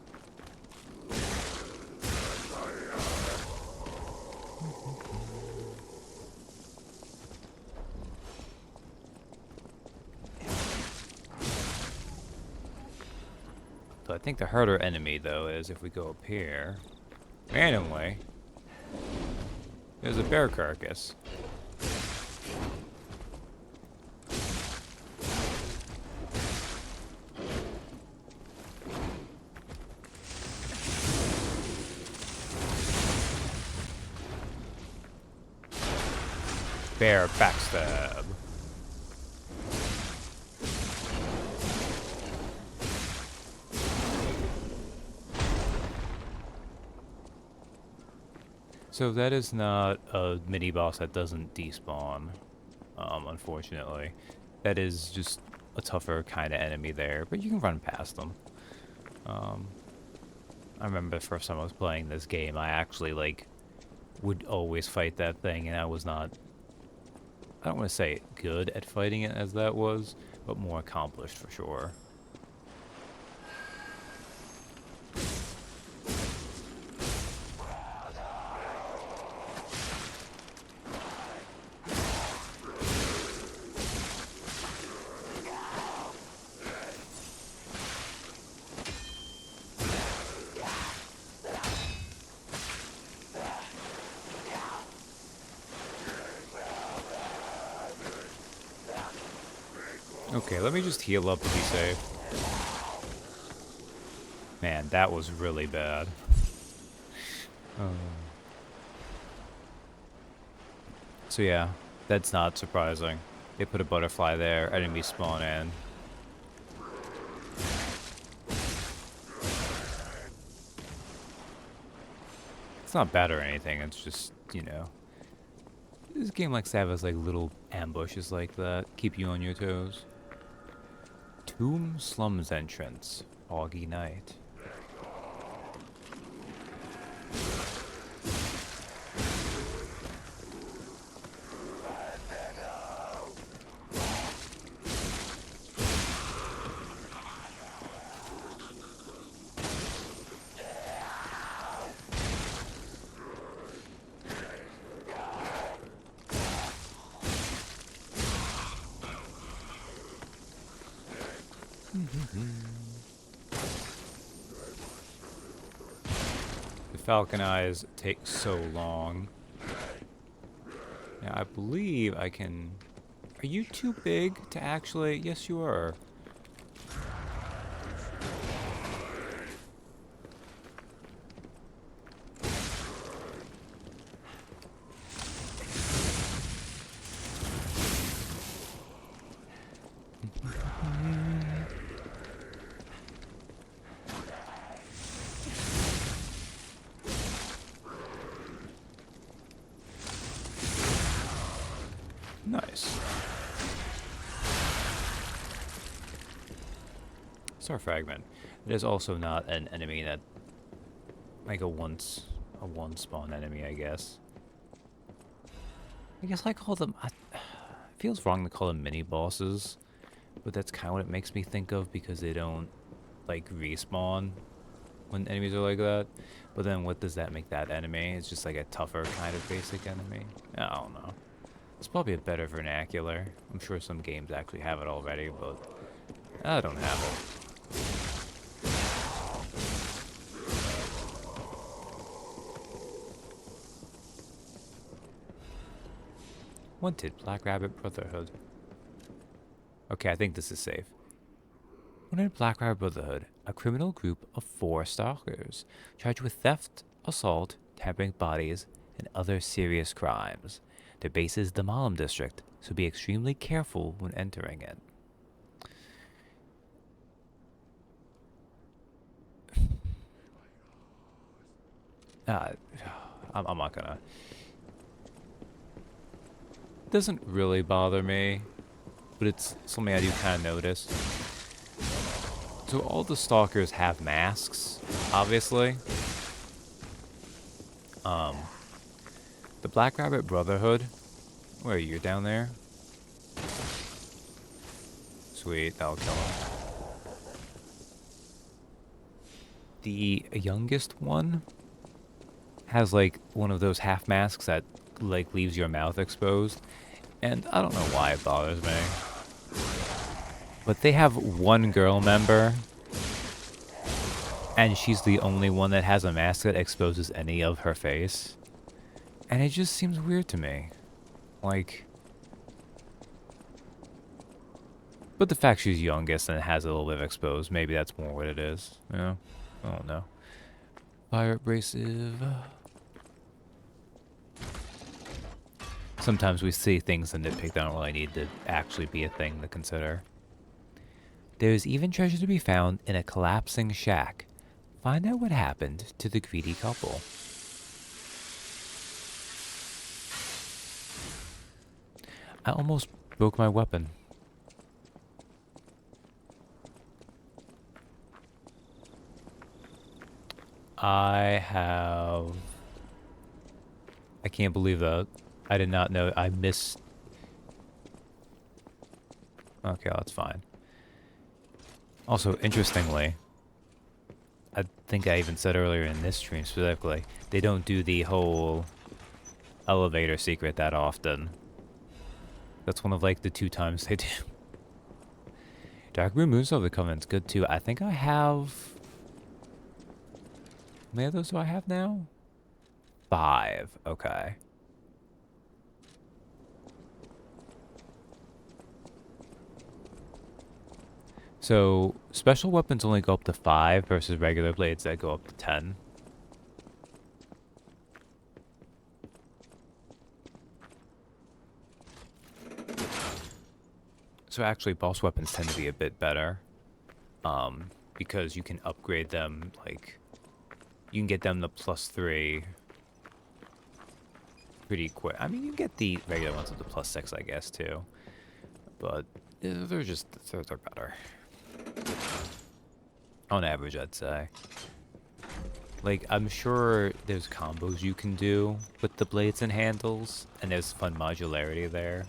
So I think the harder enemy, though, is if we go up here, randomly, there's a bear carcass. Bear backstab. So that is not a mini boss that doesn't despawn, unfortunately. That is just a tougher kind of enemy there, but you can run past them. I remember the first time I was playing this game, I actually like would always fight that thing, and I was not, I don't want to say good at fighting it as that was, but more accomplished for sure. Okay, let me just heal up to be safe. Man, that was really bad. So yeah, that's not surprising. They put a butterfly there, enemies spawn in. It's not bad or anything, it's just, you know. This game likes to have us like little ambushes like that, keep you on your toes. Tomb Slums entrance, foggy night. The Falcon Eyes take so long. Now, I believe I can... Are you too big to actually... Yes, you are. Nice. Star Fragment. It is also not an enemy that Like a one spawn enemy, I guess. I guess I call them... it feels wrong to call them mini-bosses, but that's kind of what it makes me think of because they don't, like, respawn when enemies are like that. But then what does that make that enemy? It's just like a tougher kind of basic enemy? I don't know. It's probably a better vernacular. I'm sure some games actually have it already, but I don't have it. Wanted, Black Rabbit Brotherhood. Okay, I think this is safe. Wanted, Black Rabbit Brotherhood, a criminal group of 4 stalkers, charged with theft, assault, tampering with bodies, and other serious crimes. Their base is the Malum district, so be extremely careful when entering it. I'm not gonna... Doesn't really bother me, but it's something I do kind of notice. So all the stalkers have masks, obviously. The Black Rabbit Brotherhood, where are you? You're down there? Sweet, that'll kill him. The youngest one has like one of those half masks that like leaves your mouth exposed, and I don't know why it bothers me. But they have one girl member, and she's the only one that has a mask that exposes any of her face. And it just seems weird to me. Like... But the fact she's youngest and has a little bit of exposed, maybe that's more what it is. Yeah, I don't know. Fire abrasive. Sometimes we see things and nitpick that don't really need to actually be a thing to consider. There is even treasure to be found in a collapsing shack. Find out what happened to the greedy couple. I almost broke my weapon. I can't believe that. I did not know. I missed... Okay, that's fine. Also, interestingly, I think I even said earlier in this stream specifically, they don't do the whole elevator secret that often. That's one of like the 2 times they do. Dark Moon Moonstone of the Covenant's good too. I think I have... How many of those do I have now? 5. Okay. So, special weapons only go up to 5 versus regular blades that go up to 10. So actually, boss weapons tend to be a bit better. Because you can upgrade them, like... You can get them to +3 pretty quick. I mean, you get the regular ones with the +6, I guess, too. But they're just... They're better. On average, I'd say. Like, I'm sure there's combos you can do with the blades and handles, and there's fun modularity there.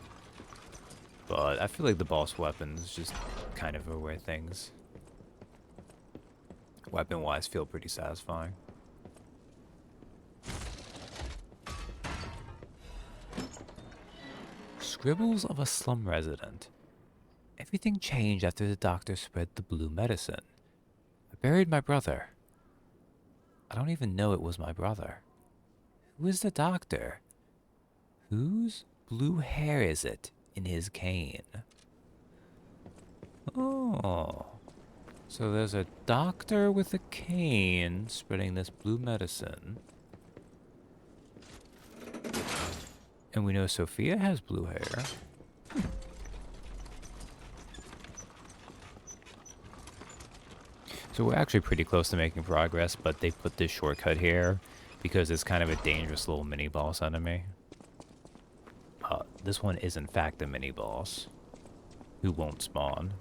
But I feel like the boss weapons just kind of are where things, weapon-wise, feel pretty satisfying. Scribbles of a slum resident. Everything changed after the doctor spread the blue medicine. I buried my brother. I don't even know it was my brother. Who is the doctor? Whose blue hair is it in his cane? Oh. So there's a doctor with a cane spreading this blue medicine. And we know Sophia has blue hair. So we're actually pretty close to making progress, but they put this shortcut here because it's kind of a dangerous little mini-boss enemy. This one is in fact a mini-boss who won't spawn.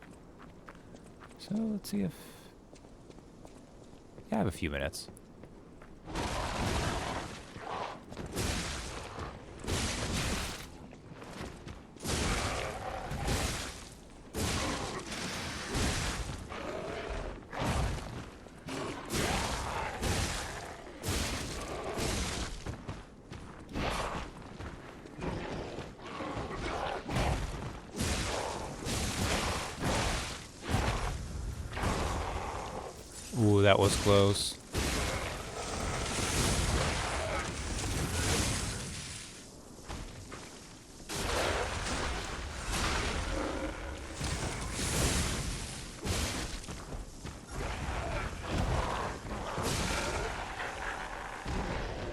So let's see if... Yeah, I have a few minutes. Ooh, that was close.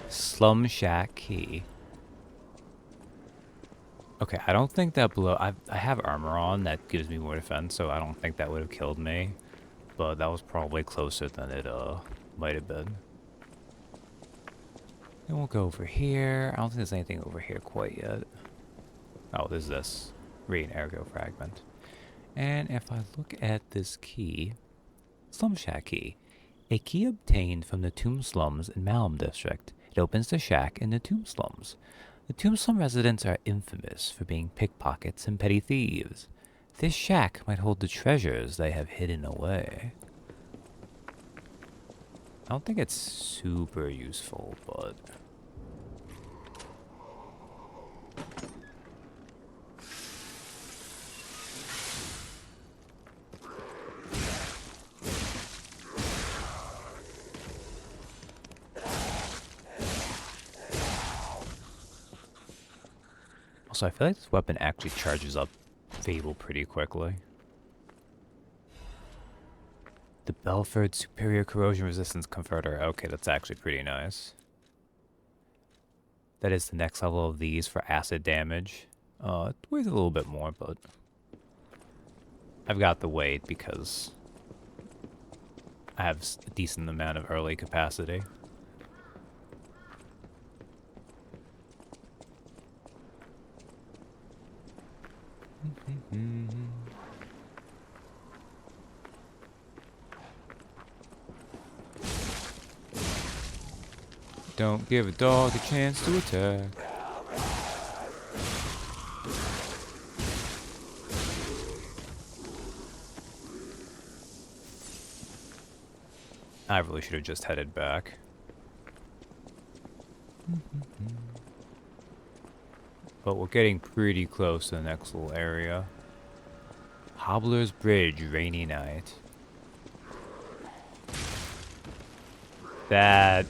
Slum Shack key. Okay, I don't think that blow... I have armor on that gives me more defense, so I don't think that would have killed me. But that was probably closer than it might have been. Then we'll go over here. I don't think there's anything over here quite yet. Oh, there's this. Read ergo fragment. And if I look at this key... Slum Shack key. A key obtained from the Tomb Slums in Malum District. It opens the shack in the Tomb Slums. The Tomb Slum residents are infamous for being pickpockets and petty thieves. This shack might hold the treasures they have hidden away. I don't think it's super useful, but... Also, I feel like this weapon actually charges up Fable pretty quickly. The Belford Superior Corrosion Resistance Converter. Okay, that's actually pretty nice. That is the next level of these for acid damage. It weighs a little bit more, but... I've got the weight because I have a decent amount of early capacity. Don't give a dog a chance to attack. I really should have just headed back. But we're getting pretty close to the next little area. Hobbler's Bridge, rainy night. That...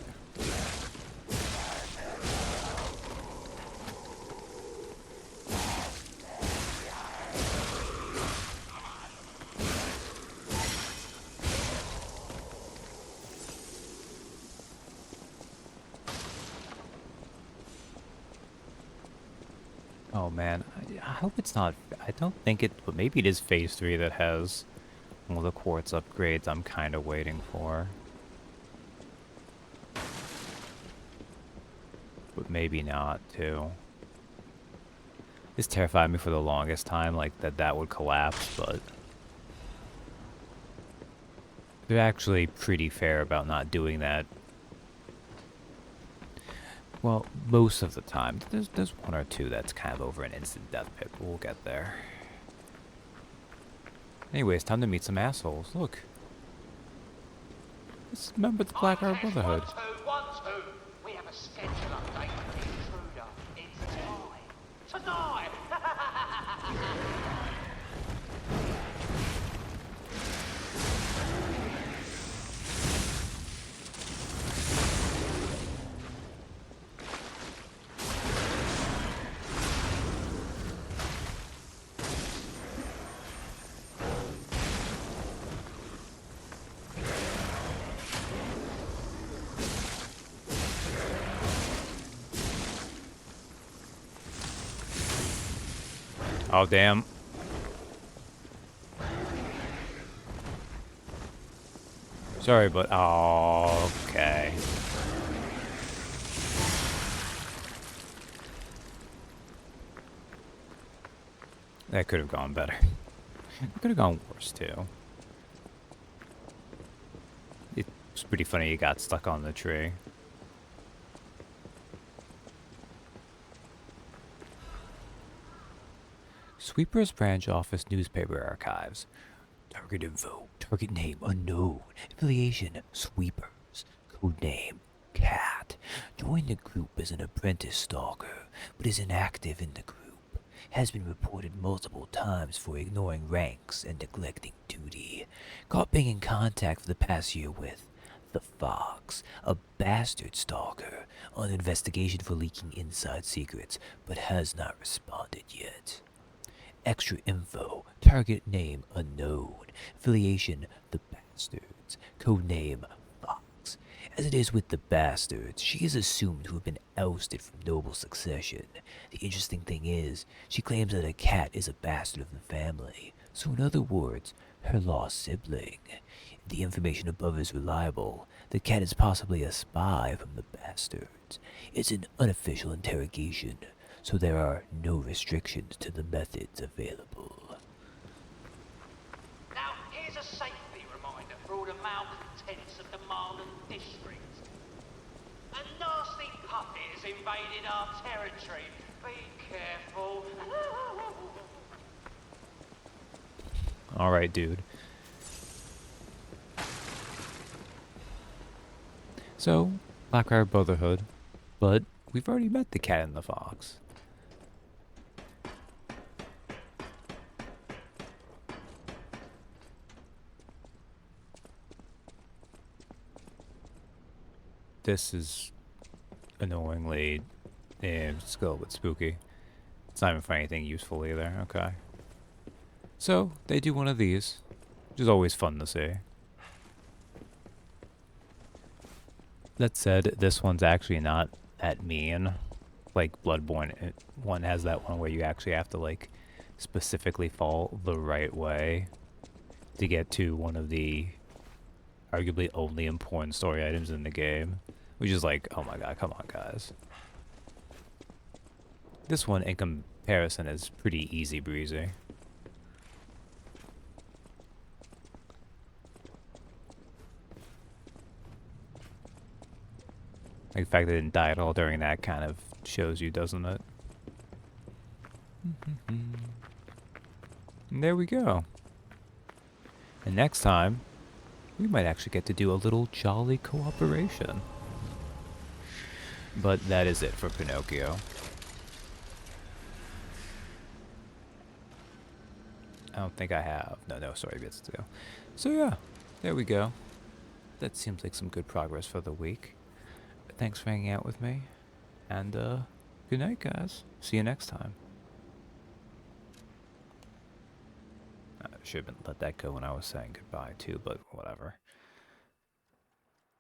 Oh man, I hope it's not... I don't think it... But maybe it is Phase 3 that has all the quartz upgrades I'm kind of waiting for. But maybe not, too. This terrified me for the longest time, like that would collapse, but... They're actually pretty fair about not doing that. Well, most of the time. There's one or two that's kind of over an instant death pit, but we'll get there. Anyways, time to meet some assholes. Look. Let's remember the Blackguard Brotherhood. We have a schedule update for the intruder. It's time. Tonight! Oh, damn. Sorry, but... Oh, okay. That could have gone better. It could have gone worse, too. It's pretty funny he got stuck on the tree. Sweeper's Branch Office Newspaper Archives. Target info. Target name unknown. Affiliation Sweepers. Code name Cat. Joined the group as an apprentice stalker, but is inactive in the group. has been reported multiple times for ignoring ranks and neglecting duty. Caught being in contact for the past year with the Fox, a bastard stalker, on investigation for leaking inside secrets, but has not responded yet. Extra info, target name unknown, affiliation the Bastards, codename Fox. As it is with the Bastards, she is assumed to have been ousted from noble succession. The interesting thing is, she claims that a cat is a bastard of the family, so in other words, her lost sibling. If the information above is reliable, the cat is possibly a spy from the Bastards. It's an unofficial interrogation, so there are no restrictions to the methods available. Now, here's a safety reminder for all the malcontents of the Marlin district. A nasty puppet has invaded our territory. Be careful. Alright, dude. So, Blackfire Brotherhood, but we've already met the cat and the fox. This is annoyingly, it's a little bit spooky. It's not even for anything useful either, okay. So, they do one of these, which is always fun to see. That said, this one's actually not that mean. Like Bloodborne, one has that one where you actually have to like specifically fall the right way to get to one of the arguably only important story items in the game. Which is like, oh my god, come on guys. This one in comparison is pretty easy breezy. Like, the fact that it didn't die at all during that kind of shows you, doesn't it? And there we go. And next time, we might actually get to do a little jolly cooperation. But that is it for Pinocchio. I don't think I have. No, sorry, bits to go. So yeah, there we go. That seems like some good progress for the week. Thanks for hanging out with me, and good night, guys. See you next time. I should have let that go when I was saying goodbye too, but whatever.